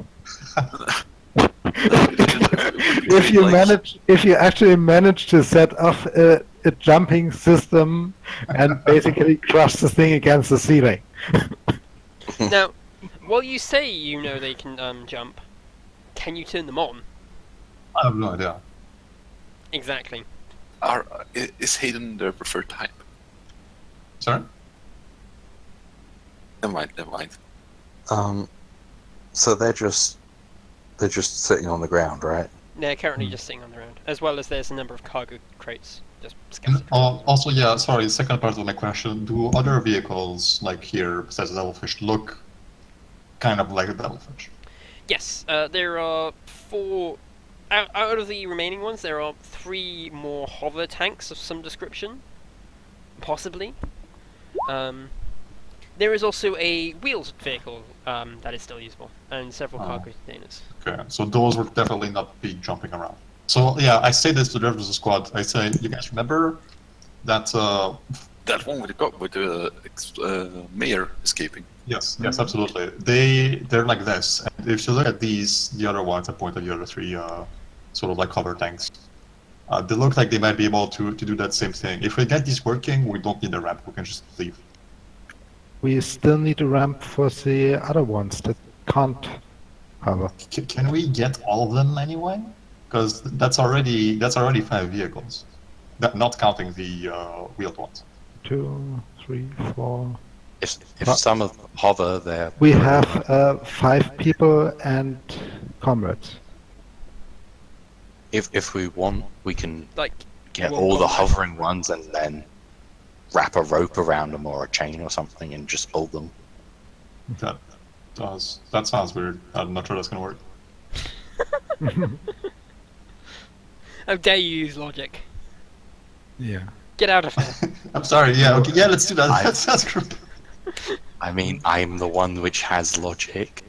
If you actually manage to set off a jumping system and basically crush the thing against the ceiling. Now, while you say you know they can jump, can you turn them on? I have no idea. Exactly. Is Hayden their preferred type? Sorry? Never mind. So they're just sitting on the ground, right? They're currently just sitting on the ground, as well as there's a number of cargo crates just scattered. Also, yeah, sorry, the second part of my question, do other vehicles, like here, besides the devilfish, look kind of like a devilfish? Yes, there are 4... Out of the remaining ones, there are 3 more hover tanks of some description. Possibly. There is also a wheeled vehicle that is still usable, and several cargo containers. Okay, so those would definitely not be jumping around. So, yeah, I say this to the rest of the squad. I say, you guys remember that... That one with the mayor escaping. Yes, yes, absolutely. They're like this. And if you look at these, the other ones, I pointed the other 3 sort of like hover tanks. They look like they might be able to do that same thing. If we get these working, we don't need a ramp. We can just leave. We still need a ramp for the other ones that can't hover. Can we get all of them anyway? Because that's already 5 vehicles, not counting the wheeled ones. 2, 3, 4. If some of them hover, they're... We have 5 people and comrades. If we want, we can Like, get one all the combat. hovering ones and then wrap a rope around them or a chain or something and just pull them. That sounds weird. I'm not sure that's gonna work. How dare you use logic? Yeah. Get out of here. I'm sorry. Yeah. Okay. Yeah. Let's do that. I- That sounds great. I mean, I'm the one which has logic.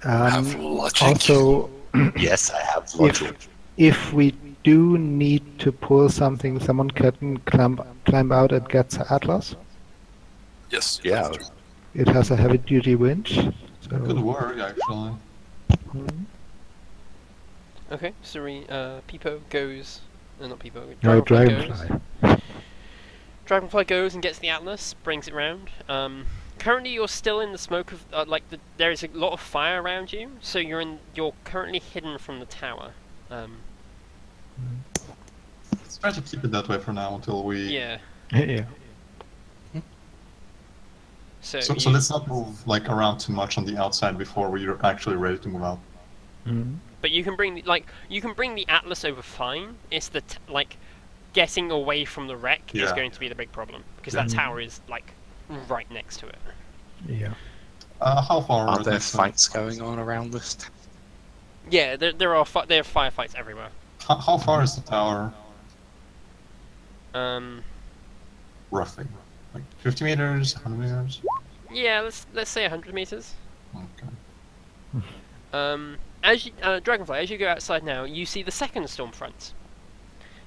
Have logic. Also, Yes, I have logic. if we do need to pull something, someone can climb out and get the Atlas. Yes. Yeah. that's true. It has a heavy-duty winch. Could So, work actually. Okay, sorry, Peepo goes... not Peepo, no, Dragonfly goes. Dragonfly. Dragonfly goes and gets the Atlas, brings it round. Currently you're still in the smoke of... there is a lot of fire around you, so you're currently hidden from the tower. Let's try to keep it that way for now until we. Yeah, Yeah. so, So you- let's not move like around too much on the outside before we're actually ready to move out. But you can bring the Atlas over fine. It's the getting away from the wreck is Yeah. going to be the big problem because that tower is like right next to it. Yeah. How far Are is there next to- fights going on around this? Yeah, there are firefights everywhere. How far is the tower? Roughly, like 50 meters, 100 meters. Yeah, let's say 100 meters. Okay. As you, Dragonfly, as you go outside now, you see the second storm front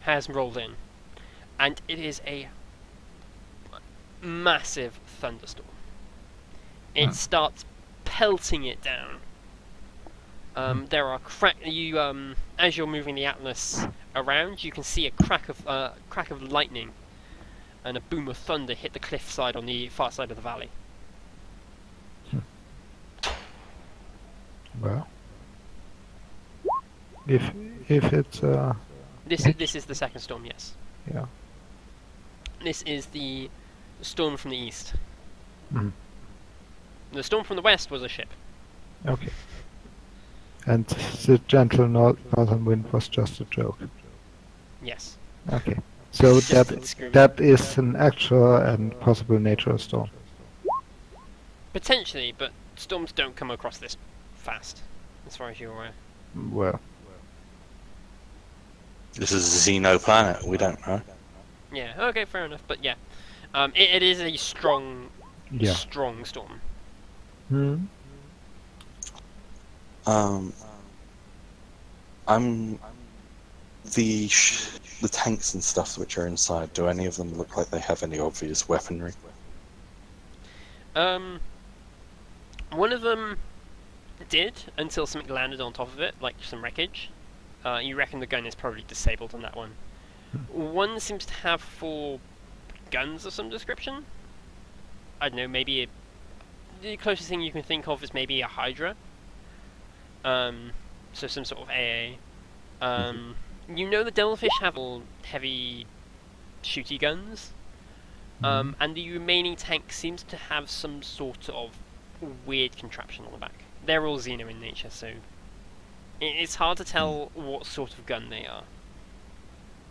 has rolled in, and it is a massive thunderstorm. It starts pelting it down. There are as you're moving the Atlas around, you can see a crack of lightning and a boom of thunder hit the cliffside on the far side of the valley. Well, if it's This is the second storm, yes. yeah. This is the storm from the east. Mhm. The storm from the west was a ship. Okay. And the gentle northern wind was just a joke. Yes. Okay. So Just a screw. that is an actual and possible natural storm. Potentially, but storms don't come across this fast, as far as you're aware. Well, This is a Xeno planet. We don't know. Yeah, okay, fair enough, but yeah. It is a strong yeah. strong storm. Hmm. I'm the tanks and stuff which are inside. Do any of them look like they have any obvious weaponry? One of them did, until something landed on top of it, like some wreckage. You reckon the gun is probably disabled on that one. One seems to have 4 guns of some description. I don't know, maybe the closest thing you can think of is maybe a Hydra. So some sort of AA. You know the Devilfish have all heavy shooty guns. And the remaining tank seems to have some sort of weird contraption on the back. They're all Xeno in nature, so It's hard to tell what sort of gun they are.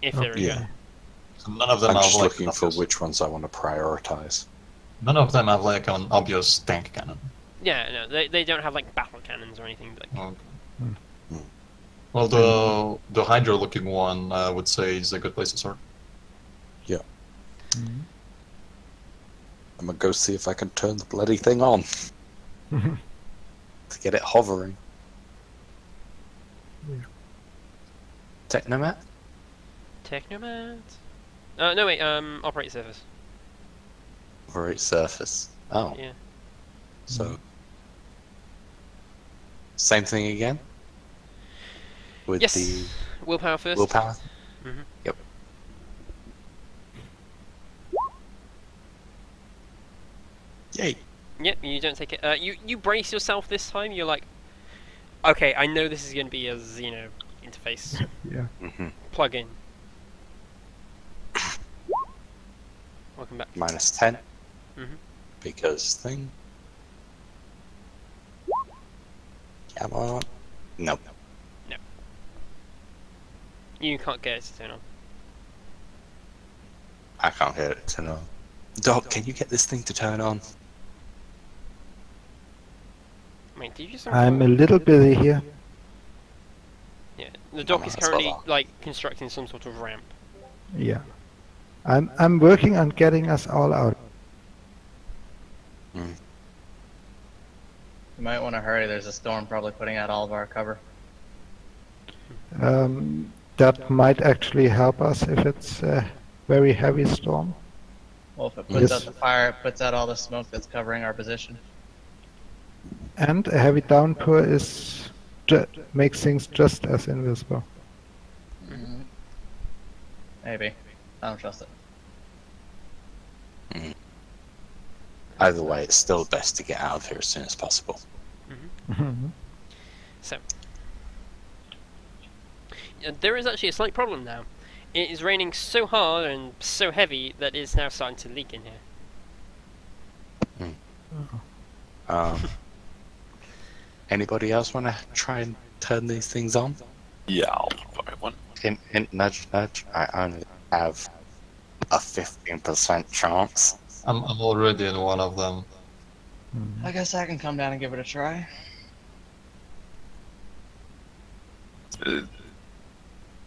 If there is Yeah. one. So none of them I'm have just like looking an for obvious- which ones I want to prioritize. None of them have like an obvious tank cannon. Yeah, no, they don't have like battle cannons or anything like. Okay. Hmm. Well, the Hydra-looking one, I would say, is a good place to start. I'm gonna go see if I can turn the bloody thing on to get it hovering. Technomat? Technomat. No wait. Operate surface. Operate surface. Oh, Yeah. so same thing again? With Yes. the Willpower first. willpower? Mhm. Yep. Yay. Yep. You don't take it. You brace yourself this time. You're like, okay, I know this is going to be a Xeno interface. Yeah. Mm-hmm. Plug in. Welcome back. -10. Mhm. Because thing. Come on. Nope. You can't get it to turn on. I can't get it to turn on. Doc, can you get this thing to turn on? Wait, did you just? I'm a little busy here. Yeah. The dock is that's currently well. like constructing some sort of ramp. Yeah. I'm working on getting us all out. You might want to hurry. There's a storm probably putting out all of our cover. That might actually help us if it's a very heavy storm. Well, if it puts Yes. out the fire, it puts out all the smoke that's covering our position. And a heavy downpour is makes things just as invisible. Maybe. I don't trust it. Either way, it's still best to get out of here as soon as possible. So, there is actually a slight problem now. It is raining so hard and so heavy that it's now starting to leak in here. Anybody else want to try and turn these things on? Yeah, I'll buy one. Hint, nudge, nudge. I only have a 15% chance. I'm already in one of them. I guess I can come down and give it a try.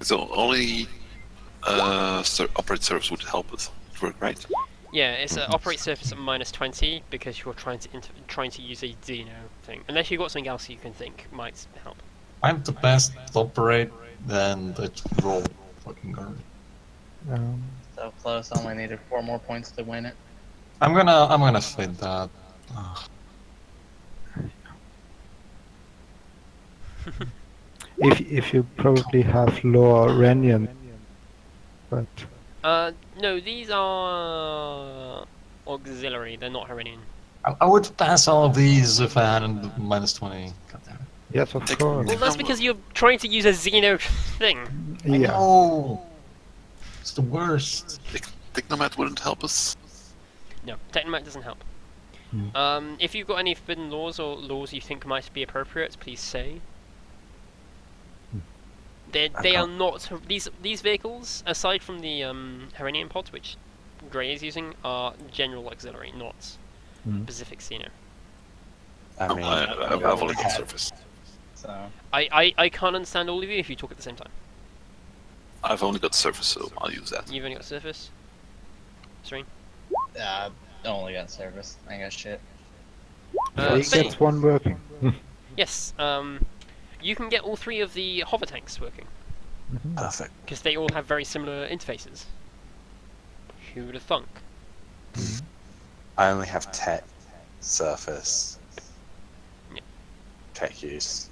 So only operate service would help us work, right? Yeah, it's an operate surface at -20 because you're trying to use a Xeno thing. Unless you've got something else you can think might help. I'm the best to operate, and it roll fucking garbage. So close. I only needed 4 more points to win it. I'm gonna fit that. If you probably have lower Renian, but No, these are auxiliary. They're not Herinian. I would pass all of these if I hadn't -20. God damn it. yes, of course. Well, that's because you're trying to use a Xeno thing. Yeah. Oh, it's the worst. Technomat wouldn't help us. No, Technomat doesn't help. If you've got any forbidden laws or laws you think might be appropriate, please say. They are not these vehicles, aside from the Herinian pods, which Grey is using, are general auxiliary, not Pacific Xeno. I mean, I've only got surface. So, I can't understand all of you if you talk at the same time. I've only got surface, so I'll use that. You've only got surface. Serene. only got service. I ain't got shit. He Same. gets one working. Yes. You can get all 3 of the hover tanks working perfect. because they all have very similar interfaces. Who would have thunk? I only have tech, surface, Yeah. tech use.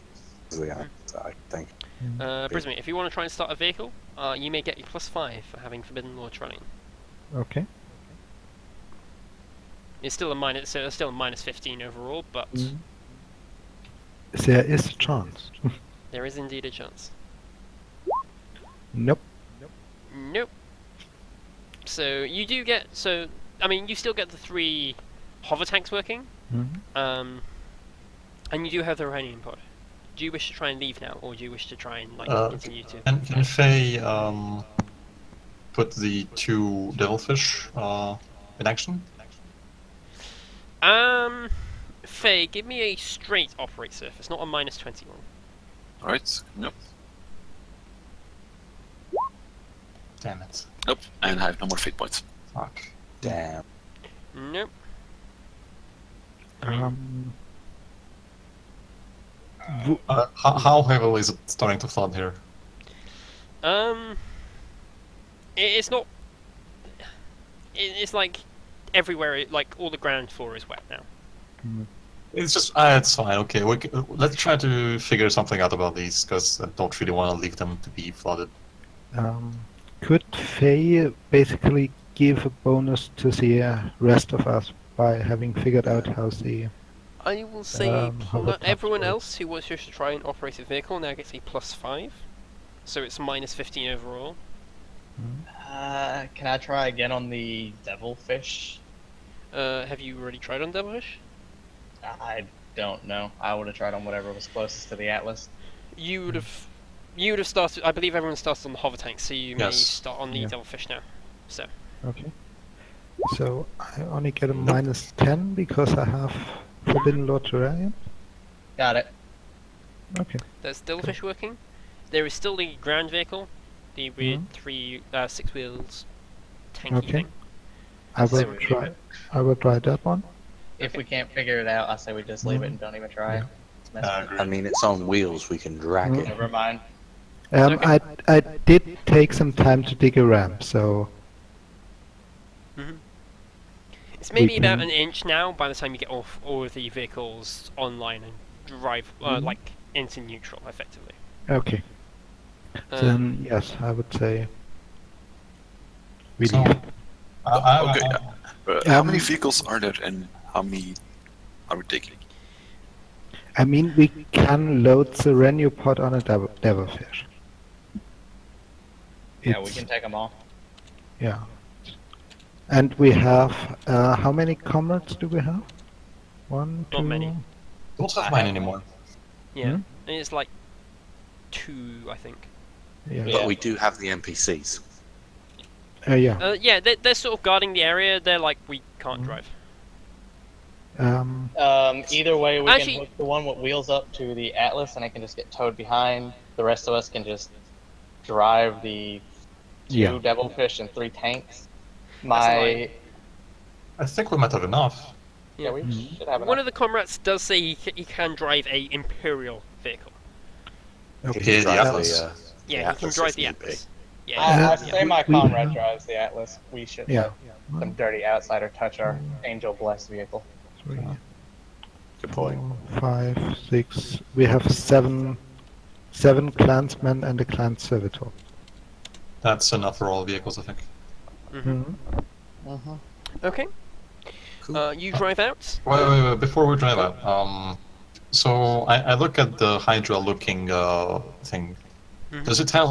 Yeah, so I think. Brisbane, if you want to try and start a vehicle, you may get a +5 for having Forbidden Law Terrain. Okay. It's still a -15 overall, but There is a chance. there is indeed a chance. Nope. Nope. So you do get you still get the 3 hover tanks working, and you do have the Iranian pod. Do you wish to try and leave now, or do you wish to try and like continue to? Can Faye put the 2 devilfish in action? Faye, give me a straight operate surface, not a -20 one. Alright, nope. Damn it. Nope, and I have no more fate points. Fuck. Damn. Nope. How heavily is it starting to flood here? It's not. It's like everywhere. Like all the ground floor is wet now. It's just, it's fine, okay. Let's try to figure something out about these, because I don't really want to leave them to be flooded. Could Faye basically give a bonus to the rest of us by having figured out how the... I will say everyone else who wants to try and operate a vehicle now gets a +5, so it's -15 overall. Can I try again on the devilfish? Have you already tried on Devilfish? I don't know. I would have tried on whatever was closest to the Atlas. You would have started. I believe everyone starts on the hover tank, so you may Yes. start on the Devilfish now. So. Okay. So I only get a -10 because I have Forbidden Lord Terrarium. Got it. Okay. There's Devilfish working. There is still the ground vehicle, the weird 6 wheels tanky Okay. thing. I say will we leave try. it. I will try that one. If we can't figure it out, I say we just leave it and don't even try it. Mess with it. I mean, it's on wheels. We can drag it. Never mind. Okay. I did take some time to dig a ramp, so It's maybe about can- an inch now by the time you get off all of the vehicles online and drive like into neutral effectively. okay. Then yes, I would say we So, leave. Okay. How many Um, vehicles are there and how many are we taking? I mean, we can load the Renew pod on a devilfish. Yeah, we It's- can take them all. Yeah. And we have how many comrades do we have? One, two. Not many. Don't have mine anymore. Yeah, Hmm? and it's like 2, I think. Yeah. But we do have the NPCs. Yeah. Yeah, they're sort of guarding the area. They're like, we can't drive. Either way, we Actually- can hook the one with wheels up to the Atlas, and it can just get towed behind. The rest of us can just drive the 2 Yeah. devilfish and 3 tanks. lie. I think we might have enough. Yeah, we should have enough. One of the comrades does say he can drive a Imperial vehicle. Okay, the Drive Atlas. Yeah, he can Atlas drive if the need be. Atlas. Yeah, I yeah. say my We- comrade drives the Atlas. We should Yeah. let some dirty outsider touch our angel blessed vehicle. 3, Good point. 4, 5, 6. We have seven clansmen and a clan servitor. That's enough for all vehicles, I think. Okay. You drive out. Wait, before we drive out, so I look at the Hydra looking thing. Does it have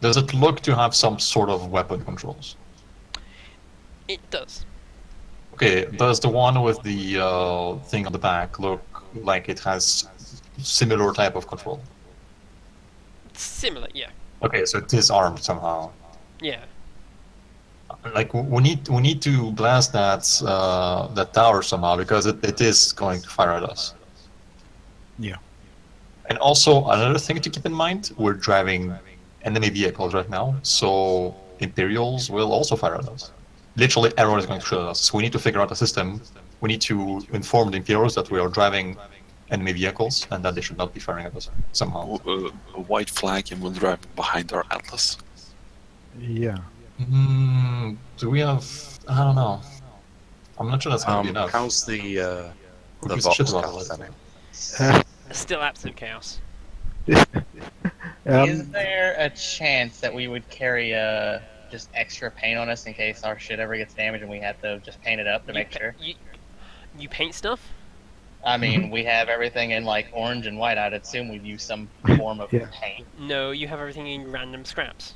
does it look to have some sort of weapon controls? It does. Okay, does the one with the thing on the back look like it has similar type of control? Similar, yeah. Okay, so it is armed somehow. Yeah. Like we need to blast that tower somehow because it is going to fire at us. Yeah. And also another thing to keep in mind: we're driving enemy vehicles right now, so Imperials will also fire at us. Literally, everyone is going to shoot at us. So we need to figure out a system. We need to inform the Imperials that we are driving enemy vehicles and that they should not be firing at us somehow. A white flag and we'll drive behind our Atlas. Yeah. Do we have? I don't know. I'm not sure that's going to be enough. How's the gives a Vox shit about colour it? then? Still absolute chaos. Is there a chance that we would carry just extra paint on us in case our shit ever gets damaged and we have to just paint it up to make sure? You paint stuff? I mean, we have everything in like orange and white. I'd assume we'd use some form of Yeah. paint. No, you have everything in random scraps.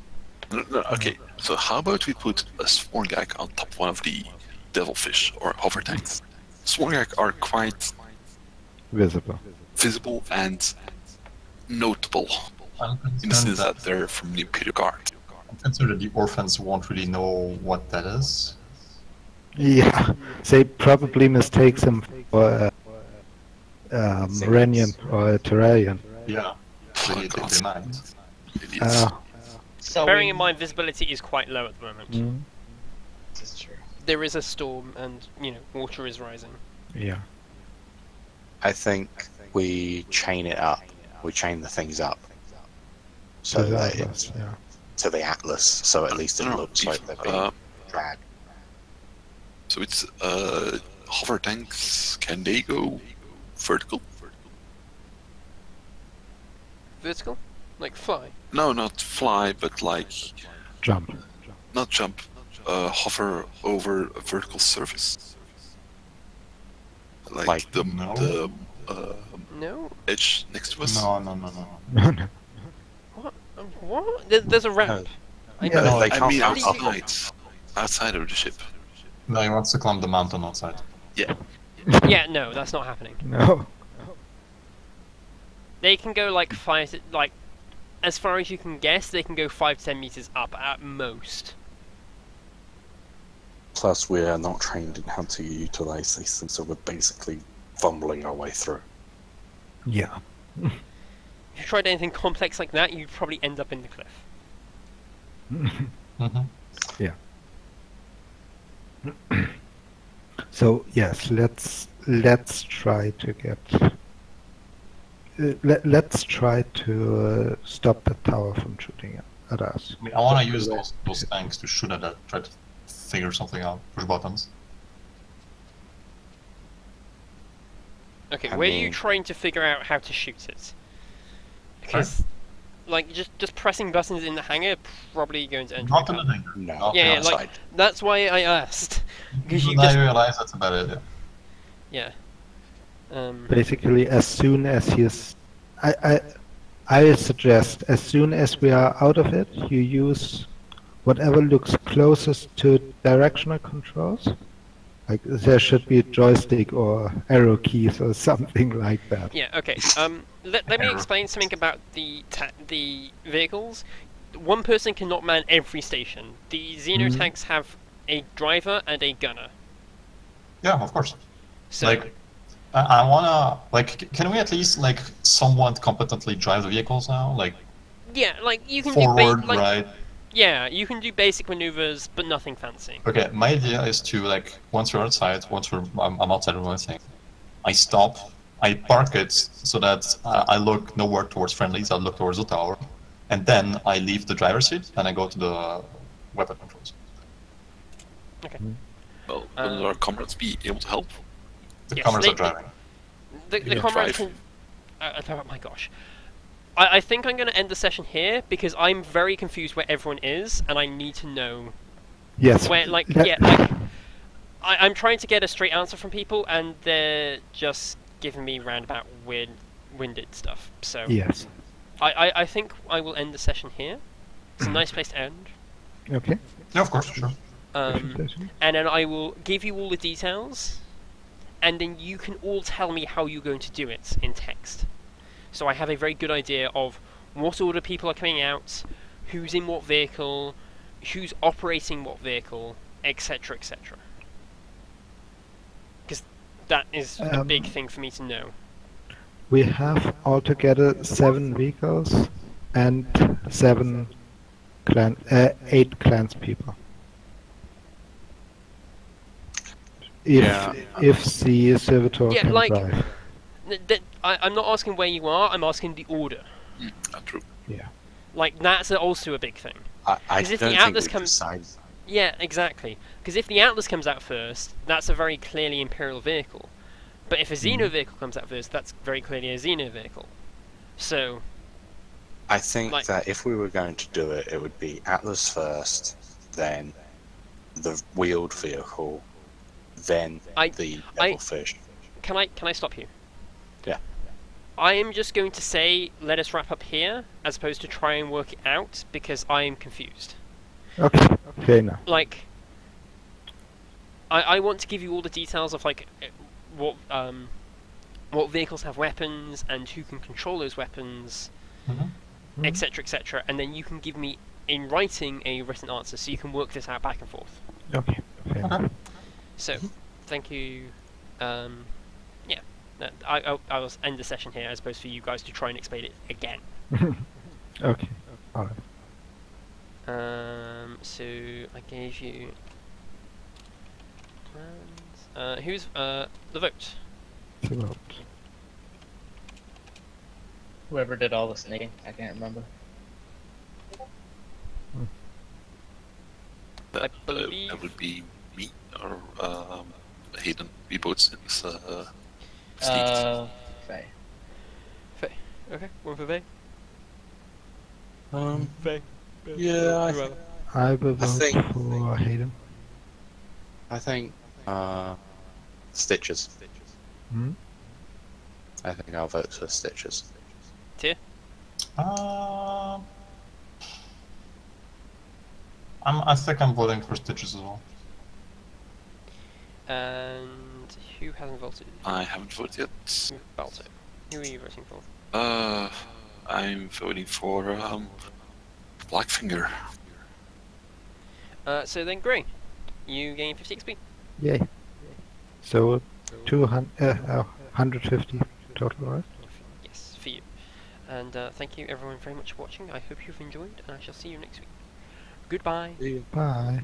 No, okay, so how about we put a Sworngag on top of one of the Devilfish or hover tanks? Sworngag are quite Visible. visible and notable I'm in the sense concerned that they're from the Imperial Guard. that the orphans won't really know what that is. Yeah, they probably mistake them for Renian or a Terrarian. Yeah, they might. Idiots. So Bearing in mind, visibility is quite low at the moment. This is true. There is a storm, and water is rising. Yeah. I think we chain it up. We chain the things up. So To the that Atlas, it's yeah. to the Atlas, so at least it No, looks like they're uh, being dragged. So it's hover tanks. Can they go vertical? Vertical? Like fly? No, not fly, but like Jump. not jump. Hover over a vertical surface. Like the No. No? edge next to us. No. What? What? There's a ramp. Yeah, No, they I can't mean go up. outside of the ship. No, he wants to climb the mountain outside. Yeah. Yeah, no, that's not happening. No. They can go like as far as you can guess, they can go 5 to 10 meters up at most. Plus, we are not trained in how to utilize these things, so we're basically fumbling our way through. Yeah. If you tried anything complex like that, you'd probably end up in the cliff. Mm-hmm. Yeah. So yes, let's try to get. Let's try to stop the tower from shooting at us. I mean, I want to use those tanks to shoot at that, try to figure something out, push buttons. Okay, I where are you mean- trying to figure out how to shoot it? Because, like, just pressing buttons in the hangar probably going to enter. Not a in the car. hangar. No. Not Yeah, outside. like that's why I asked. Because you Even I just realize that's a bad idea. yeah. Basically, as soon as he's, I suggest as soon as we are out of it, you use whatever looks closest to directional controls. Like there should be a joystick or arrow keys or something like that. Yeah. Okay. Let me explain something about the vehicles. One person cannot man every station. The Xeno tanks have a driver and a gunner. Yeah, of course. So Like, I wanna can we at least somewhat competently drive the vehicles now? Like yeah, like you can forward, do like right? yeah, you can do basic maneuvers, but nothing fancy. Okay, my idea is to once we're outside, I'm outside of my thing, I stop, I park it so that I look nowhere towards friendlies, I look towards the tower, and then I leave the driver's seat and I go to the weapon controls. Okay. Well, will our comrades be able to help? The Yes, comrades they- are driving. The Yeah, comrades drive. can. Oh my gosh. I think I'm going to end the session here because I'm very confused where everyone is, and I need to know Yes. where. Like, let- yeah, like I'm trying to get a straight answer from people, and they're just giving me roundabout winded stuff. So Yes. I think I will end the session here. It's a nice place to end. Okay. Yeah, of course, sure. And then I will give you all the details, and then you can all tell me how you're going to do it in text. So I have a very good idea of what order people are coming out, who's in what vehicle, who's operating what vehicle, etc., etc. Because that is a big thing for me to know. We have altogether 7 vehicles and 8 clans people. If the servitor Yeah, can like- drive. I'm not asking where you are, I'm asking the order. True. Yeah. Like, that's also a big thing. I 'Cause if the don't think Atlas we've comes- decided. Yeah, exactly. Because if the Atlas comes out first, that's a very clearly Imperial vehicle. But if a Xeno vehicle comes out first, that's very clearly a Xeno vehicle. So, I think like- that if we were going to do it, it would be Atlas first, then the wheeled vehicle, then the devilfish. can I stop you? Yeah. I am just going to say, let us wrap up here, as opposed to try and work it out, because I am confused. Okay. Okay now. Like, I want to give you all the details of, like, what, what vehicles have weapons and who can control those weapons, Mm-hmm. etc., etc., and then you can give me in writing a written answer, so you can work this out back and forth. Okay. Fair enough. So, thank you. Yeah, I'll end the session here, as opposed for you guys to try and explain it again. Okay. Alright. So I gave you plans. Who's the vote? So vote. Whoever did all the sneaking, I can't remember. I believe- That would be me or Hayden. We both sneaked. Faye. Faye. Okay, one for Faye. Um, Faye. yeah, I, Whoever. I will vote think- for Hayden. I think Stitches. Hmm? I think I'll vote for Stitches. Tier. I think I'm voting for Stitches as well. And who hasn't voted? I haven't voted yet. Balto. Who are you voting for? I'm voting for Blackfinger. So then, Grey, you gain 50 XP. Yay. So 150 total, right? Yes, for you. And thank you everyone very much for watching. I hope you've enjoyed, and I shall see you next week. Goodbye. Bye.